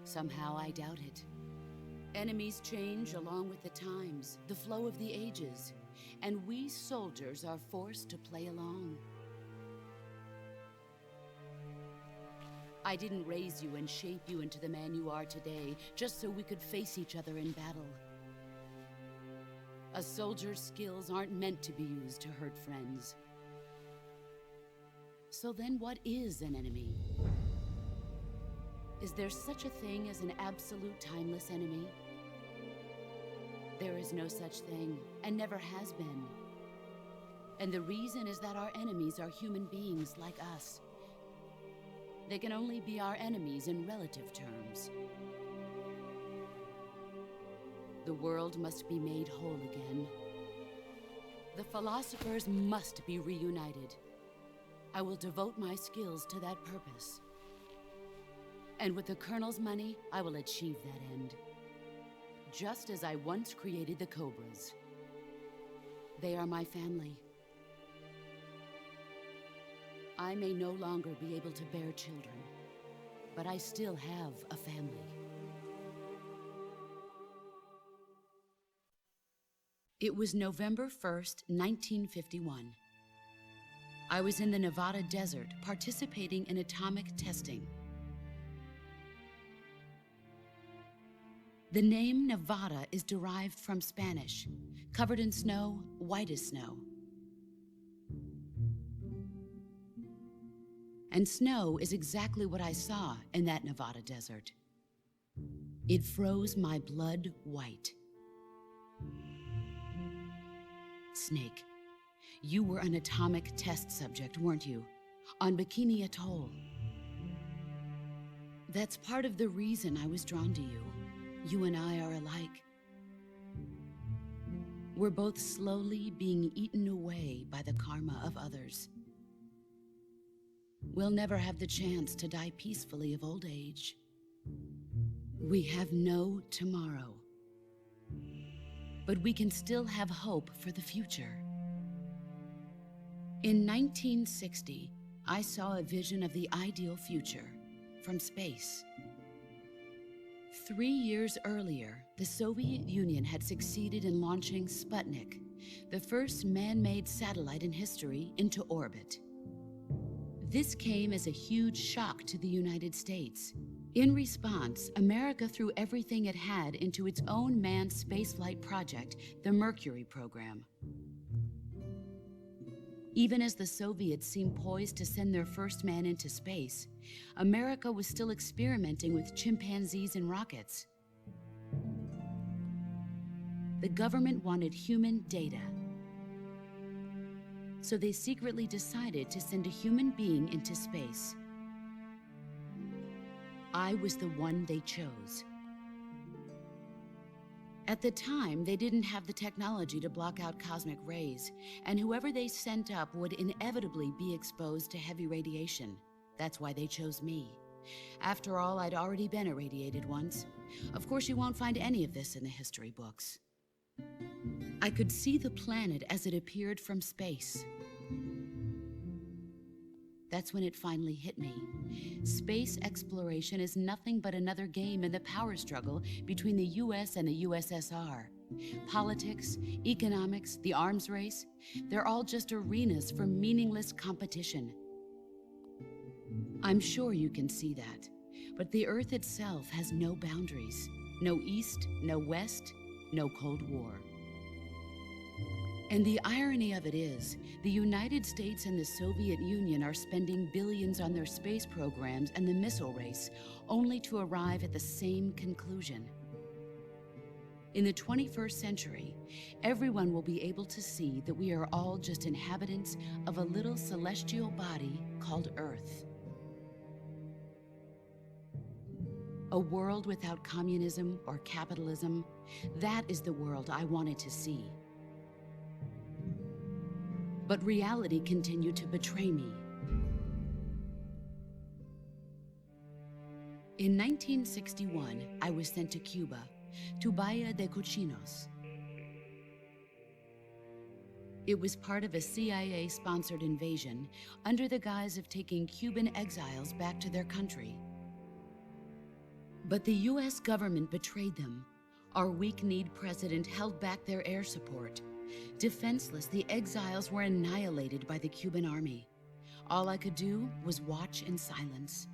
Speaker 6: Somehow I doubt it. Enemies change along with the times, the flow of the ages, and we soldiers are forced to play along. I didn't raise you and shape you into the man you are today just so we could face each other in battle. A soldier's skills aren't meant to be used to hurt friends. So then what is an enemy? Is there such a thing as an absolute timeless enemy? There is no such thing, and never has been. And the reason is that our enemies are human beings like us. They can only be our enemies in relative terms. The world must be made whole again. The philosophers must be reunited. I will devote my skills to that purpose. And with the Colonel's money, I will achieve that end. Just as I once created the Cobras. They are my family. I may no longer be able to bear children, but I still have a family. It was November 1st, 1951. I was in the Nevada desert participating in atomic testing. The name Nevada is derived from Spanish, covered in snow, white as snow. And snow is exactly what I saw in that Nevada desert. It froze my blood white. Snake, you were an atomic test subject, weren't you? On Bikini Atoll. That's part of the reason I was drawn to you. You and I are alike. We're both slowly being eaten away by the karma of others. We'll never have the chance to die peacefully of old age. We have no tomorrow. But we can still have hope for the future. In 1960, I saw a vision of the ideal future from space. 3 years earlier, the Soviet Union had succeeded in launching Sputnik, the first man-made satellite in history, into orbit. This came as a huge shock to the United States. In response, America threw everything it had into its own manned spaceflight project, the Mercury program. Even as the Soviets seemed poised to send their first man into space, America was still experimenting with chimpanzees and rockets. The government wanted human data. So they secretly decided to send a human being into space. I was the one they chose. At the time, they didn't have the technology to block out cosmic rays, and whoever they sent up would inevitably be exposed to heavy radiation. That's why they chose me. After all, I'd already been irradiated once. Of course, you won't find any of this in the history books. I could see the planet as it appeared from space. That's when it finally hit me. Space exploration is nothing but another game in the power struggle between the US and the USSR. Politics, economics, the arms race, they're all just arenas for meaningless competition. I'm sure you can see that, but the Earth itself has no boundaries. No East, no West, no Cold War. And the irony of it is, the United States and the Soviet Union are spending billions on their space programs and the missile race, only to arrive at the same conclusion. In the 21st century, everyone will be able to see that we are all just inhabitants of a little celestial body called Earth. A world without communism or capitalism, that is the world I wanted to see. But reality continued to betray me. In 1961, I was sent to Cuba, to Bahia de Cochinos. It was part of a CIA-sponsored invasion under the guise of taking Cuban exiles back to their country. But the US government betrayed them. Our weak-kneed president held back their air support. Defenseless, the exiles were annihilated by the Cuban army. All I could do was watch in silence.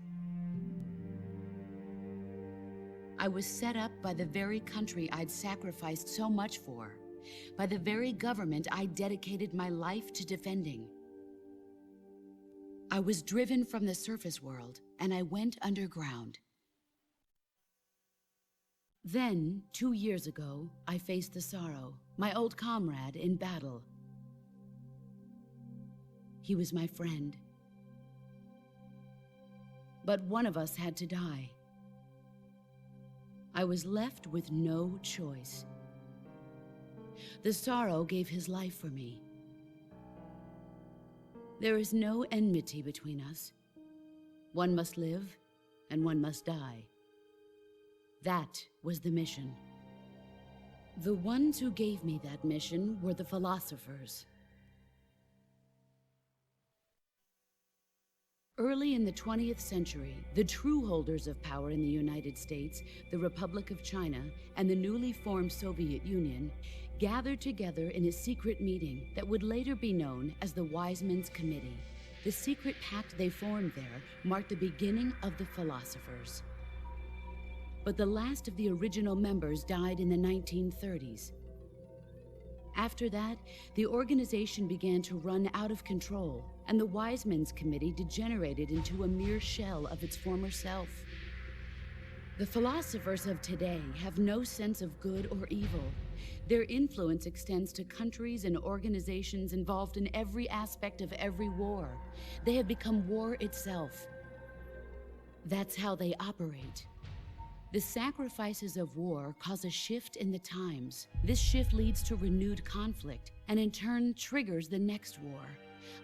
Speaker 6: I was set up by the very country I'd sacrificed so much for, by the very government I dedicated my life to defending. I was driven from the surface world, and I went underground. Then, 2 years ago, I faced the sorrow, my old comrade in battle. He was my friend. But one of us had to die. I was left with no choice. The sorrow gave his life for me. There is no enmity between us. One must live, and one must die. That was the mission. The ones who gave me that mission were the philosophers. Early in the 20th century, the true holders of power in the United States, the Republic of China, and the newly formed Soviet Union gathered together in a secret meeting that would later be known as the Wise Men's Committee. The secret pact they formed there marked the beginning of the philosophers. But the last of the original members died in the 1930s. After that, the organization began to run out of control, and the Wise Men's Committee degenerated into a mere shell of its former self. The philosophers of today have no sense of good or evil. Their influence extends to countries and organizations involved in every aspect of every war. They have become war itself. That's how they operate. The sacrifices of war cause a shift in the times. This shift leads to renewed conflict, and in turn triggers the next war.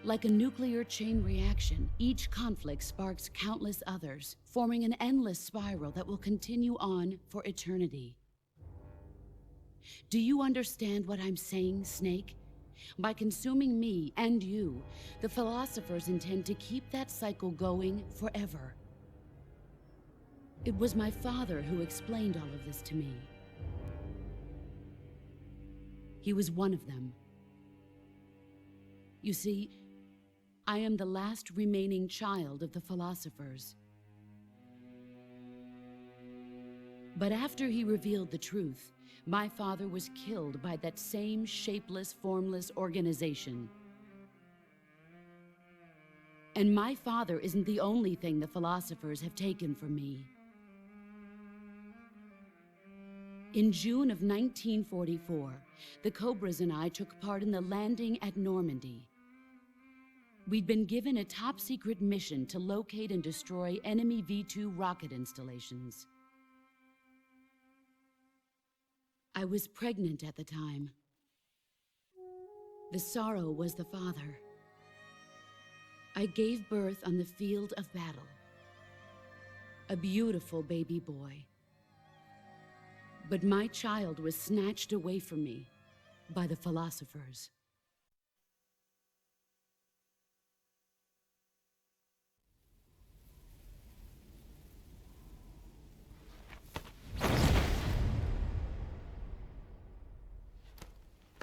Speaker 6: Like a nuclear chain reaction, each conflict sparks countless others, forming an endless spiral that will continue on for eternity. Do you understand what I'm saying, Snake? By consuming me and you, the philosophers intend to keep that cycle going forever. It was my father who explained all of this to me. He was one of them. You see, I am the last remaining child of the philosophers. But after he revealed the truth, my father was killed by that same shapeless, formless organization. And my father isn't the only thing the philosophers have taken from me. In June of 1944, the Cobras and I took part in the landing at Normandy. We'd been given a top-secret mission to locate and destroy enemy V-2 rocket installations. I was pregnant at the time. The sorrow was the father. I gave birth on the field of battle. A beautiful baby boy. But my child was snatched away from me by the philosophers.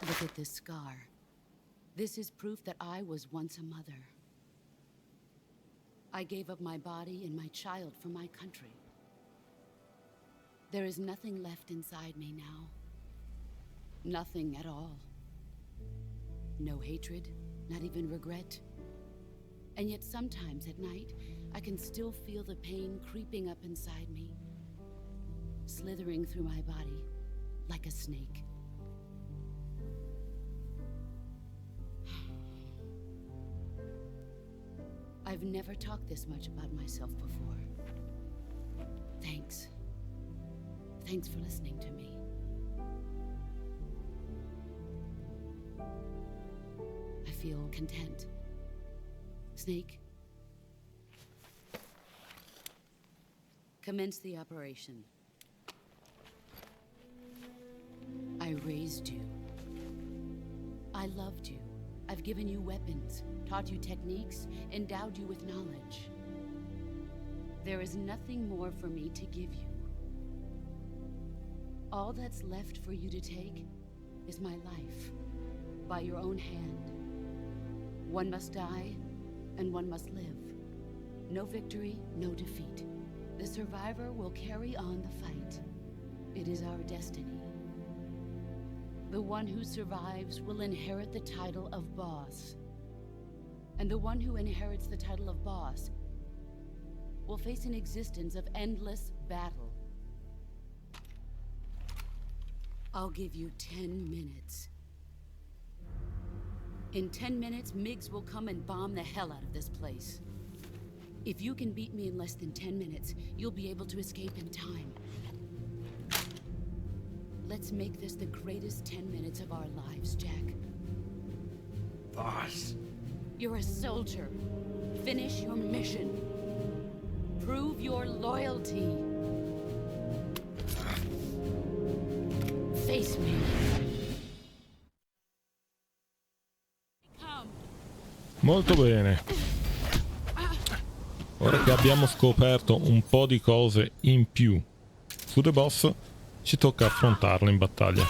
Speaker 6: Look at this scar. This is proof that I was once a mother. I gave up my body and my child for my country. There is nothing left inside me now. Nothing at all. No hatred, not even regret. And yet sometimes at night, I can still feel the pain creeping up inside me, slithering through my body like a snake. I've never talked this much about myself before. Thanks. Thanks for listening to me. I feel content. Snake, commence the operation. I raised you. I loved you. I've given you weapons, taught you techniques, endowed you with knowledge. There is nothing more for me to give you. All that's left for you to take is my life, by your own hand. One must die, and one must live. No victory, no defeat. The survivor will carry on the fight. It is our destiny. The one who survives will inherit the title of boss. And the one who inherits the title of boss will face an existence of endless battle. I'll give you 10 minutes. In 10 minutes, MiGs will come and bomb the hell out of this place. If you can beat me in less than 10 minutes, you'll be able to escape in time. Let's make this the greatest 10 minutes of our lives, Jack.
Speaker 5: Boss.
Speaker 6: You're a soldier. Finish your mission. Prove your loyalty. Face me.
Speaker 1: Molto bene. Ora che abbiamo scoperto un po' di cose in più su The Boss, ci tocca affrontarlo in battaglia.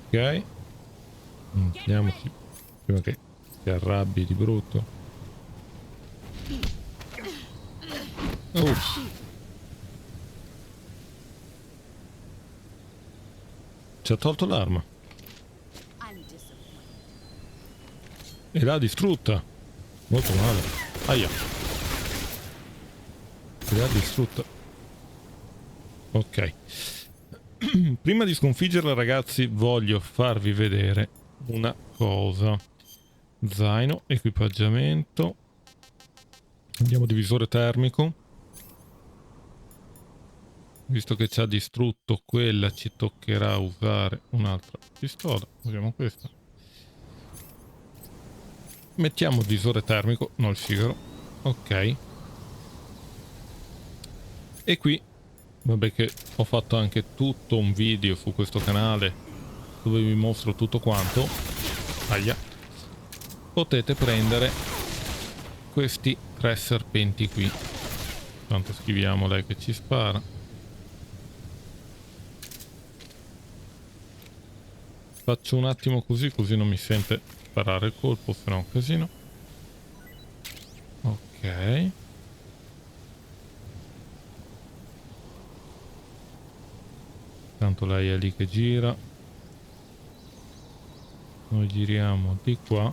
Speaker 1: Ok. Vediamoci prima che si arrabbi di brutto. Ci ha tolto l'arma e l'ha distrutta. Molto male. Aia. E l'ha distrutta. Ok. Prima di sconfiggerla, ragazzi, voglio farvi vedere una cosa. Zaino, equipaggiamento. Andiamo divisore termico. Visto che ci ha distrutto quella, ci toccherà usare un'altra pistola. Usiamo questa. Mettiamo visore termico, no il sigaro. Ok. E qui, vabbè che ho fatto anche tutto un video su questo canale dove vi mostro tutto quanto. Aia. Potete prendere questi 3 serpenti qui. Tanto schiviamo lei che ci spara. Faccio un attimo così non mi sente sparare il colpo, se no è un casino. Ok. Tanto lei è lì che gira. Noi giriamo di qua.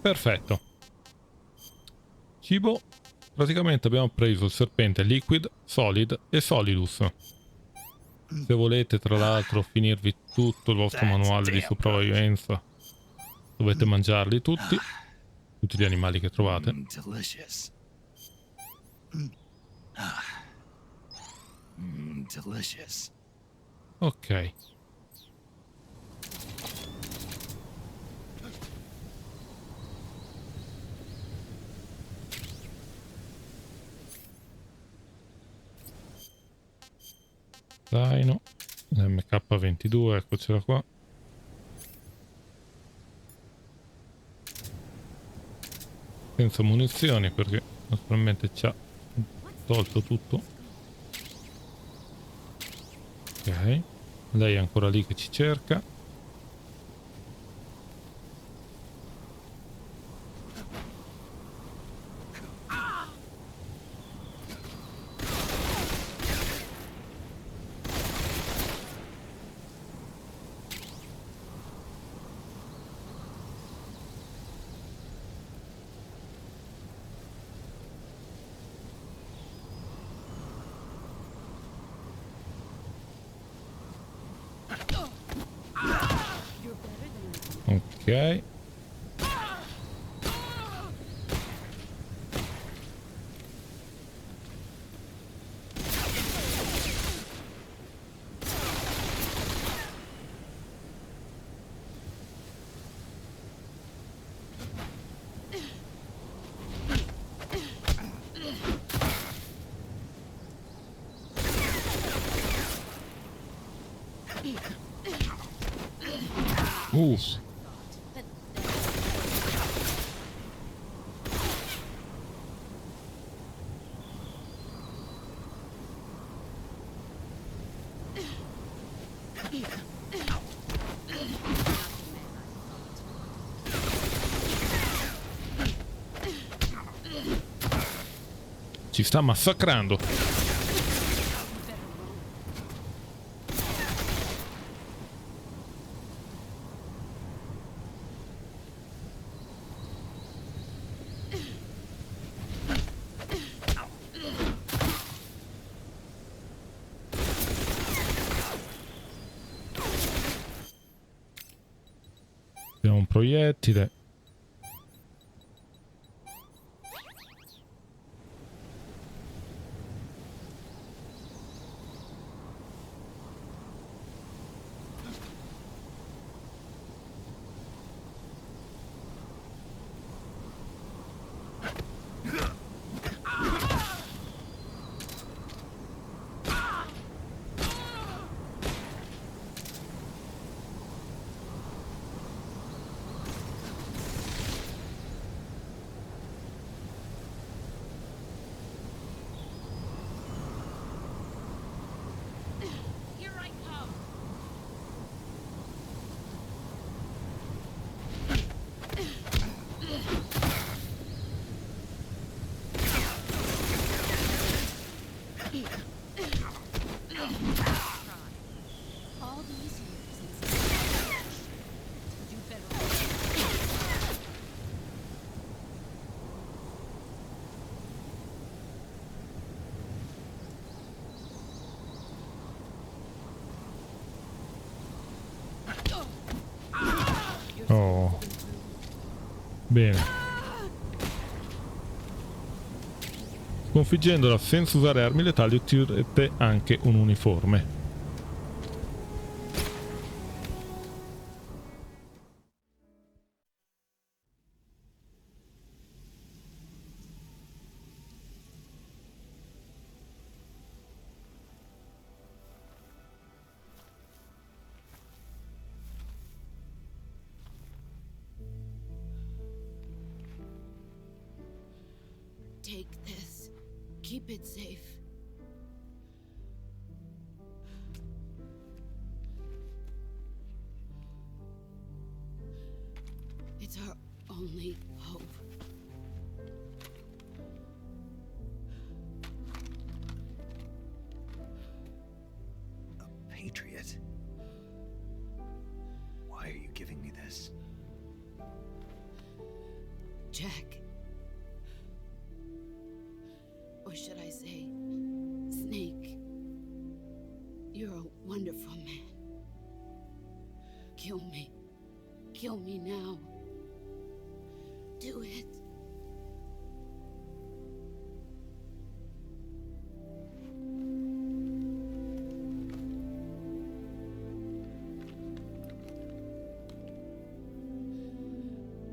Speaker 1: Perfetto. Cibo. Praticamente abbiamo preso il serpente liquid, solid e solidus. Se volete tra l'altro finirvi tutto il vostro manuale di sopravvivenza, dovete mangiarli tutti gli animali che trovate.
Speaker 4: Delicious. Delicious.
Speaker 1: Ok. Zaino, MK22, eccocela qua. Senza munizioni perché naturalmente ci ha tolto tutto. Ok, lei è ancora lì che ci cerca. Ok. Ci sta massacrando. Abbiamo un proiettile. Oh. Bene. Sconfiggendola senza usare armi letali otterrete anche un uniforme.
Speaker 6: Take this. Keep it safe. It's our only hope.
Speaker 4: A patriot? Why are you giving me this?
Speaker 6: Jack. Or should I say, Snake? You're a wonderful man. Kill me. Kill me now. Do it.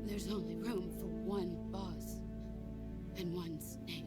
Speaker 6: There's only room for one boss and one Snake.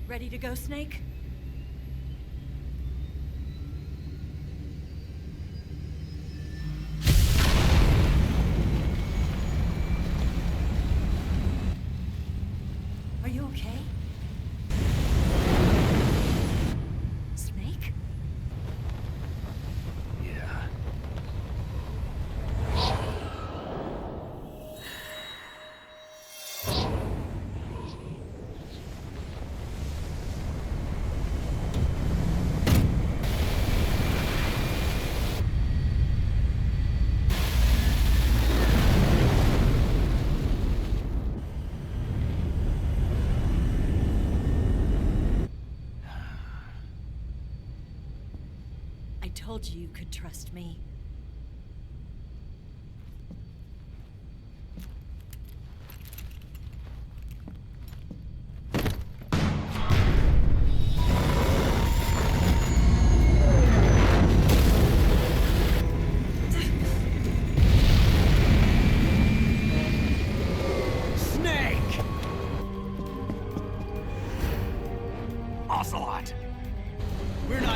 Speaker 3: Ready to go, Snake? Are you okay? Snake?
Speaker 4: Yeah.
Speaker 3: I told you you could trust me.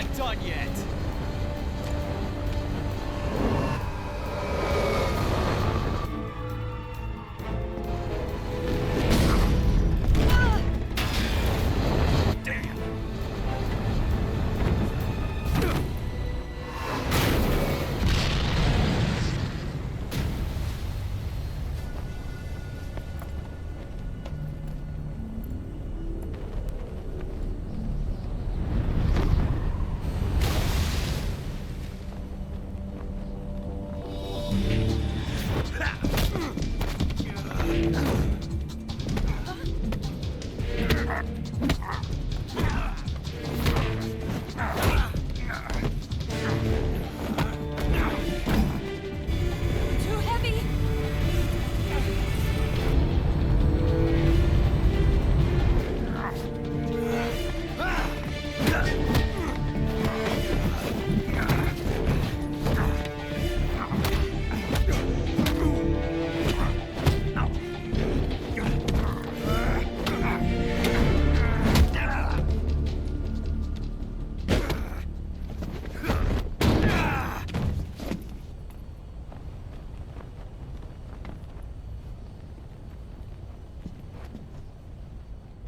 Speaker 7: quite done yet.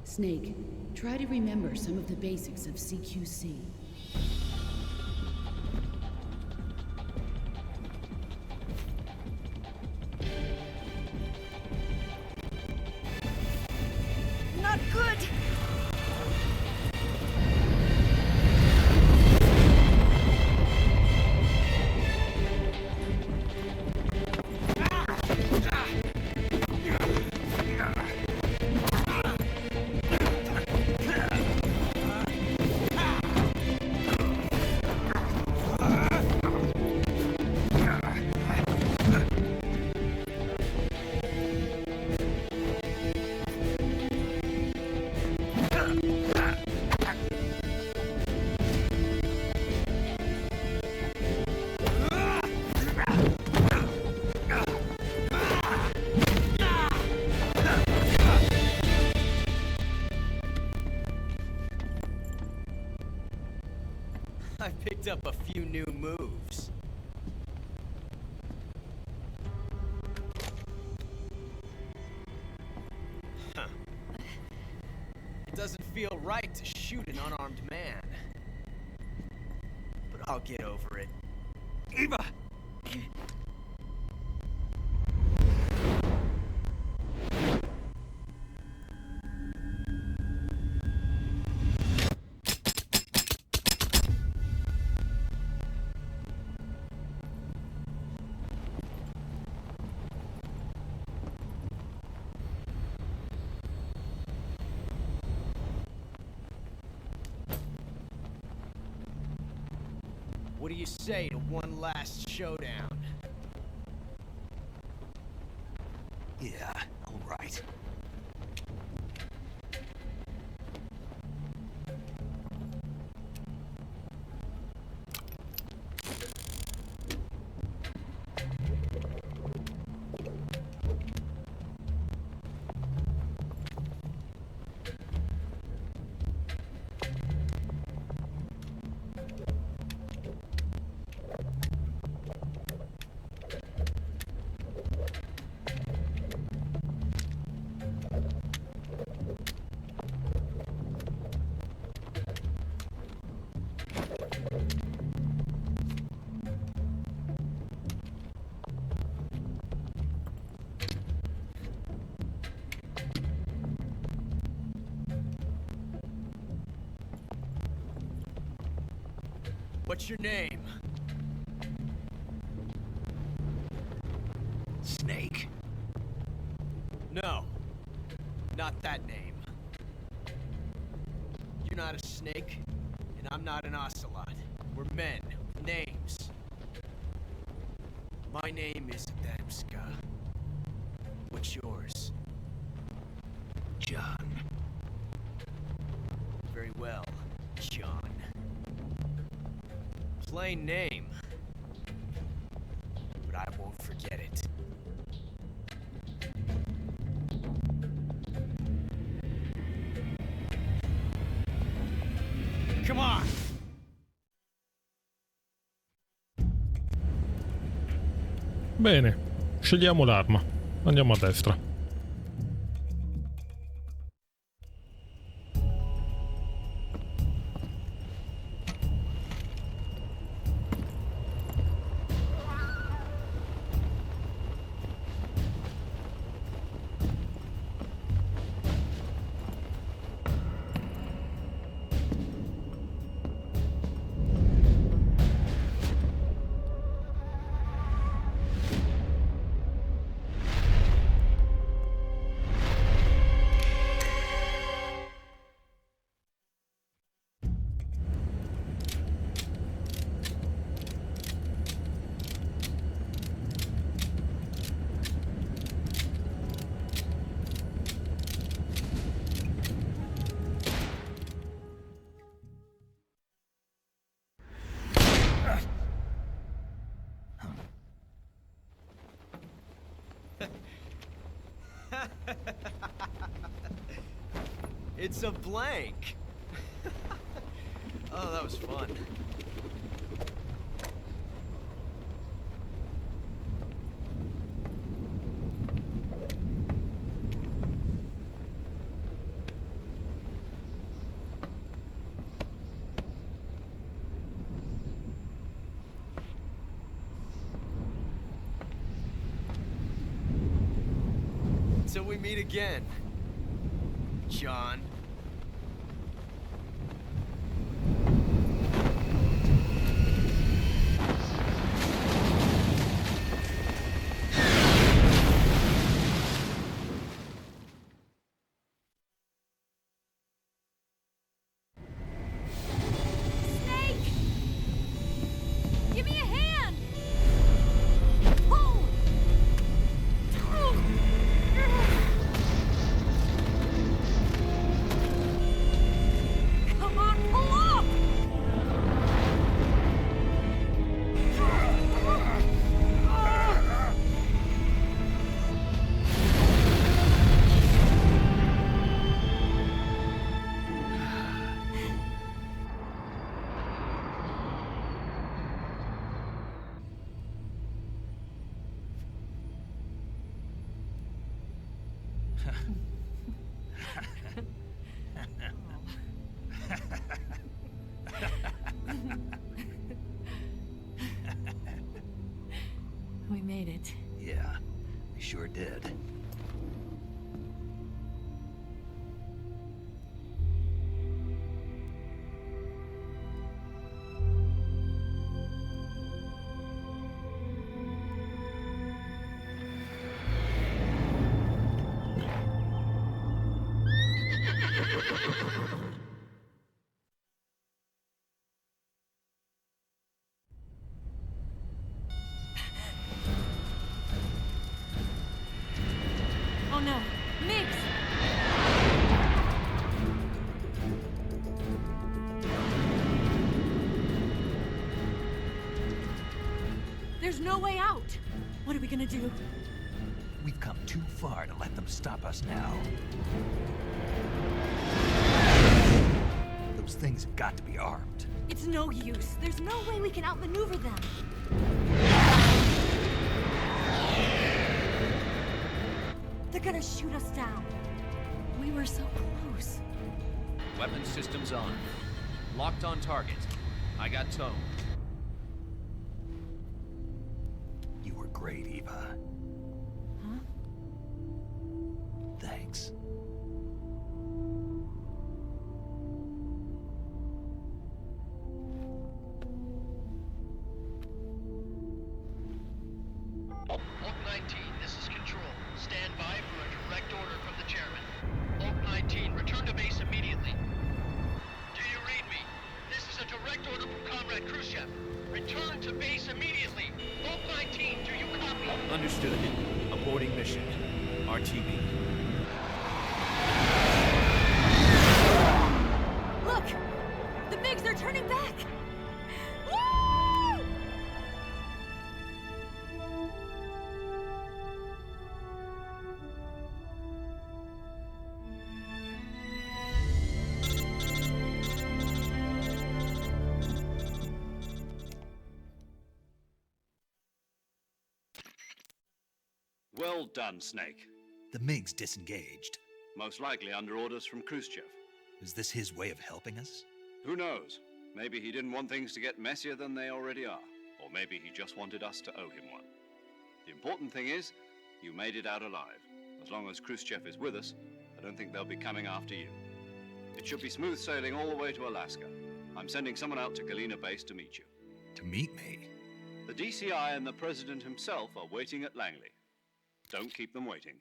Speaker 6: Snake, try to remember some of the basics of CQC.
Speaker 3: Not good!
Speaker 7: I picked up a few new moves. Huh. It doesn't feel right to shoot an unarmed man. But I'll get over it. Eva! What do you say to one last showdown?
Speaker 4: Yeah, all right.
Speaker 7: What's your name?
Speaker 4: Snake.
Speaker 7: No, not that name. You're not a snake, and I'm not an ocelot. We're men with names. My name is Adamska. What's yours?
Speaker 4: John.
Speaker 7: Very well, John. Plain name, but I won't forget it. Come on!
Speaker 1: Bene, scegliamo l'arma. Andiamo a destra.
Speaker 12: It's a blank. Oh, that was fun. Till we meet again, John.
Speaker 3: Give me a hand! Pull! Come on, pull up! We made it.
Speaker 4: Yeah, we sure did.
Speaker 3: Oh no, Mix! There's no way out! What are we gonna do?
Speaker 4: We've come too far to let them stop us now. Those things have got to be armed.
Speaker 3: It's no use. There's no way we can outmaneuver them. They're gonna shoot us down. We were so close.
Speaker 12: Weapon systems on. Locked on target. I got towed.
Speaker 4: You were great, Eva.
Speaker 3: Huh?
Speaker 4: Thanks.
Speaker 13: Oak 19, this is Control. Stand by for a direct order from the chairman. Oak 19, return to base immediately. Do you read me? This is a direct order from Comrade Khrushchev. Return to base immediately. Oak 19, do you copy?
Speaker 12: Understood. Aborting mission. RTB.
Speaker 3: Look! The MiGs, they're turning back! Woo!
Speaker 8: Well done, Snake.
Speaker 4: The MiG's disengaged.
Speaker 8: Most likely under orders from Khrushchev.
Speaker 4: Is this his way of helping us?
Speaker 8: Who knows? Maybe he didn't want things to get messier than they already are. Or maybe he just wanted us to owe him one. The important thing is, you made it out alive. As long as Khrushchev is with us, I don't think they'll be coming after you. It should be smooth sailing all the way to Alaska. I'm sending someone out to Galena Base to meet you.
Speaker 4: To meet me?
Speaker 8: The DCI and the President himself are waiting at Langley. Don't keep them waiting.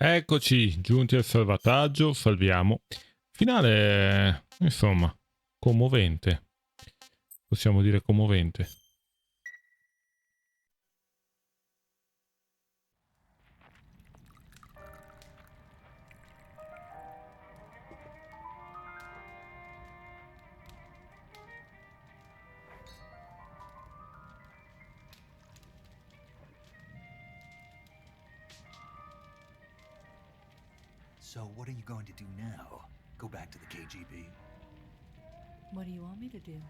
Speaker 1: Eccoci, giunti al salvataggio, salviamo. Finale, insomma, commovente. Possiamo dire commovente.
Speaker 4: So what are you going to do now? Go back to the KGB?
Speaker 3: What do you want me to do?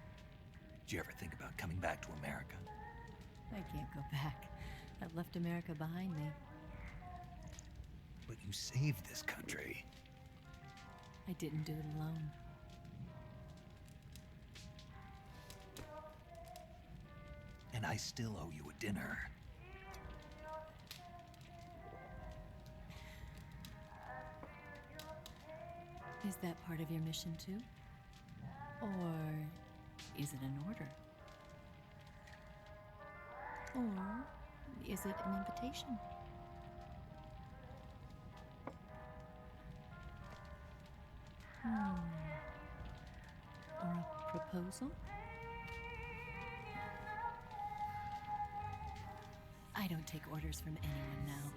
Speaker 4: Did you ever think about coming back to America?
Speaker 3: I can't go back. I've left America behind me.
Speaker 4: But you saved this country.
Speaker 3: I didn't do it alone.
Speaker 4: And I still owe you a dinner.
Speaker 3: Is that part of your mission too? Or is it an order? Or is it an invitation? Or a proposal? I don't take orders from anyone now.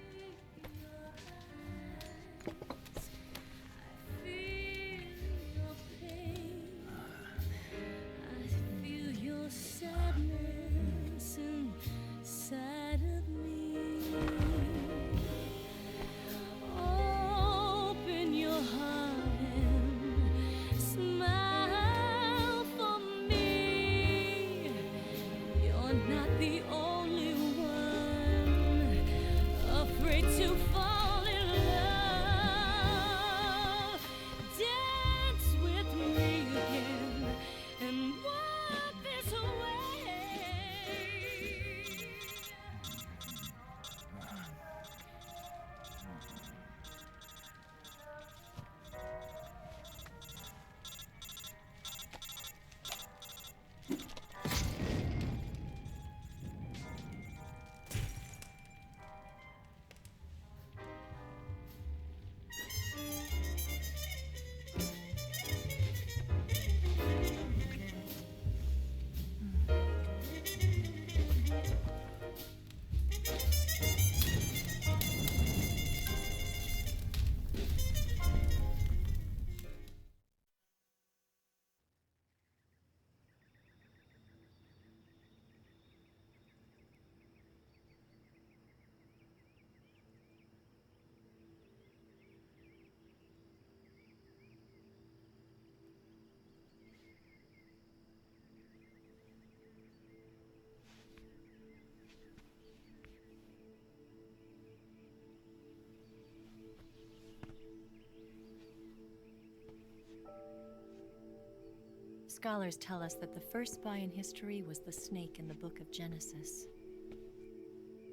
Speaker 3: Scholars tell us that the first spy in history was the snake in the book of Genesis.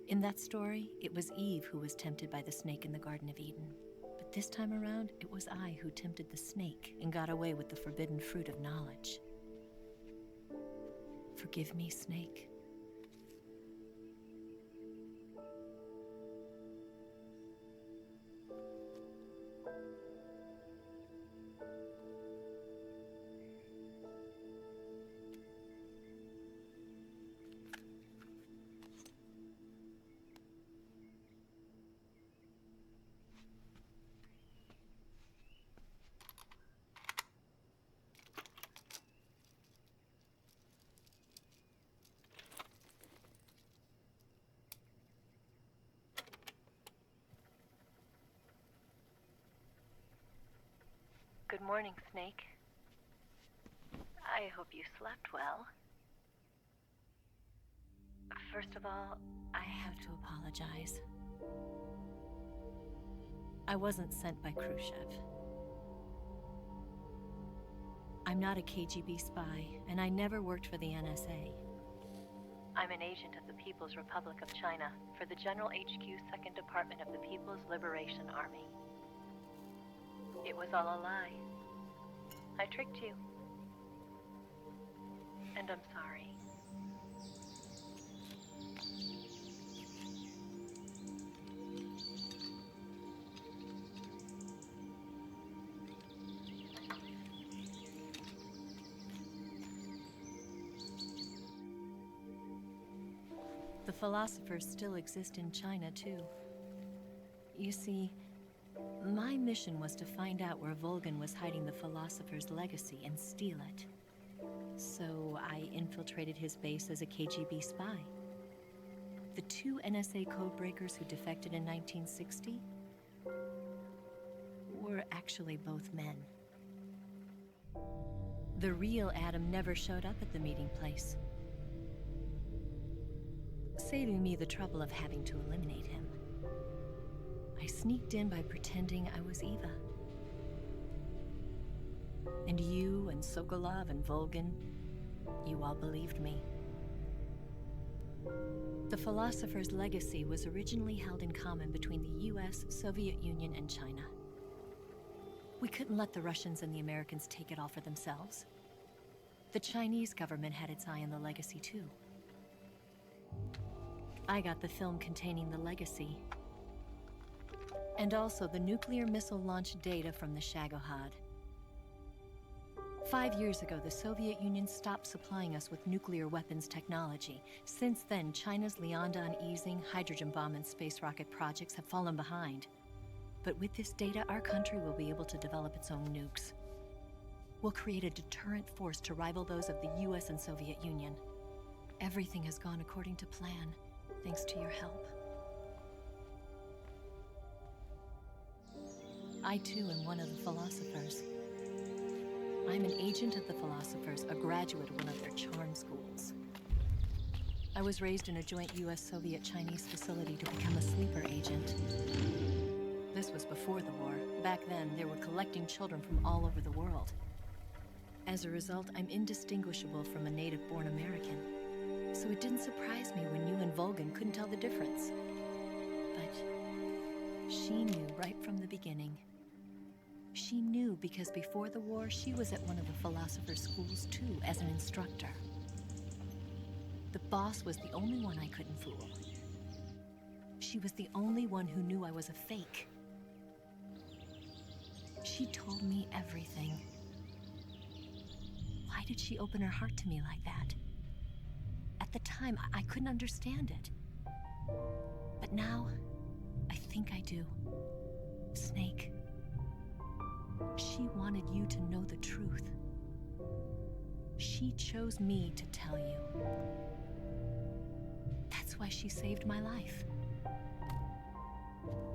Speaker 3: In that story, it was Eve who was tempted by the snake in the Garden of Eden. But this time around, it was I who tempted the snake and got away with the forbidden fruit of knowledge. Forgive me, snake.
Speaker 14: Good morning, Snake. I hope you slept well. First of all,
Speaker 3: I have to apologize. I wasn't sent by Khrushchev. I'm not a KGB spy, and I never worked for the NSA.
Speaker 14: I'm an agent of the People's Republic of China for the General HQ 2nd Department of the People's Liberation Army. It was all a lie. I tricked you. And I'm sorry.
Speaker 3: The philosophers still exist in China, too. You see, my mission was to find out where Volgan was hiding the philosopher's legacy and steal it. So I infiltrated his base as a KGB spy. The 2 NSA codebreakers who defected in 1960 were actually both men. The real Adam never showed up at the meeting place, saving me the trouble of having to eliminate him. I sneaked in by pretending I was Eva. And you and Sokolov and Volgan, you all believed me. The philosopher's legacy was originally held in common between the US, Soviet Union, and China. We couldn't let the Russians and the Americans take it all for themselves. The Chinese government had its eye on the legacy, too. I got the film containing the legacy, and also the nuclear missile launch data from the Shagohod. 5 years ago, the Soviet Union stopped supplying us with nuclear weapons technology. Since then, China's Liaodong easing, hydrogen bomb, and space rocket projects have fallen behind. But with this data, our country will be able to develop its own nukes. We'll create a deterrent force to rival those of the US and Soviet Union. Everything has gone according to plan, thanks to your help. I too am one of the philosophers. I'm an agent of the philosophers, a graduate of one of their charm schools. I was raised in a joint US-Soviet-Chinese facility to become a sleeper agent. This was before the war. Back then, they were collecting children from all over the world. As a result, I'm indistinguishable from a native-born American. So it didn't surprise me when you and Volgan couldn't tell the difference. But she knew right from the beginning. She knew because before the war, she was at one of the philosopher's schools too, as an instructor. The boss was the only one I couldn't fool. She was the only one who knew I was a fake. She told me everything. Why did she open her heart to me like that? At the time, I couldn't understand it. But now, I think I do. Snake. She wanted you to know the truth. She chose me to tell you. That's why she saved my life.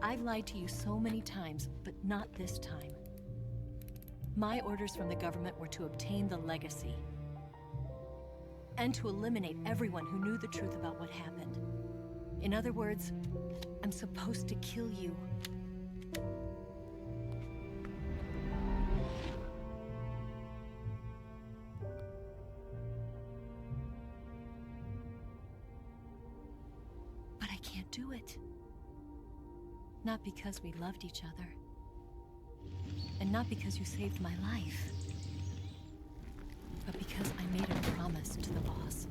Speaker 3: I've lied to you so many times, but not this time. My orders from the government were to obtain the legacy and to eliminate everyone who knew the truth about what happened. In other words, I'm supposed to kill you. But I can't do it. Not because we loved each other. And not because you saved my life. But because I made a promise to the boss.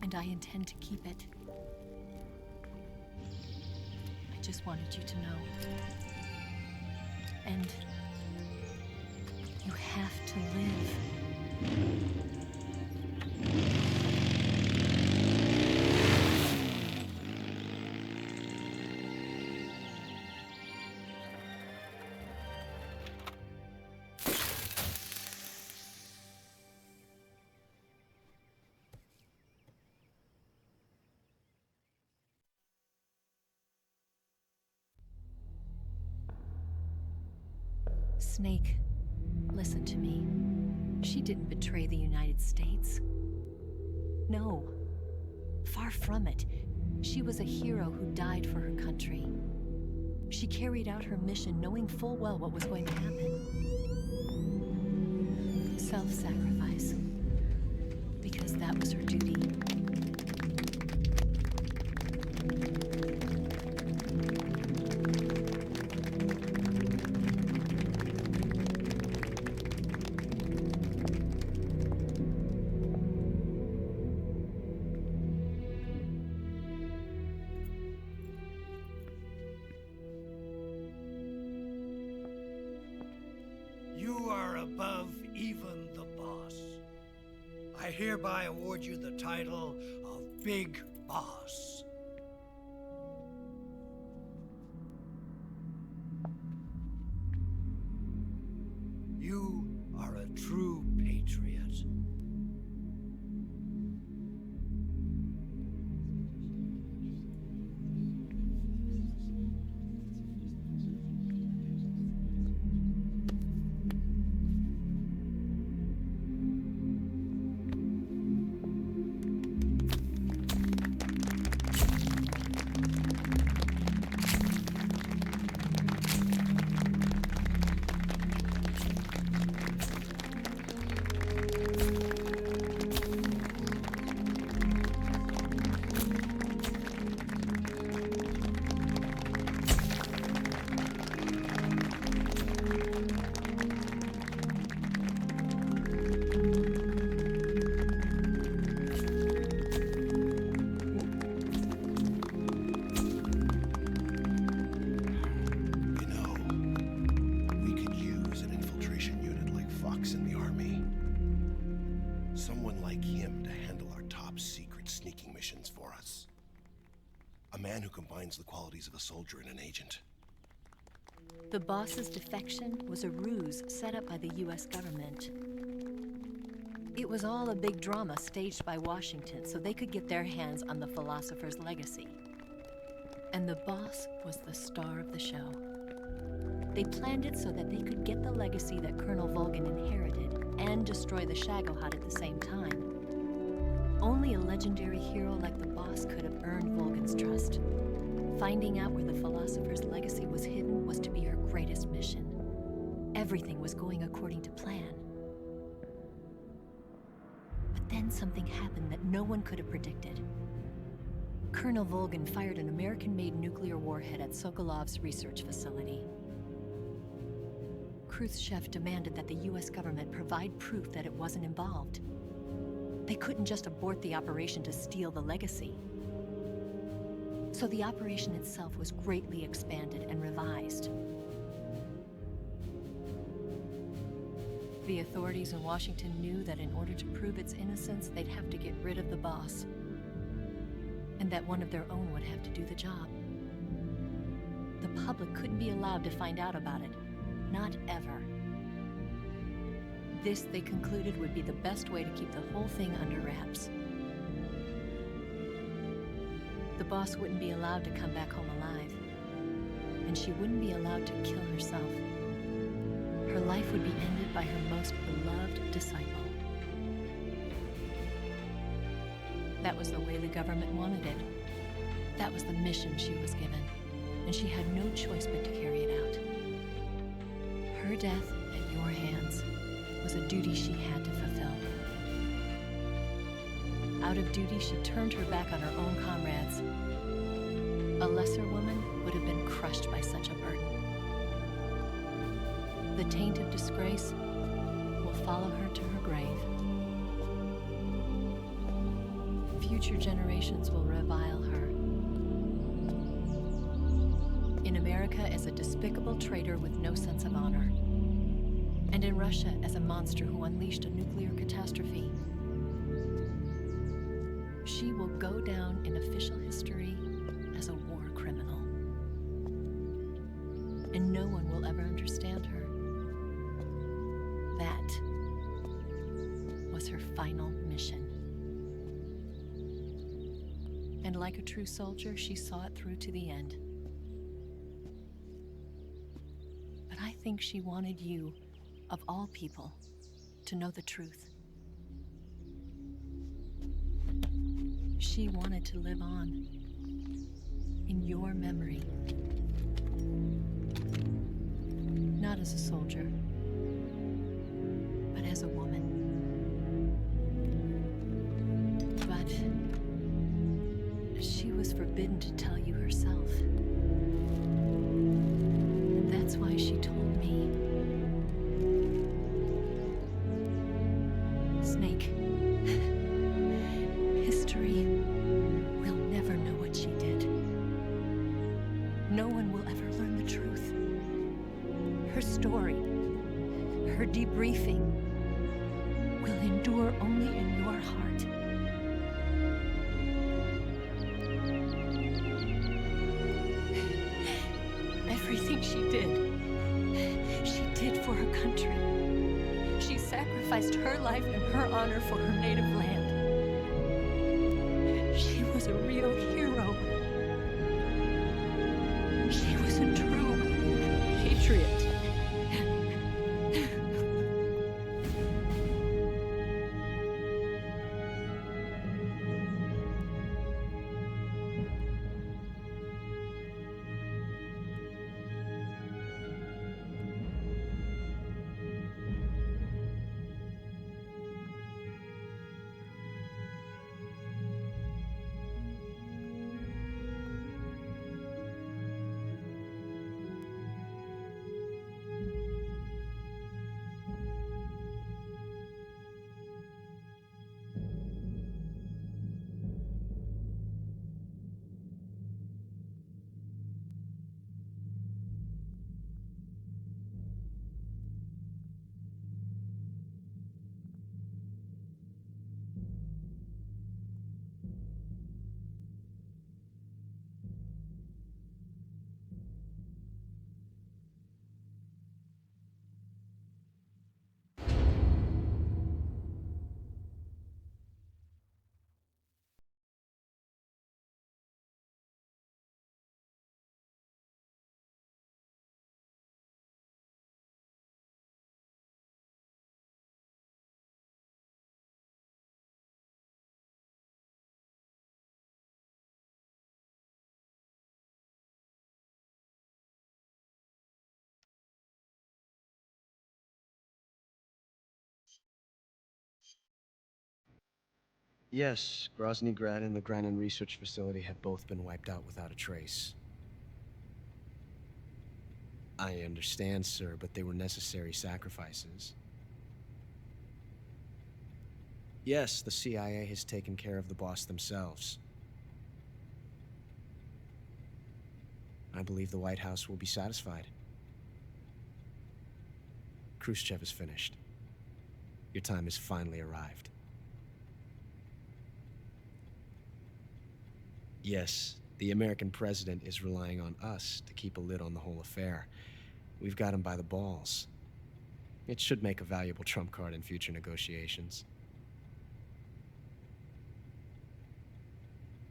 Speaker 3: And I intend to keep it. I just wanted you to know. And you have to live. Snake, listen to me. She didn't betray the United States. No. Far from it. She was a hero who died for her country. She carried out her mission knowing full well what was going to happen. Self-sacrifice. Because that was her duty.
Speaker 15: You are above even the boss. I hereby award you the title of Big Boss. You are a true patriot.
Speaker 16: The qualities of a soldier and an agent.
Speaker 3: The boss's defection was a ruse set up by the US government. It was all a big drama staged by Washington so they could get their hands on the philosopher's legacy. And the boss was the star of the show. They planned it so that they could get the legacy that Colonel Volgan inherited and destroy the Shagohod at the same time. Only a legendary hero like the boss could have earned Volgan's trust. Finding out where the philosopher's legacy was hidden was to be her greatest mission. Everything was going according to plan. But then something happened that no one could have predicted. Colonel Volgan fired an American-made nuclear warhead at Sokolov's research facility. Khrushchev demanded that the US government provide proof that it wasn't involved. They couldn't just abort the operation to steal the legacy. So the operation itself was greatly expanded and revised. The authorities in Washington knew that in order to prove its innocence, they'd have to get rid of the boss, and that one of their own would have to do the job. The public couldn't be allowed to find out about it, not ever. This, they concluded, would be the best way to keep the whole thing under wraps. The boss wouldn't be allowed to come back home alive, and she wouldn't be allowed to kill herself. Her life would be ended by her most beloved disciple. That was the way the government wanted it. That was the mission she was given, and she had no choice but to carry it out. Her death at your hands was a duty she had to fulfill. Out of duty, she turned her back on her own comrades. A lesser woman would have been crushed by such a burden. The taint of disgrace will follow her to her grave. Future generations will revile her. In America as a despicable traitor with no sense of honor. And in Russia as a monster who unleashed a nuclear catastrophe. She will go down in official history as a war criminal. And no one will ever understand her. That was her final mission. And like a true soldier, she saw it through to the end. But I think she wanted you, of all people, to know the truth. She wanted to live on in your memory. Not as a soldier, but as a woman. But she was forbidden to tell you herself. And that's why she told me. Snake, history will never know what she did. No one will ever learn the truth. Her story, her debriefing, will endure only in your heart. Everything she did for her country. She sacrificed her life and her honor for her native land. She was a real hero. She was a true patriot.
Speaker 17: Yes, Grozny Grad and the Granin Research Facility have both been wiped out without a trace. I understand, sir, but they were necessary sacrifices. Yes, the CIA has taken care of the boss themselves. I believe the White House will be satisfied. Khrushchev is finished. Your time has finally arrived. Yes, the American president is relying on us to keep a lid on the whole affair. We've got him by the balls. It should make a valuable trump card in future negotiations.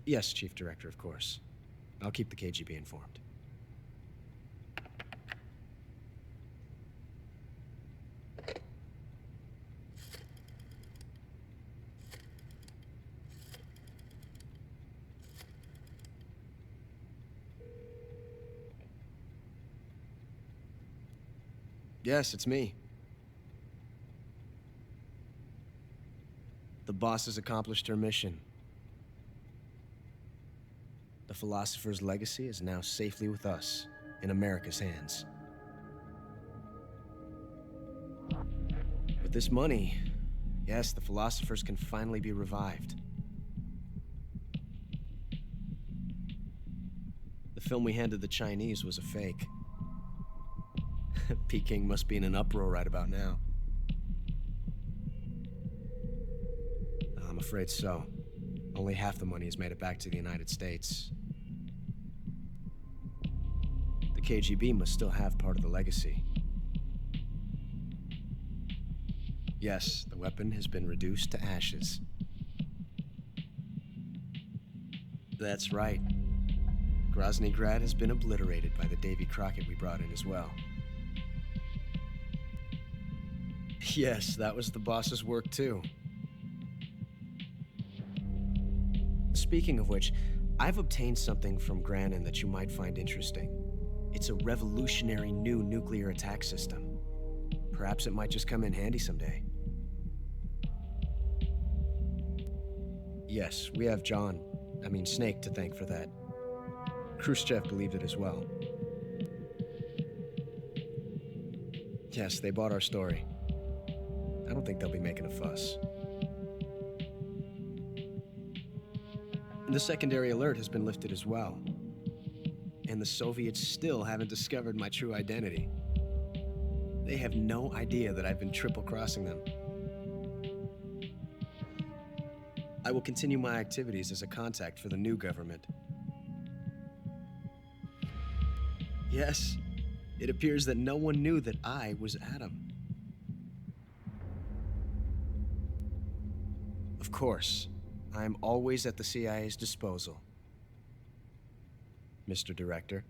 Speaker 17: Yes, Chief Director, of course. I'll keep the KGB informed. Yes, it's me. The boss has accomplished her mission. The philosopher's legacy is now safely with us, in America's hands. With this money, yes, the philosophers can finally be revived. The film we handed the Chinese was a fake. Peking must be in an uproar right about now. I'm afraid so. Only half the money has made it back to the United States. The KGB must still have part of the legacy. Yes, the weapon has been reduced to ashes. That's right. Grozny Grad has been obliterated by the Davy Crockett we brought in as well. Yes, that was the boss's work too. Speaking of which, I've obtained something from Granin that you might find interesting. It's a revolutionary new nuclear attack system. Perhaps it might just come in handy someday. Yes, we have Snake to thank for that. Khrushchev believed it as well. Yes, they bought our story. I don't think they'll be making a fuss. The secondary alert has been lifted as well. And the Soviets still haven't discovered my true identity. They have no idea that I've been triple-crossing them. I will continue my activities as a contact for the new government. Yes, it appears that no one knew that I was Adam. Of course, I am always at the CIA's disposal, Mr. Director.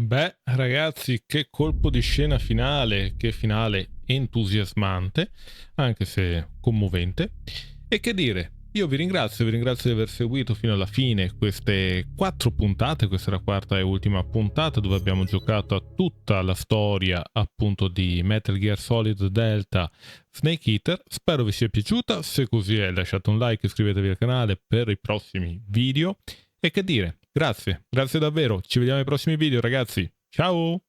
Speaker 1: Beh, ragazzi, che colpo di scena finale, che finale entusiasmante, anche se commovente. E che dire, io vi ringrazio di aver seguito fino alla fine queste 4 puntate, questa è la quarta e ultima puntata dove abbiamo giocato a tutta la storia appunto di Metal Gear Solid Delta Snake Eater. Spero vi sia piaciuta, se così è lasciate un like, iscrivetevi al canale per i prossimi video e che dire, grazie davvero, ci vediamo ai prossimi video ragazzi, ciao!